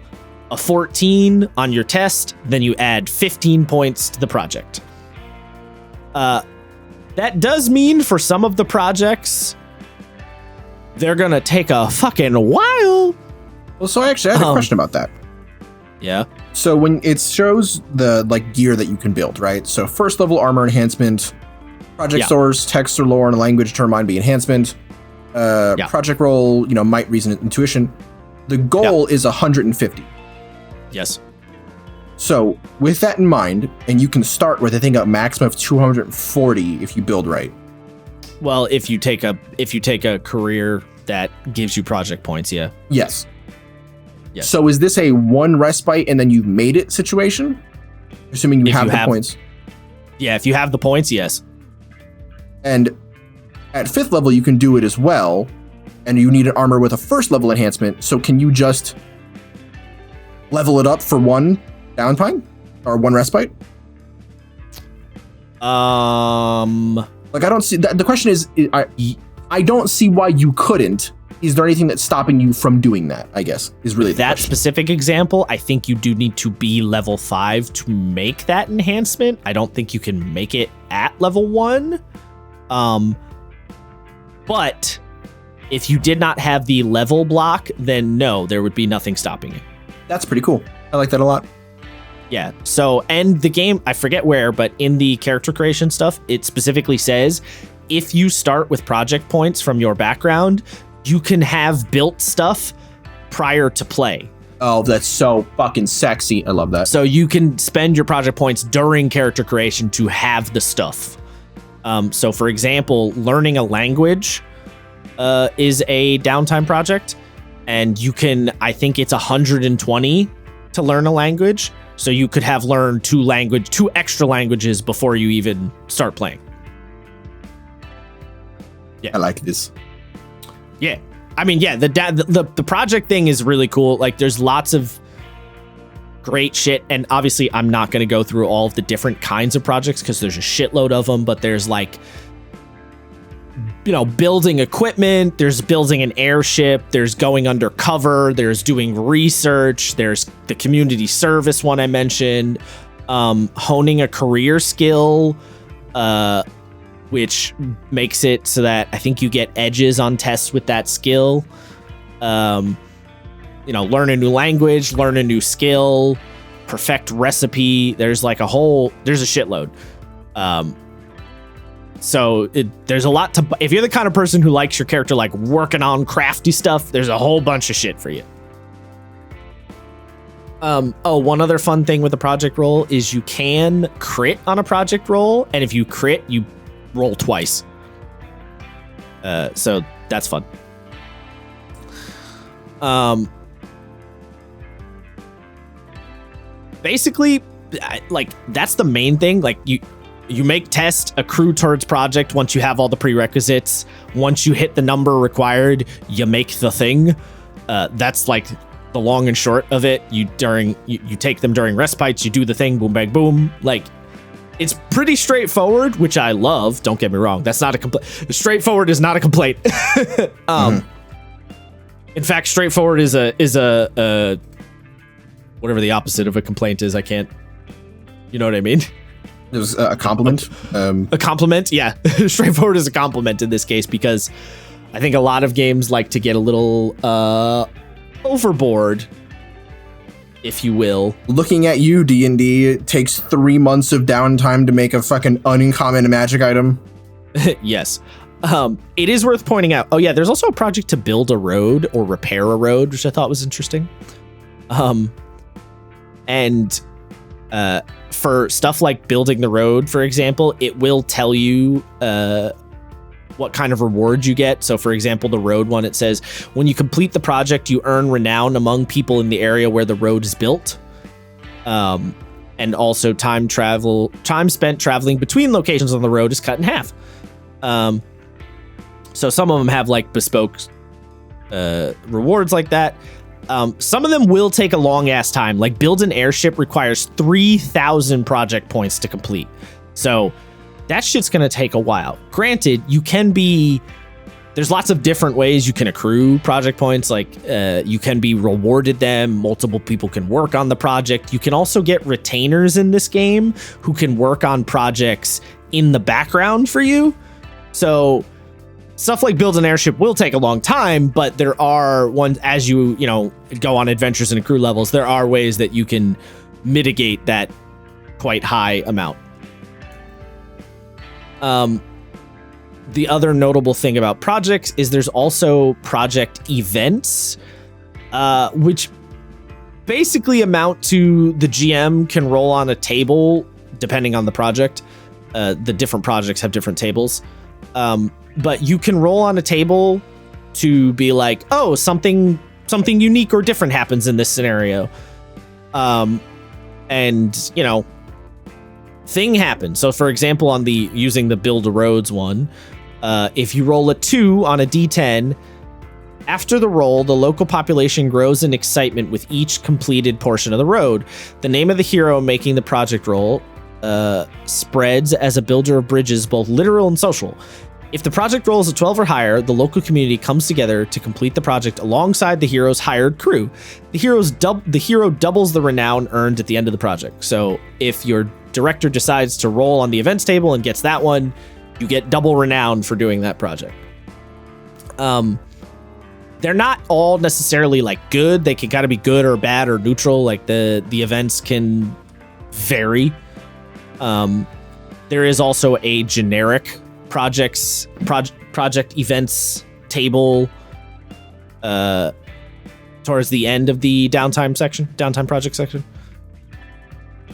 a 14 on your test, then you add 15 points to the project. That does mean for some of the projects, they're gonna take a fucking while. Well, so I actually had a question about that. Yeah. So when it shows the like gear that you can build, right? So first level armor enhancement, project source, text or lore, and language determined be enhancement. Project roll, might, reason, intuition. The goal is 150. Yes. So with that in mind, and you can start with, I think, a maximum of 240 if you build right. Well, if you take a career that gives you project points, yeah. Yes. Yes. So is this a 1 respite and then you've made it situation? Assuming you have the points. Yeah, if you have the points, yes. And at 5th level, you can do it as well. And you need an armor with a 1st level enhancement. So can you just level it up for 1 downtime or 1 respite? Like, I don't see that. The question is, I don't see why you couldn't. Is there anything that's stopping you from doing that? I guess is really the that question. Specific example. I think you do need to be level 5 to make that enhancement. I don't think you can make it at level 1. But if you did not have the level block, then no, there would be nothing stopping you. That's pretty cool. I like that a lot. Yeah. So, and the game, I forget where, but in the character creation stuff, it specifically says if you start with project points from your background, you can have built stuff prior to play. Oh, that's so fucking sexy. I love that. So you can spend your project points during character creation to have the stuff. So for example, learning a language is a downtime project, and you can, I think it's 120 to learn a language. So you could have learned 2 extra languages before you even start playing. Yeah. I like this. Yeah. I mean, yeah, the project thing is really cool. Like, there's lots of great shit. And obviously, I'm not going to go through all of the different kinds of projects because there's a shitload of them. But there's like, building equipment, there's building an airship, there's going undercover, there's doing research, there's the community service one I mentioned, honing a career skill, which makes it so that I think you get edges on tests with that skill. Learn a new language, learn a new skill, perfect recipe. There's a shitload. So there's a lot to, if you're the kind of person who likes your character like working on crafty stuff, there's a whole bunch of shit for you. One other fun thing with a project roll is you can crit on a project roll, and if you crit, you roll twice. So that's fun. Basically, like, that's the main thing. Like, you make test accrue towards project once you have all the prerequisites. Once you hit the number required, you make the thing. That's like the long and short of it. You take them during respites, you do the thing, boom, bang, boom. Like, it's pretty straightforward, which I love. Don't get me wrong. That's not a complaint. Straightforward is not a complaint. In fact, straightforward is a whatever the opposite of a complaint is. I can't. You know what I mean? It was a compliment. A compliment, yeah. Straightforward is a compliment in this case, because I think a lot of games like to get a little overboard, if you will. Looking at you, D&D, it takes 3 months of downtime to make a fucking uncommon magic item. Yes. It is worth pointing out. Oh yeah, there's also a project to build a road or repair a road, which I thought was interesting. For stuff like building the road, for example, it will tell you what kind of rewards you get. So for example, the road one, it says, when you complete the project, you earn renown among people in the area where the road is built. And also time spent traveling between locations on the road is cut in half. So some of them have like bespoke rewards like that. Some of them will take a long ass time. Like, build an airship requires 3,000 project points to complete. So that shit's going to take a while. Granted, there's lots of different ways you can accrue project points. Like, you can be rewarded them. Multiple people can work on the project. You can also get retainers in this game who can work on projects in the background for you. So stuff like build an airship will take a long time, but there are ones, as you go on adventures and accrue levels, there are ways that you can mitigate that quite high amount. The other notable thing about projects is there's also project events, which basically amount to the GM can roll on a table depending on the project. The different projects have different tables. But you can roll on a table to be like, oh, something something unique or different happens in this scenario. And, you know, thing happens. So for example, on the using the build roads one, if you roll a 2 on a D10, after the roll, the local population grows in excitement with each completed portion of the road. The name of the hero making the project roll spreads as a builder of bridges, both literal and social. If the project roll is a 12 or higher, the local community comes together to complete the project alongside the hero's hired crew. The hero doubles the renown earned at the end of the project. So if your director decides to roll on the events table and gets that one, you get double renown for doing that project. They're not all necessarily like good. They can kind of be good or bad or neutral. Like the events can vary. There is also a generic project events table towards the end of the downtime project section.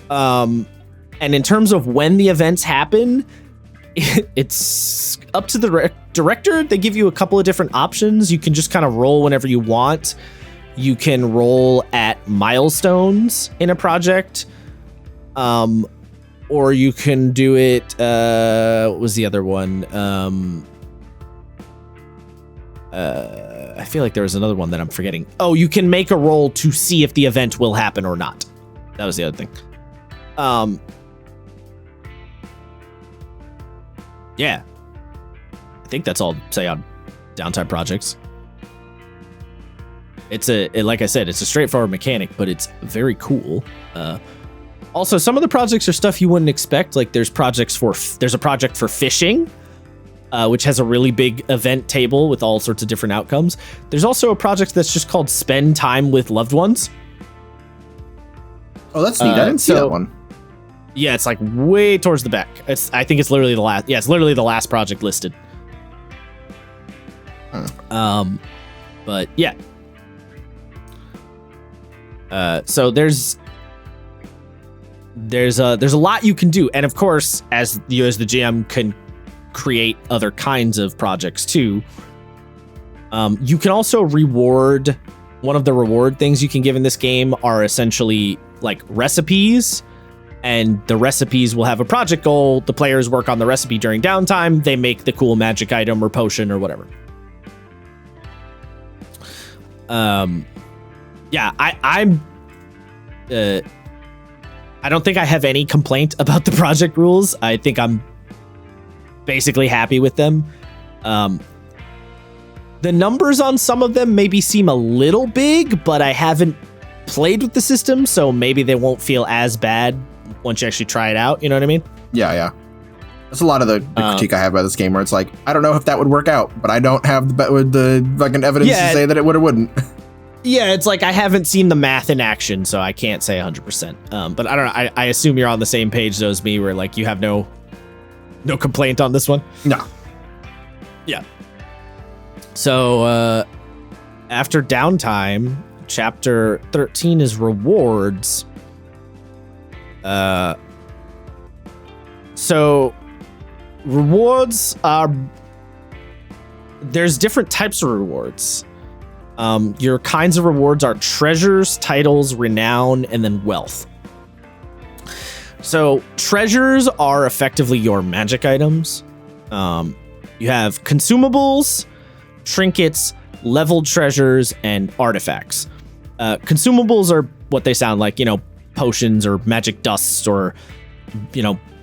And in terms of when the events happen, it's up to the director. They give you a couple of different options. You can just kind of roll whenever you want. You can roll at milestones in a project. Or you can do it, what was the other one? I feel like there was another one that I'm forgetting. Oh, you can make a roll to see if the event will happen or not. That was the other thing. Yeah. I think that's all I'll say on downtime projects. Like I said, it's a straightforward mechanic, but it's very cool. Also, some of the projects are stuff you wouldn't expect. Like there's a project for fishing, which has a really big event table with all sorts of different outcomes. There's also a project that's just called Spend Time with Loved Ones. Oh, that's neat. I didn't see that one. Yeah, it's like way towards the back. I think it's literally the last. Yeah, it's literally the last project listed. But yeah. So there's a lot you can do, and of course, as the GM can create other kinds of projects too. You can also reward. One of the reward things you can give in this game are essentially like recipes. And the recipes will have a project goal. The players work on the recipe during downtime. They make the cool magic item or potion or whatever. Yeah, I don't think I have any complaint about the project rules. I think I'm basically happy with them. The numbers on some of them maybe seem a little big, but I haven't played with the system, so maybe they won't feel as bad once you actually try it out. You know what I mean? Yeah. That's a lot of the critique I have about this game, where it's like, I don't know if that would work out, but I don't have the fucking evidence to say that it would or wouldn't. Yeah, it's like I haven't seen the math in action, so I can't say 100%. But I don't know. I assume you're on the same page though as me, where like you have no complaint on this one. No. Yeah. So after downtime, chapter 13 is rewards. So rewards are, there's different types of rewards. Your kinds of rewards are treasures, titles, renown, and then wealth. So treasures are effectively your magic items. You have consumables, trinkets, leveled treasures, and artifacts. Consumables are what they sound like, potions or magic dusts or,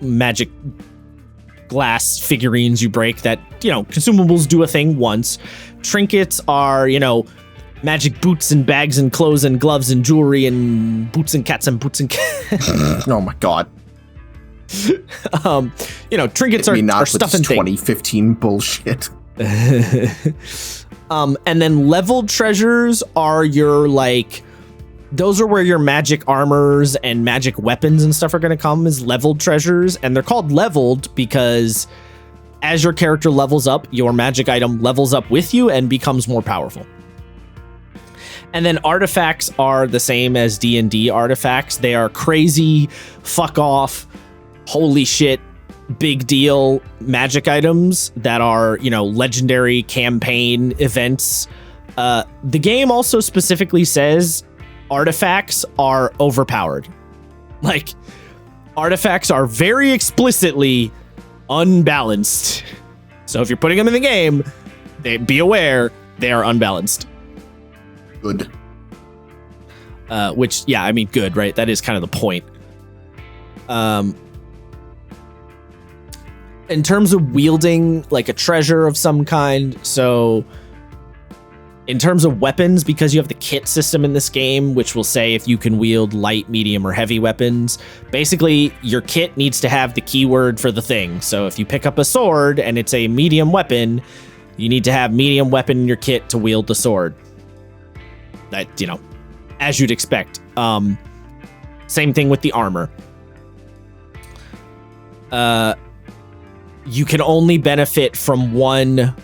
magic glass figurines you break that, consumables do a thing once. Trinkets are, magic boots and bags and clothes and gloves and jewelry and boots and cats and boots and cats. Oh my God. Trinkets are stuff and 2015 bullshit. And then leveled treasures are your those are where your magic armors and magic weapons and stuff are going to come as leveled treasures. And they're called leveled because as your character levels up, your magic item levels up with you and becomes more powerful. And then artifacts are the same as D&D artifacts. They are crazy, fuck off, holy shit, big deal magic items that are, legendary campaign events The game also specifically says artifacts are overpowered. Like, artifacts are very explicitly unbalanced. So if you're putting them in the game, be aware they are unbalanced. Good. Which, yeah, I mean, good, right? That is kind of the point. In terms of wielding like a treasure of some kind, so in terms of weapons, because you have the kit system in this game, which will say if you can wield light, medium, or heavy weapons, basically your kit needs to have the keyword for the thing. So if you pick up a sword and it's a medium weapon, you need to have medium weapon in your kit to wield the sword. That, you know, as you'd expect. Same thing with the armor. You can only benefit from one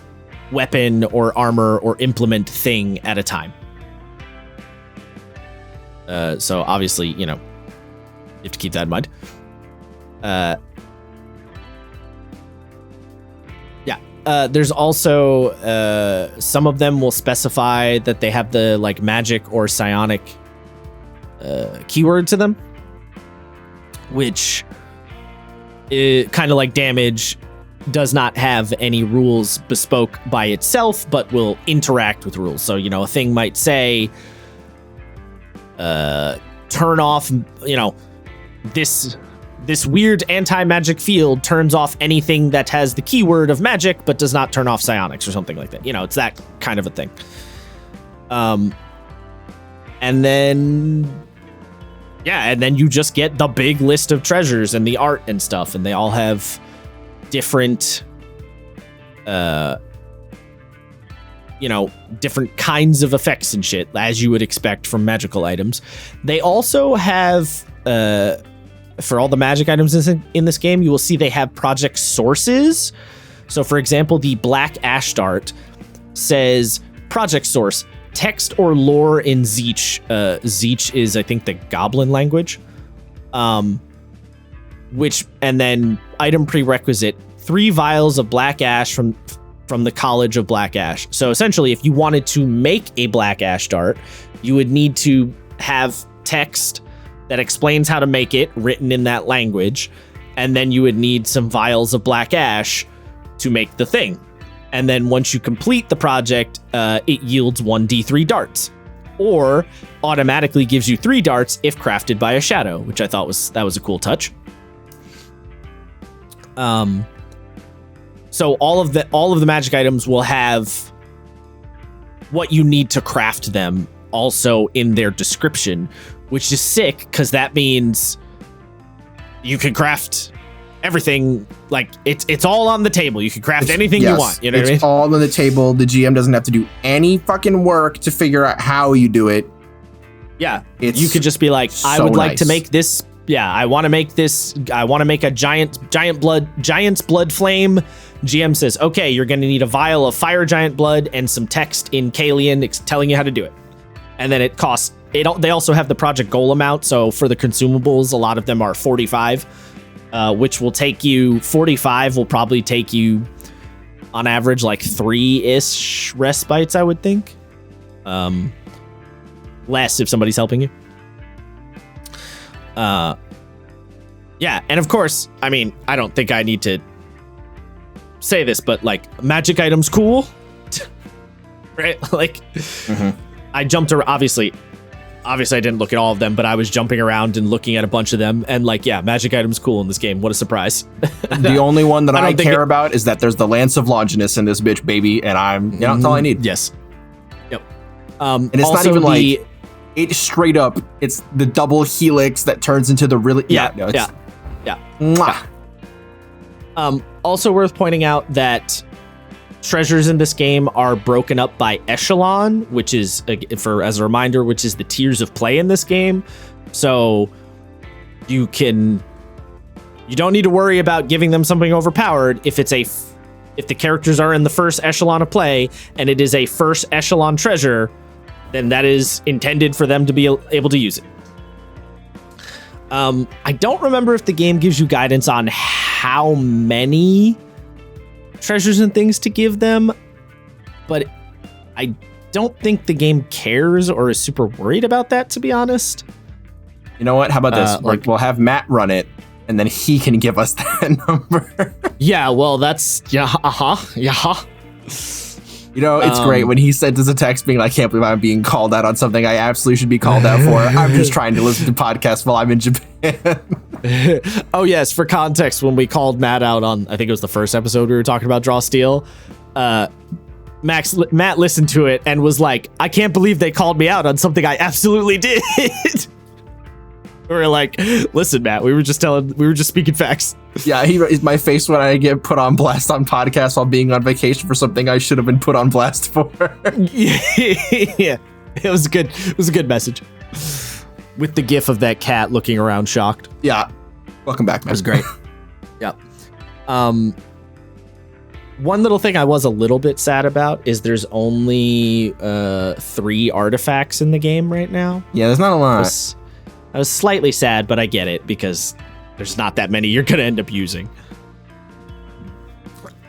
weapon or armor or implement thing at a time. So obviously, you know, you have to keep that in mind. There's also some of them will specify that they have the like magic or psionic keyword to them, which is kind of like damage. Does not have any rules bespoke by itself, but will interact with rules. So, you know, a thing might say, turn off, you know, this weird anti-magic field turns off anything that has the keyword of magic, but does not turn off psionics or something like that. You know, it's that kind of a thing. And then you just get the big list of treasures and the art and stuff, and they all have different different kinds of effects and shit, as you would expect from magical items. They also have for all the magic items in this game, you will see they have project sources. So for example, the black ash dart says project source, text or lore in Zeech. Zeech is, I think, the goblin language. And then item prerequisite, 3 vials of black ash from the College of Black Ash. So essentially, if you wanted to make a black ash dart, you would need to have text that explains how to make it written in that language. And then you would need some vials of black ash to make the thing. And then once you complete the project, it yields 1d3 darts, or automatically gives you 3 darts if crafted by a shadow, which I thought was a cool touch. So all of the magic items will have what you need to craft them also in their description, which is sick because that means you can craft everything. Like it's all on the table. You can craft anything you want. You know what I mean? It's all on the table. The GM doesn't have to do any fucking work to figure out how you do it. Yeah, you could just be like, I would like to make this. Yeah, I want to make this. I want to make a giant's blood flame. GM says, okay, you're going to need a vial of fire giant blood and some text in Kalian telling you how to do it. And then it costs. They also have the project goal amount. So for the consumables, a lot of them are 45, which will take you. 45 will probably take you, on average, like 3-ish respites, I would think. Less if somebody's helping you. Yeah, and of course, I mean, I don't think I need to say this, but like magic items cool. Right? Like I jumped around, obviously I didn't look at all of them, but I was jumping around and looking at a bunch of them, and like, yeah, magic items cool in this game. What a surprise. The only one that I care about is that there's the Lance of Longinus in this bitch, baby, and that's all I need. Yes. Yep. And it's not even like it's straight up. It's the double helix that turns into the really yeah. Mwah. Also worth pointing out that treasures in this game are broken up by echelon, which is as a reminder, which is the tiers of play in this game. So you don't need to worry about giving them something overpowered if the characters are in the first echelon of play and it is a first echelon treasure, then that is intended for them to be able to use it. I don't remember if the game gives you guidance on how many treasures and things to give them, but I don't think the game cares or is super worried about that, to be honest. You know what? How about this? We'll have Matt run it, and then he can give us that number. Yeah, well, that's yeah. You know, it's great when he sends us a text being like, I can't believe I'm being called out on something I absolutely should be called out for. I'm just trying to listen to podcasts while I'm in Japan. Oh, yes. For context, when we called Matt out on, I think it was the first episode we were talking about Drawl Steel, Matt listened to it and was like, I can't believe they called me out on something I absolutely did. We were like, listen, Matt, we were just speaking facts. Yeah, my face when I get put on blast on podcasts while being on vacation for something I should have been put on blast for. Yeah, it was good. It was a good message. With the gif of that cat looking around shocked. Yeah. Welcome back, man. It was great. Yep. One little thing I was a little bit sad about is there's only 3 artifacts in the game right now. Yeah, there's not a lot. I was slightly sad, but I get it because there's not that many you're going to end up using.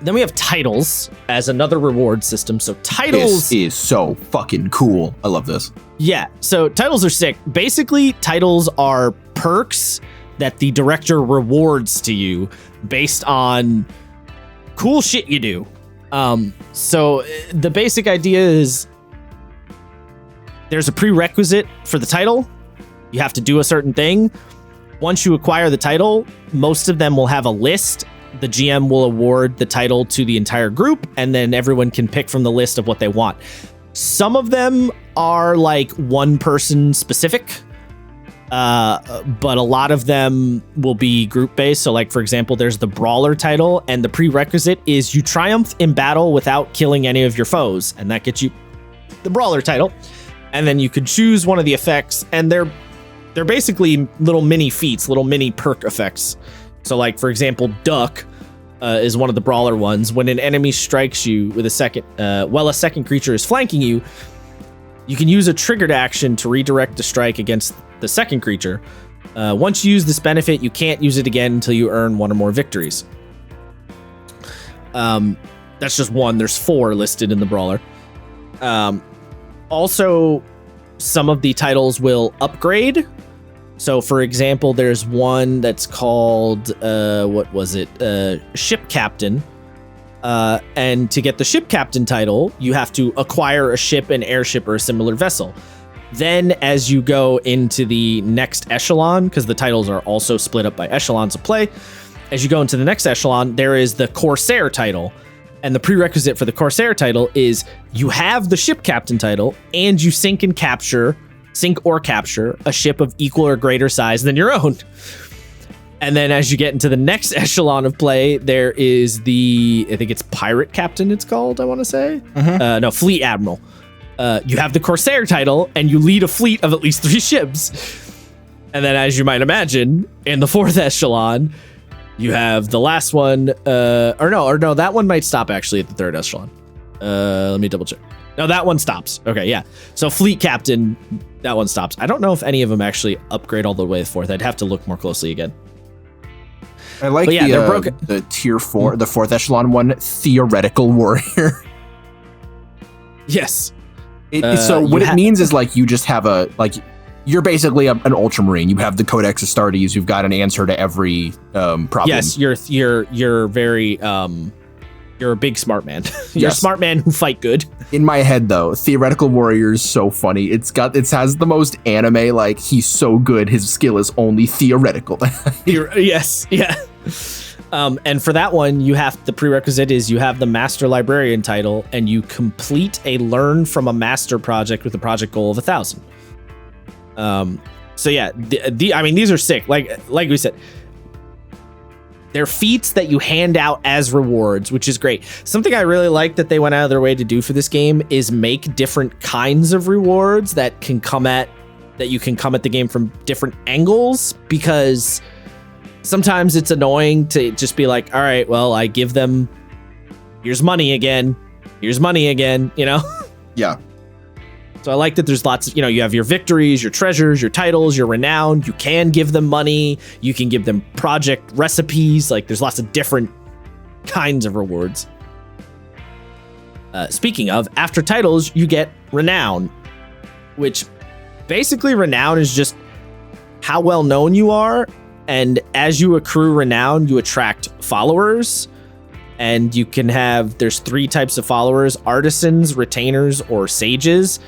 Then we have titles as another reward system. So titles... This is so fucking cool. I love this. Yeah, so titles are sick. Basically, titles are perks that the director rewards to you based on cool shit you do. So the basic idea is there's a prerequisite for the title. You have to do a certain thing. Once you acquire the title, most of them will have a list. The GM will award the title to the entire group, and then everyone can pick from the list of what they want. Some of them are like one person specific, but a lot of them will be group based. So like, for example, there's the Brawler title, and the prerequisite is you triumph in battle without killing any of your foes, and that gets you the Brawler title. And then you could choose one of the effects, and they're basically little mini feats, little mini perk effects. So like, for example, Duck is one of the Brawler ones. When an enemy strikes you with a second, while a second creature is flanking you, you can use a triggered action to redirect the strike against the second creature. Once you use this benefit, you can't use it again until you earn 1 or more victories. That's just one. There's 4 listed in the Brawler. Also, some of the titles will upgrade. So, for example, there's one that's called, Ship Captain. And to get the Ship Captain title, you have to acquire a ship, an airship, or a similar vessel. Then, as you go into the next echelon, because the titles are also split up by echelons of play, as you go into the next echelon, there is the Corsair title. And the prerequisite for the Corsair title is you have the Ship Captain title, and you sink or capture a ship of equal or greater size than your own. And then as you get into the next echelon of play, there is I think it's Pirate Captain it's called, I want to say. No, Fleet Admiral. You have the Corsair title, and you lead a fleet of at least 3 ships. And then as you might imagine, in the 4th echelon, you have the last one, or no, that one might stop actually at the 3rd echelon. Let me double check. No, that one stops. Okay, yeah. So Fleet Captain, that one stops. I don't know if any of them actually upgrade all the way to 4th. I'd have to look more closely again. I like the tier 4, the 4th echelon one, Theoretical Warrior. Yes. So what it means is like you just have you're basically an ultramarine. You have the Codex Astartes. You've got an answer to every problem. Yes, you're very you're a big smart man. You're a smart man who fight good. In my head though, Theoretical Warrior is so funny. It has the most anime, like he's so good, his skill is only theoretical. Yes, yeah. And for that one, the prerequisite is you have the Master Librarian title, and you complete a Learn from a Master project with a project goal of 1,000. So yeah, I mean, these are sick. Like we said, they're feats that you hand out as rewards, which is great. Something I really like that they went out of their way to do for this game is make different kinds of rewards that you can come at the game from different angles, because sometimes it's annoying to just be like, all right, well, I give them, here's money again, you know? Yeah. So I like that there's lots of, you have your victories, your treasures, your titles, your renown. You can give them money. You can give them project recipes. Like there's lots of different kinds of rewards. Speaking of, after titles, you get renown, which basically renown is just how well known you are. And as you accrue renown, you attract followers. And you can have, there's 3 types of followers: artisans, retainers, or sages.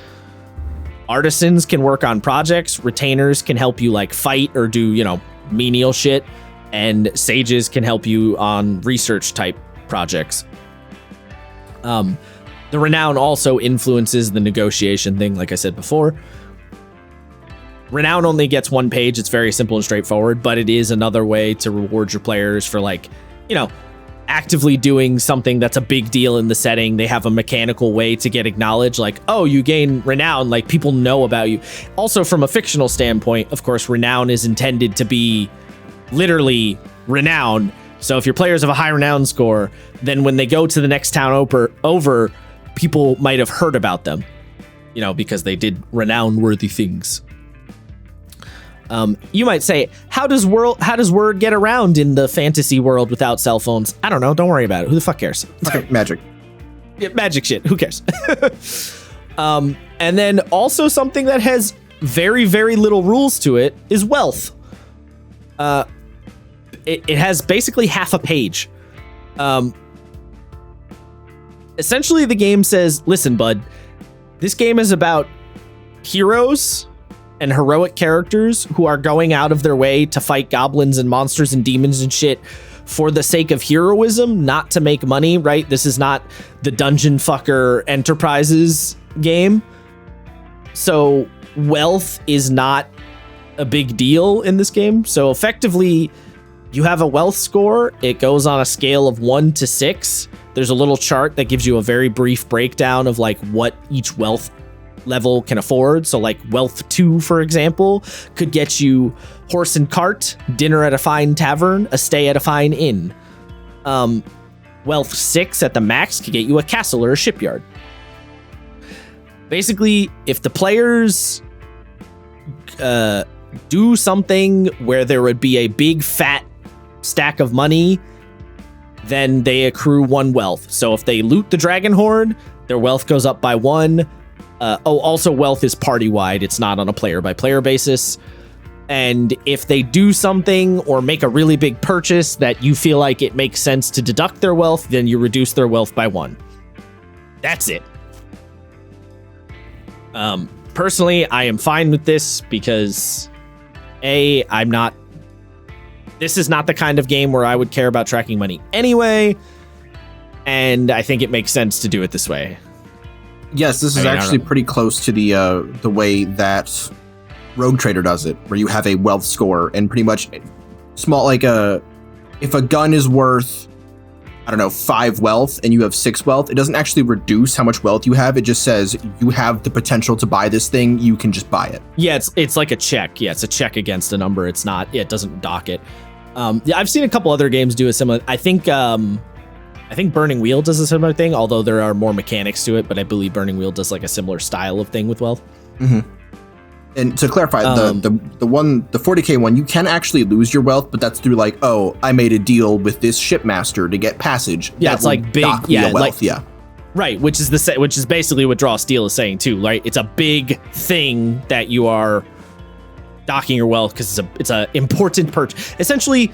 Artisans can work on projects. Retainers can help you like fight or do, menial shit. And sages can help you on research type projects. The renown also influences the negotiation thing, like I said before. Renown only gets 1 page. It's very simple and straightforward, but it is another way to reward your players for actively doing something that's a big deal in the setting. They have a mechanical way to get acknowledged, like, oh, you gain renown, like people know about you. Also, from a fictional standpoint, of course, renown is intended to be literally renown. So if your players have a high renown score, then when they go to the next town over, people might have heard about them, because they did renown-worthy things. You might say, how does word get around in the fantasy world without cell phones? I don't know. Don't worry about it. Who the fuck cares? Okay, magic. Yeah, magic shit. Who cares? And then also something that has very, very little rules to it is wealth. It has basically half a page. Essentially, the game says, listen, bud, this game is about heroes and heroic characters who are going out of their way to fight goblins and monsters and demons and shit for the sake of heroism, not to make money, right? This is not the Dungeon Fucker Enterprises game. So wealth is not a big deal in this game. So effectively, you have a wealth score. It goes on a scale of 1 to 6. There's a little chart that gives you a very brief breakdown of like what each wealth level can afford. So like wealth 2, for example, could get you horse and cart, dinner at a fine tavern, a stay at a fine inn. Wealth 6 at the max could get you a castle or a shipyard. Basically, if the players do something where there would be a big fat stack of money, then they accrue 1 wealth. So if they loot the dragon hoard, their wealth goes up by 1. Also wealth is party-wide. It's not on a player-by-player basis. And if they do something or make a really big purchase that you feel like it makes sense to deduct their wealth, then you reduce their wealth by 1. That's it. Personally, I am fine with this because this is not the kind of game where I would care about tracking money anyway, and I think it makes sense to do it this way. Yes, this is actually pretty close to the way that Rogue Trader does it, where you have a wealth score and pretty much small, like if a gun is worth, 5 wealth and you have 6 wealth, it doesn't actually reduce how much wealth you have. It just says you have the potential to buy this thing. You can just buy it. Yeah, it's like a check. Yeah, it's a check against a number. It's not. It doesn't dock it. I've seen a couple other games do a similar. I think Burning Wheel does a similar thing, although there are more mechanics to it. But I believe Burning Wheel does like a similar style of thing with wealth. Mm-hmm. And to clarify, the 40K one, you can actually lose your wealth, but that's through like, oh, I made a deal with this shipmaster to get passage. Yeah, it's like big, yeah, wealth, yeah, right. Which is basically what Drawl Steel is saying too, right? It's a big thing that you are docking your wealth because it's a important purchase. Essentially,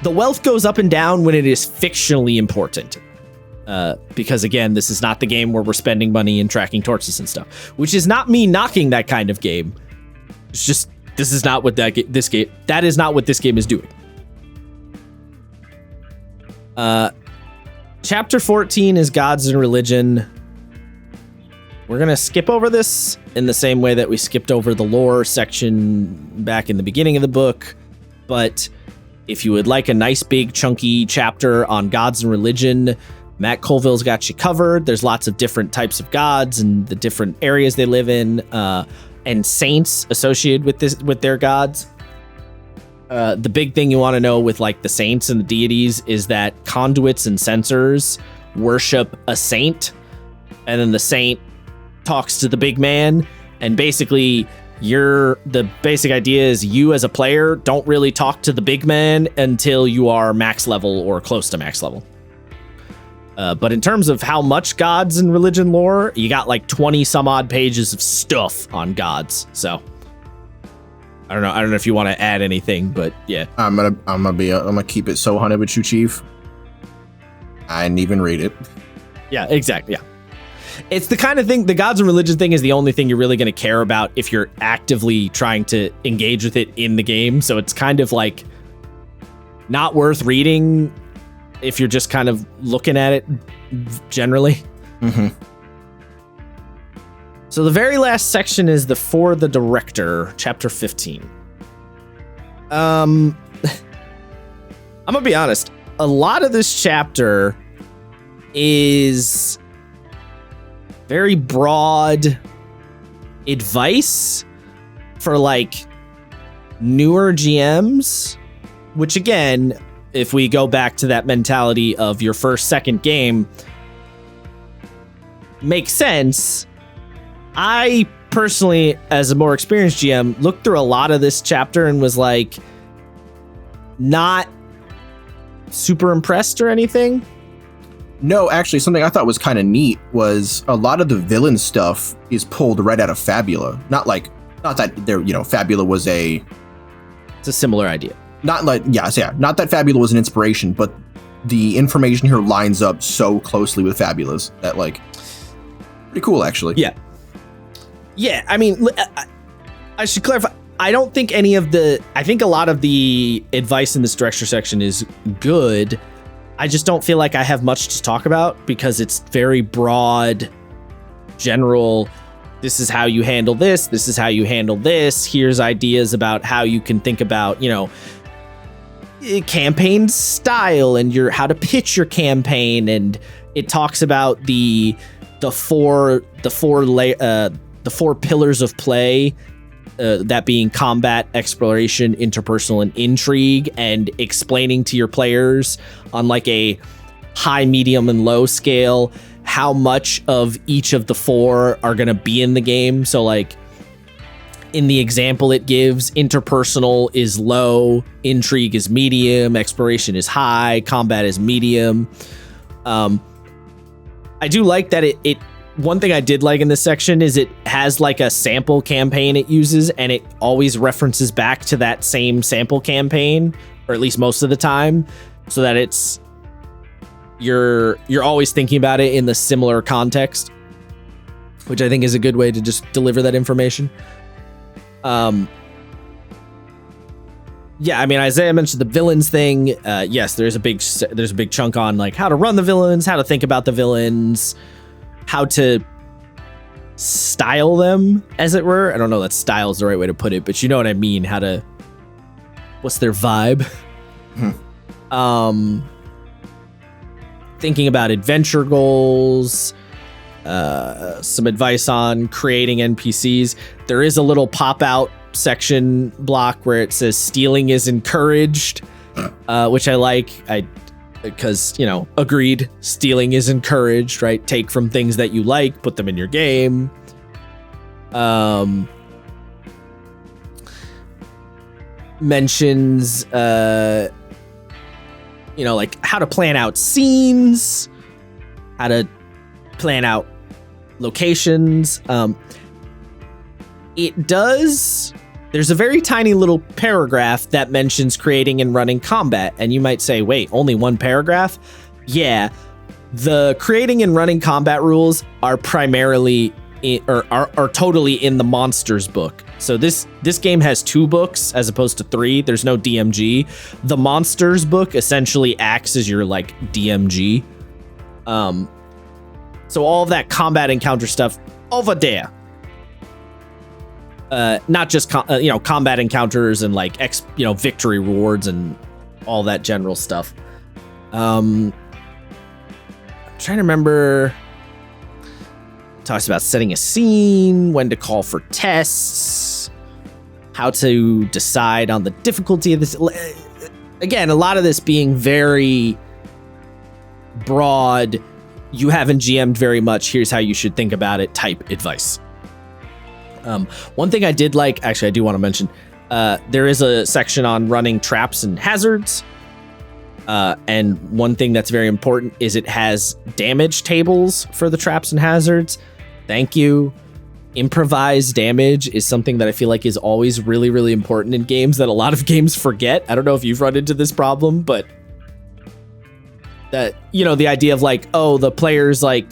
the wealth goes up and down when it is fictionally important. Because again, this is not the game where we're spending money and tracking torches and stuff, which is not me knocking that kind of game. It's just, this is not what that is not what this game is doing. Chapter 14 is Gods and Religion. We're going to skip over this in the same way that we skipped over the lore section back in the beginning of the book. But if you would like a nice big chunky chapter on Gods and Religion, Matt Colville's got you covered. There's lots of different types of gods and the different areas they live in, and saints associated with their gods. The big thing you want to know with like the saints and the deities is that conduits and censors worship a saint, and then the saint talks to the big man, and basically the basic idea is you as a player don't really talk to the big man until you are max level or close to max level. But in terms of how much gods and religion lore, you got like 20 some odd pages of stuff on gods. So I don't know if you want to add anything, but yeah. I'm gonna keep it so hunted with you, Chief. I didn't even read it. Yeah, exactly. Yeah. It's the kind of thing, the gods and religion thing is the only thing you're really going to care about if you're actively trying to engage with it in the game. So it's kind of like not worth reading if you're just kind of looking at it generally. Mm-hmm. So the very last section is For the Director, chapter 15. I'm gonna be honest. A lot of this chapter is very broad advice for like newer GMs, which again, if we go back to that mentality of your first, second game, makes sense. I personally, as a more experienced GM, looked through a lot of this chapter and was like, not super impressed or anything. No, actually, something I thought was kind of neat was a lot of the villain stuff is pulled right out of Fabula. Not that there, Fabula was it's a similar idea. Not that Fabula was an inspiration, but the information here lines up so closely with Fabula's that pretty cool, actually. Yeah, I mean, I should clarify. I don't think I think a lot of the advice in this director section is good. I just don't feel like I have much to talk about because it's very broad, general. This is how you handle this. This is how you handle this. Here's ideas about how you can think about, campaign style and how to pitch your campaign. And it talks about the four pillars of play. That being combat, exploration, interpersonal, and intrigue, and explaining to your players on like a high, medium, and low scale how much of each of the four are going to be in the game. So like in the example it gives, interpersonal is low, intrigue is medium, exploration is high, combat is medium. I do like that it one thing I did like in this section is it has like a sample campaign it uses, and it always references back to that same sample campaign, or at least most of the time, so that you're always thinking about it in the similar context, which I think is a good way to just deliver that information. Yeah, I mean, Isaiah mentioned the villains thing. Yes, there's a big chunk on like how to run the villains, how to think about the villains, how to style them, as it were. I don't know that style is the right way to put it, but you know what I mean. What's their vibe? Thinking about adventure goals, some advice on creating NPCs. There is a little pop-out section block where it says stealing is encouraged, which I like. Because, agreed, stealing is encouraged, right? Take from things that you like, put them in your game. Mentions, like how to plan out scenes, how to plan out locations. There's a very tiny little paragraph that mentions creating and running combat. And you might say, wait, only one paragraph? Yeah. The creating and running combat rules are primarily are totally in the Monsters book. So this game has 2 books as opposed to 3. There's no DMG. The Monsters book essentially acts as your like DMG. So all of that combat encounter stuff over there. Not just combat encounters and like victory rewards and all that general stuff. I'm trying to remember. Talks about setting a scene, when to call for tests, how to decide on the difficulty of this. Again, a lot of this being very broad. You haven't GM'd very much. Here's how you should think about it type advice. One thing I did like, actually, I do want to mention, there is a section on running traps and hazards. And one thing that's very important is it has damage tables for the traps and hazards. Thank you. Improvised damage is something that I feel like is always really, really important in games that a lot of games forget. I don't know if you've run into this problem, but that, the idea of like, oh, the players like,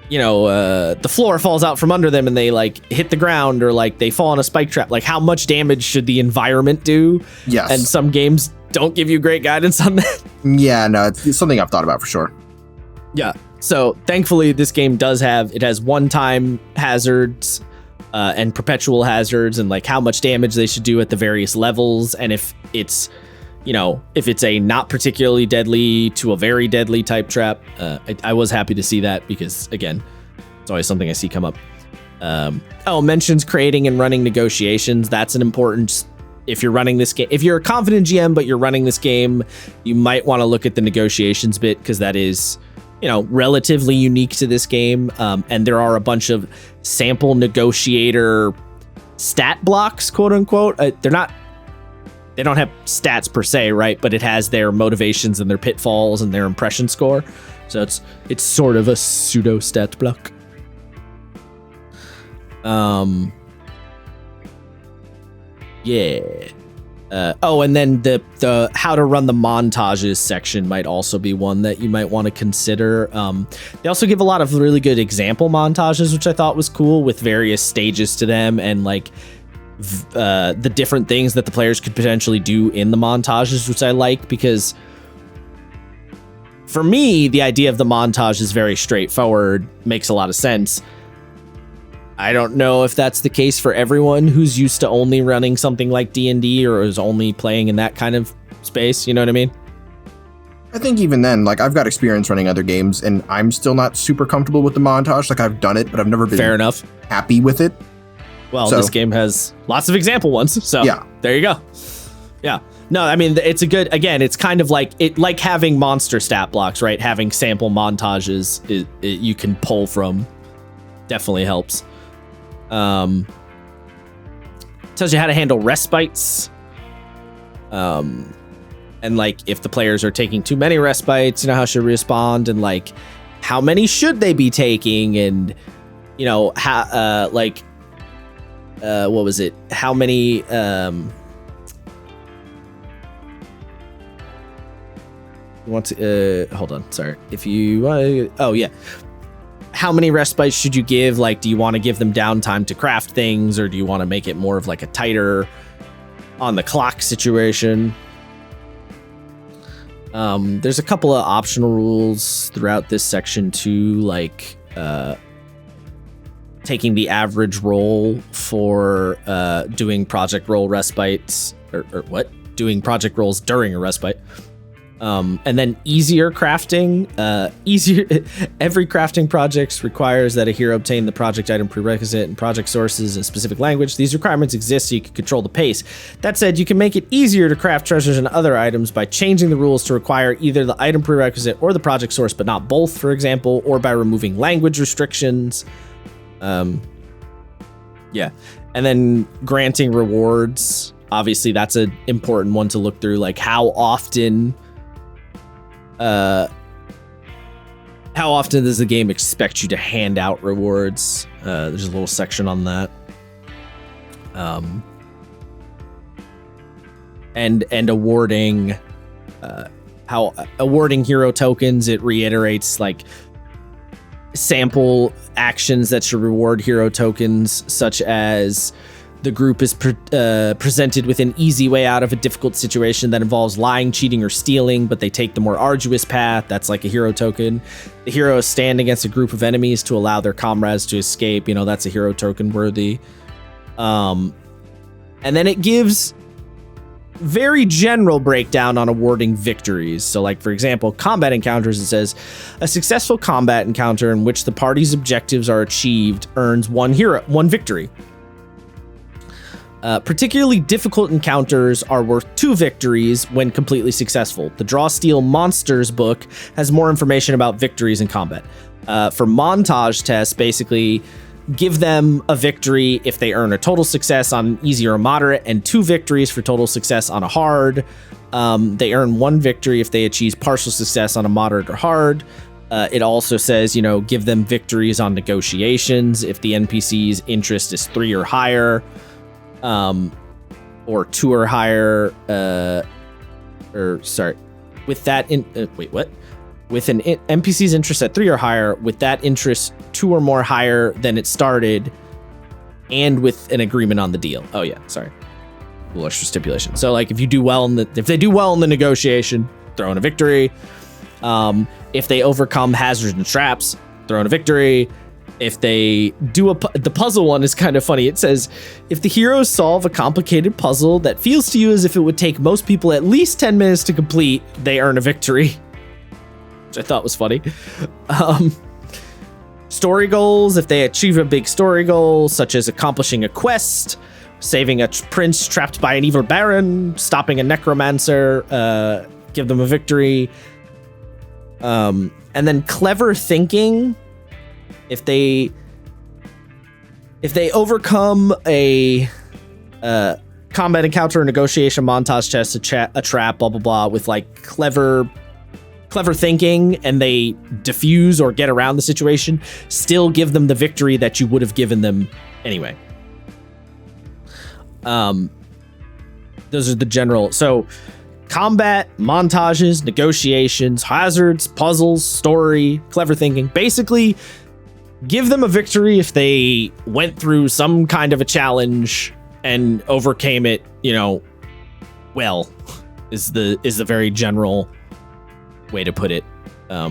the floor falls out from under them and they like hit the ground, or like they fall in a spike trap. Like, how much damage should the environment do? Yes. And some games don't give you great guidance on that. Yeah, no, it's something I've thought about for sure. Yeah. So thankfully this game has one-time hazards and perpetual hazards, and like how much damage they should do at the various levels. And if it's, if it's a not particularly deadly to a very deadly type trap, I was happy to see that, because again, it's always something I see come up. Mentions creating and running negotiations. That's an important, if you're running this game, if you're a confident GM, but you're running this game, you might want to look at the negotiations bit, because that is, relatively unique to this game. And there are a bunch of sample negotiator stat blocks, quote unquote. They don't have stats per se, right? But it has their motivations and their pitfalls and their impression score. So it's sort of a pseudo stat block. Yeah. And then the how to run the montages section might also be one that you might want to consider. They also give a lot of really good example montages, which I thought was cool, with various stages to them, and like the different things that the players could potentially do in the montages, which I like, because for me, the idea of the montage is very straightforward, makes a lot of sense. I don't know if that's the case for everyone who's used to only running something like D&D or is only playing in that kind of space. You know what I mean? I think even then, like, I've got experience running other games, and I'm still not super comfortable with the montage. Like, I've done it, but I've never been fair enough happy with it. Well, this game has lots of example ones, so yeah, there you go. Yeah. No, I mean, it's a good, again, it's kind of like having monster stat blocks, right? Having sample montages you can pull from definitely helps. Tells you how to handle respites. And like, if the players are taking too many respites, how should respond, and like how many should they be taking, and how what was it? How many hold on, sorry. If you how many respites should you give? Like, do you want to give them downtime to craft things, or do you want to make it more of like a tighter on the clock situation? There's a couple of optional rules throughout this section too, like taking the average roll for doing project roll respites, or doing project rolls during a respite. And then easier crafting. Every crafting project requires that a hero obtain the project item prerequisite and project sources in a specific language. These requirements exist so you can control the pace. That said, you can make it easier to craft treasures and other items by changing the rules to require either the item prerequisite or the project source, but not both, for example, or by removing language restrictions. And then granting rewards. Obviously, that's an important one to look through. Like, how often does the game expect you to hand out rewards? There's a little section on that. And awarding awarding hero tokens, it reiterates like sample actions that should reward hero tokens, such as the group is presented with an easy way out of a difficult situation that involves lying, cheating, or stealing, but they take the more arduous path. That's like a hero token. The heroes stand against a group of enemies to allow their comrades to escape. That's a hero token worthy. And then it gives very general breakdown on awarding victories. So like, for example, combat encounters, it says a successful combat encounter in which the party's objectives are achieved earns one victory. Particularly difficult encounters are worth 2 victories when completely successful. The Drawl Steel Monsters book has more information about victories in combat. For montage tests, basically give them a victory if they earn a total success on easy or moderate, and 2 victories for total success on a hard. They earn 1 victory if they achieve partial success on a moderate or hard. It also says, give them victories on negotiations if the NPC's interest is 3 or higher, or 2 or higher. With that with an NPC's interest at 3 or higher, with that interest 2 or more higher than it started, and with an agreement on the deal. Oh yeah, sorry. A little extra stipulation. So like if they do well in the negotiation, throw in a victory. If they overcome hazards and traps, throw in a victory. If they do the puzzle one is kind of funny. It says, if the heroes solve a complicated puzzle that feels to you as if it would take most people at least 10 minutes to complete, they earn a victory. Which I thought was funny. Story goals, if they achieve a big story goal, such as accomplishing a quest, saving a prince trapped by an evil baron, stopping a necromancer, give them a victory. And then clever thinking, if they overcome a combat encounter, a negotiation, montage test, a trap, blah blah blah, with like clever thinking, and they diffuse or get around the situation, still give them the victory that you would have given them anyway. Those are the general. So combat, montages, negotiations, hazards, puzzles, story, clever thinking. Basically, give them a victory if they went through some kind of a challenge and overcame it, well, is the very general way to put it. I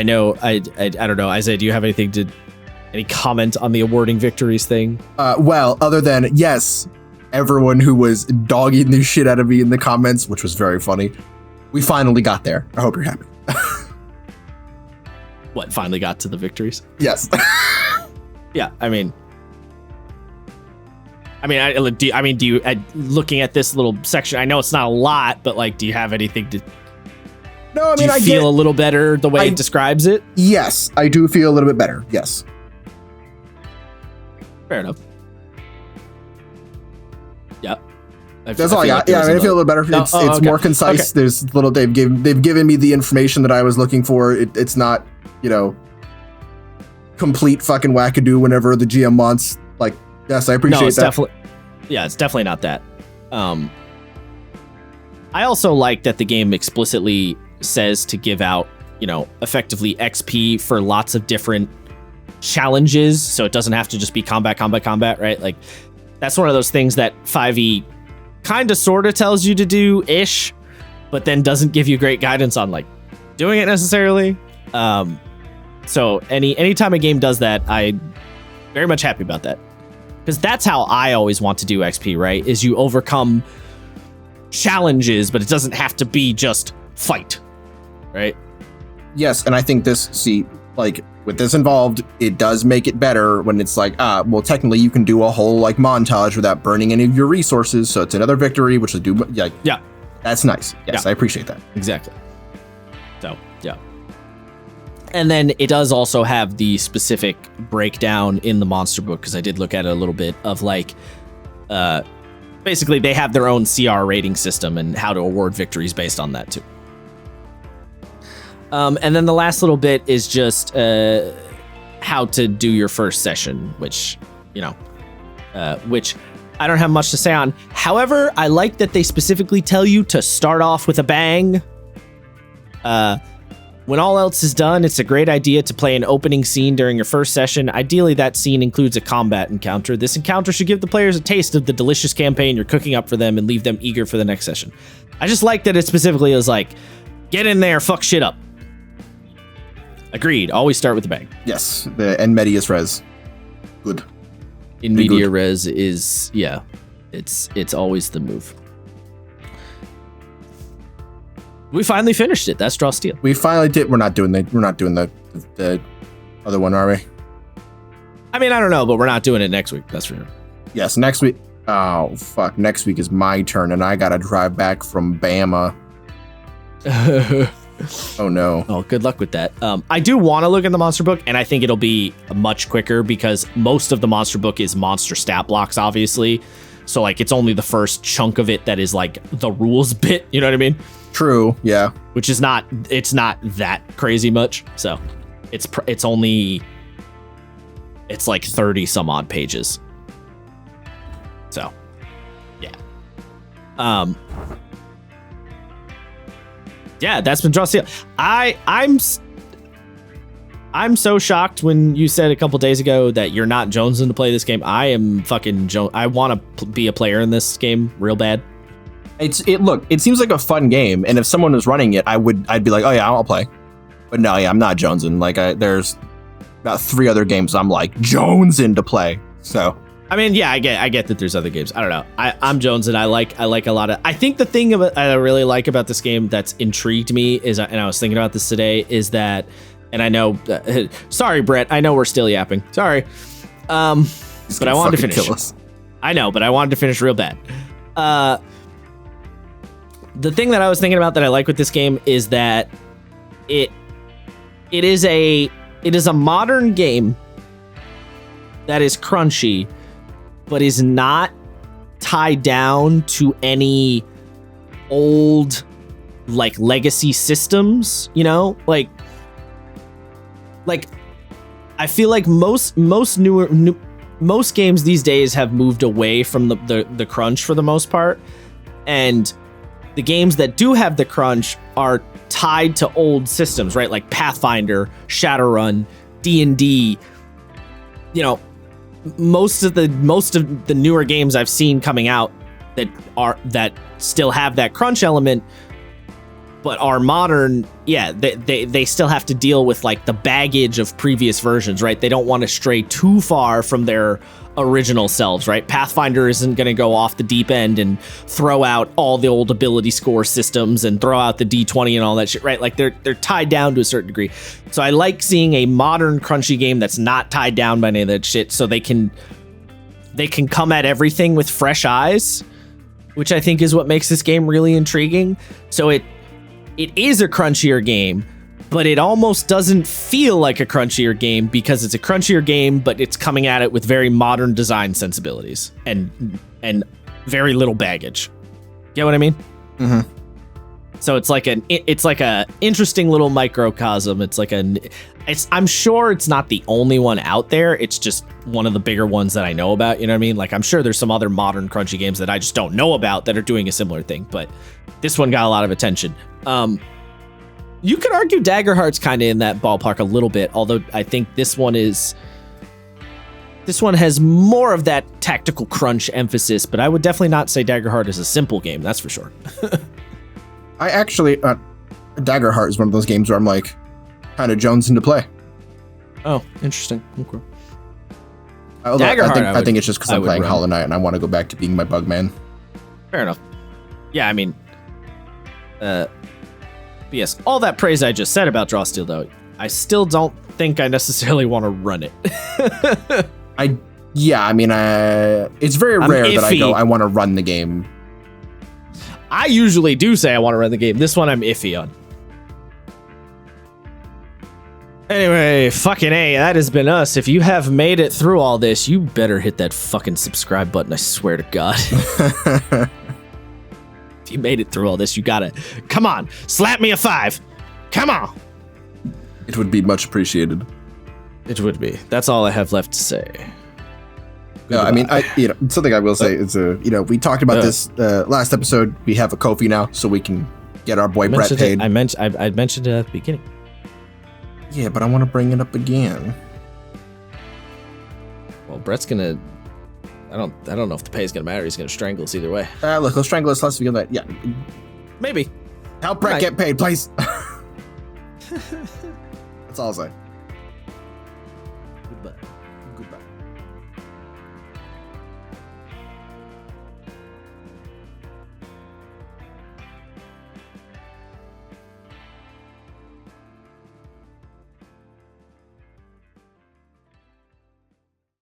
know, I don't know, Isaiah, do you have any comment on the awarding victories thing? Well, other than, yes, everyone who was dogging the shit out of me in the comments, which was very funny, we finally got there. I hope you're happy. What, finally got to the victories? Yes. Yeah, do you looking at this little section, I know it's not a lot, but like, do you have anything to... No, I mean, I feel a little better the way it describes it? Yes, I do feel a little bit better. Yes. Fair enough. Yep. That's all I got. Yeah, I feel a little better. It's okay. More concise. Okay. There's little. They've given me the information that I was looking for. It's not, complete fucking wackadoo whenever the GM wants. Like, yes, I appreciate that. It's definitely not that. I also like that the game explicitly says to give out, effectively XP for lots of different challenges, so it doesn't have to just be combat, right? Like, that's one of those things that 5e kind of sort of tells you to do ish, but then doesn't give you great guidance on like doing it necessarily. So anytime a game does that, I'm very much happy about that, because that's how I always want to do XP, right? Is you overcome challenges, but it doesn't have to be just fight, right? Yes, and I think with this involved, it does make it better when it's like, well, technically you can do a whole like montage without burning any of your resources, so it's another victory, which will do, yeah, that's nice. Yes, yeah. I appreciate that. Exactly. So, yeah. And then it does also have the specific breakdown in the monster book, because I did look at it a little bit of like, basically they have their own CR rating system and how to award victories based on that too. And then the last little bit is just how to do your first session, which I don't have much to say on. However, I like that they specifically tell you to start off with a bang. When all else is done, it's a great idea to play an opening scene during your first session. Ideally, that scene includes a combat encounter. This encounter should give the players a taste of the delicious campaign you're cooking up for them and leave them eager for the next session. I just like that it specifically is like, get in there, fuck shit up. Agreed. Always start with the bang. Yes, the in medias res. Good. In media res is, yeah, it's always the move. We finally finished it. That's Drawl Steel. We finally did. We're not doing the other one, are we? I mean, I don't know, but we're not doing it next week. That's for sure. Yes, next week. Oh fuck! Next week is my turn, and I gotta drive back from Bama. Oh no. Oh, good luck with that. I do want to look in the monster book, and I think it'll be much quicker because most of the monster book is monster stat blocks, obviously, So like it's only the first chunk of it that is like the rules bit, you know what I mean? True. Yeah. Which is not that crazy much. So it's like 30 some odd pages. So yeah. Yeah, that's been Drawl Steel. I'm so shocked when you said a couple days ago that you're not jonesing to play this game. I am fucking I want to be a player in this game real bad. Look, it seems like a fun game, and if someone was running it, I'd be like, oh yeah, I'll play. But no, yeah, I'm not jonesing. Like there's about 3 other games I'm like jonesing to play. So I mean, yeah, I get that there's other games. I don't know. I'm jonesing. I like a lot of. I think the thing I really like about this game that's intrigued me is, and I was thinking about this today, is that. And I know, sorry, Brett. I know we're still yapping. Sorry, but I wanted to finish. Kill us. I know, but I wanted to finish real bad. The thing that I was thinking about that I like with this game is that it is a modern game that is crunchy, but is not tied down to any old like legacy systems. You know, like I feel like most games these days have moved away from the crunch for the most part, and the games that do have the crunch are tied to old systems, right? Like Pathfinder, Shadowrun, D&D. You know, most of the newer games I've seen coming out that still have that crunch element, but are modern, yeah, they still have to deal with like the baggage of previous versions, right? They don't want to stray too far from their original selves, right? Pathfinder isn't going to go off the deep end and throw out all the old ability score systems and throw out the D20 and all that shit, right? Like they're tied down to a certain degree. So I like seeing a modern crunchy game that's not tied down by any of that shit, so they can come at everything with fresh eyes, which I think is what makes this game really intriguing. So it is a crunchier game, but it almost doesn't feel like a crunchier game because it's a crunchier game, but it's coming at it with very modern design sensibilities and very little baggage. Get what I mean? Mm-hmm. So it's like a interesting little microcosm. I'm sure it's not the only one out there. It's just one of the bigger ones that I know about. You know what I mean? Like I'm sure there's some other modern crunchy games that I just don't know about that are doing a similar thing, but this one got a lot of attention. You could argue Daggerheart's kind of in that ballpark a little bit, although I think this one has more of that tactical crunch emphasis, but I would definitely not say Daggerheart is a simple game, that's for sure. I actually, Daggerheart is one of those games where I'm like, kind of jonesing to play. Oh, interesting. Okay. I think it's just because I'm playing Hollow Knight and I want to go back to being my bug man. Fair enough. Yeah, I mean, yes, all that praise I just said about Draw Steel, though, I still don't think I necessarily want to run it. It's very rare that I go, I want to run the game. I usually do say I want to run the game. This one I'm iffy on. Anyway, fucking A, that has been us. If you have made it through all this, you better hit that fucking subscribe button, I swear to God. If you made it through all this, you gotta, come on, slap me a 5. Come on. It would be much appreciated. It would be. That's all I have left to say. No, I mean, something I will say is, we talked about this last episode. We have a Ko-fi now, so we can get our boy Brett paid. I mentioned it at the beginning. Yeah, but I want to bring it up again. Well, Brett's gonna. I don't know if the pay is gonna matter. He's gonna strangle us either way. Look, he'll strangle us unless we get that. Yeah, maybe. Help Brett get paid, please. That's all I'll say. Goodbye.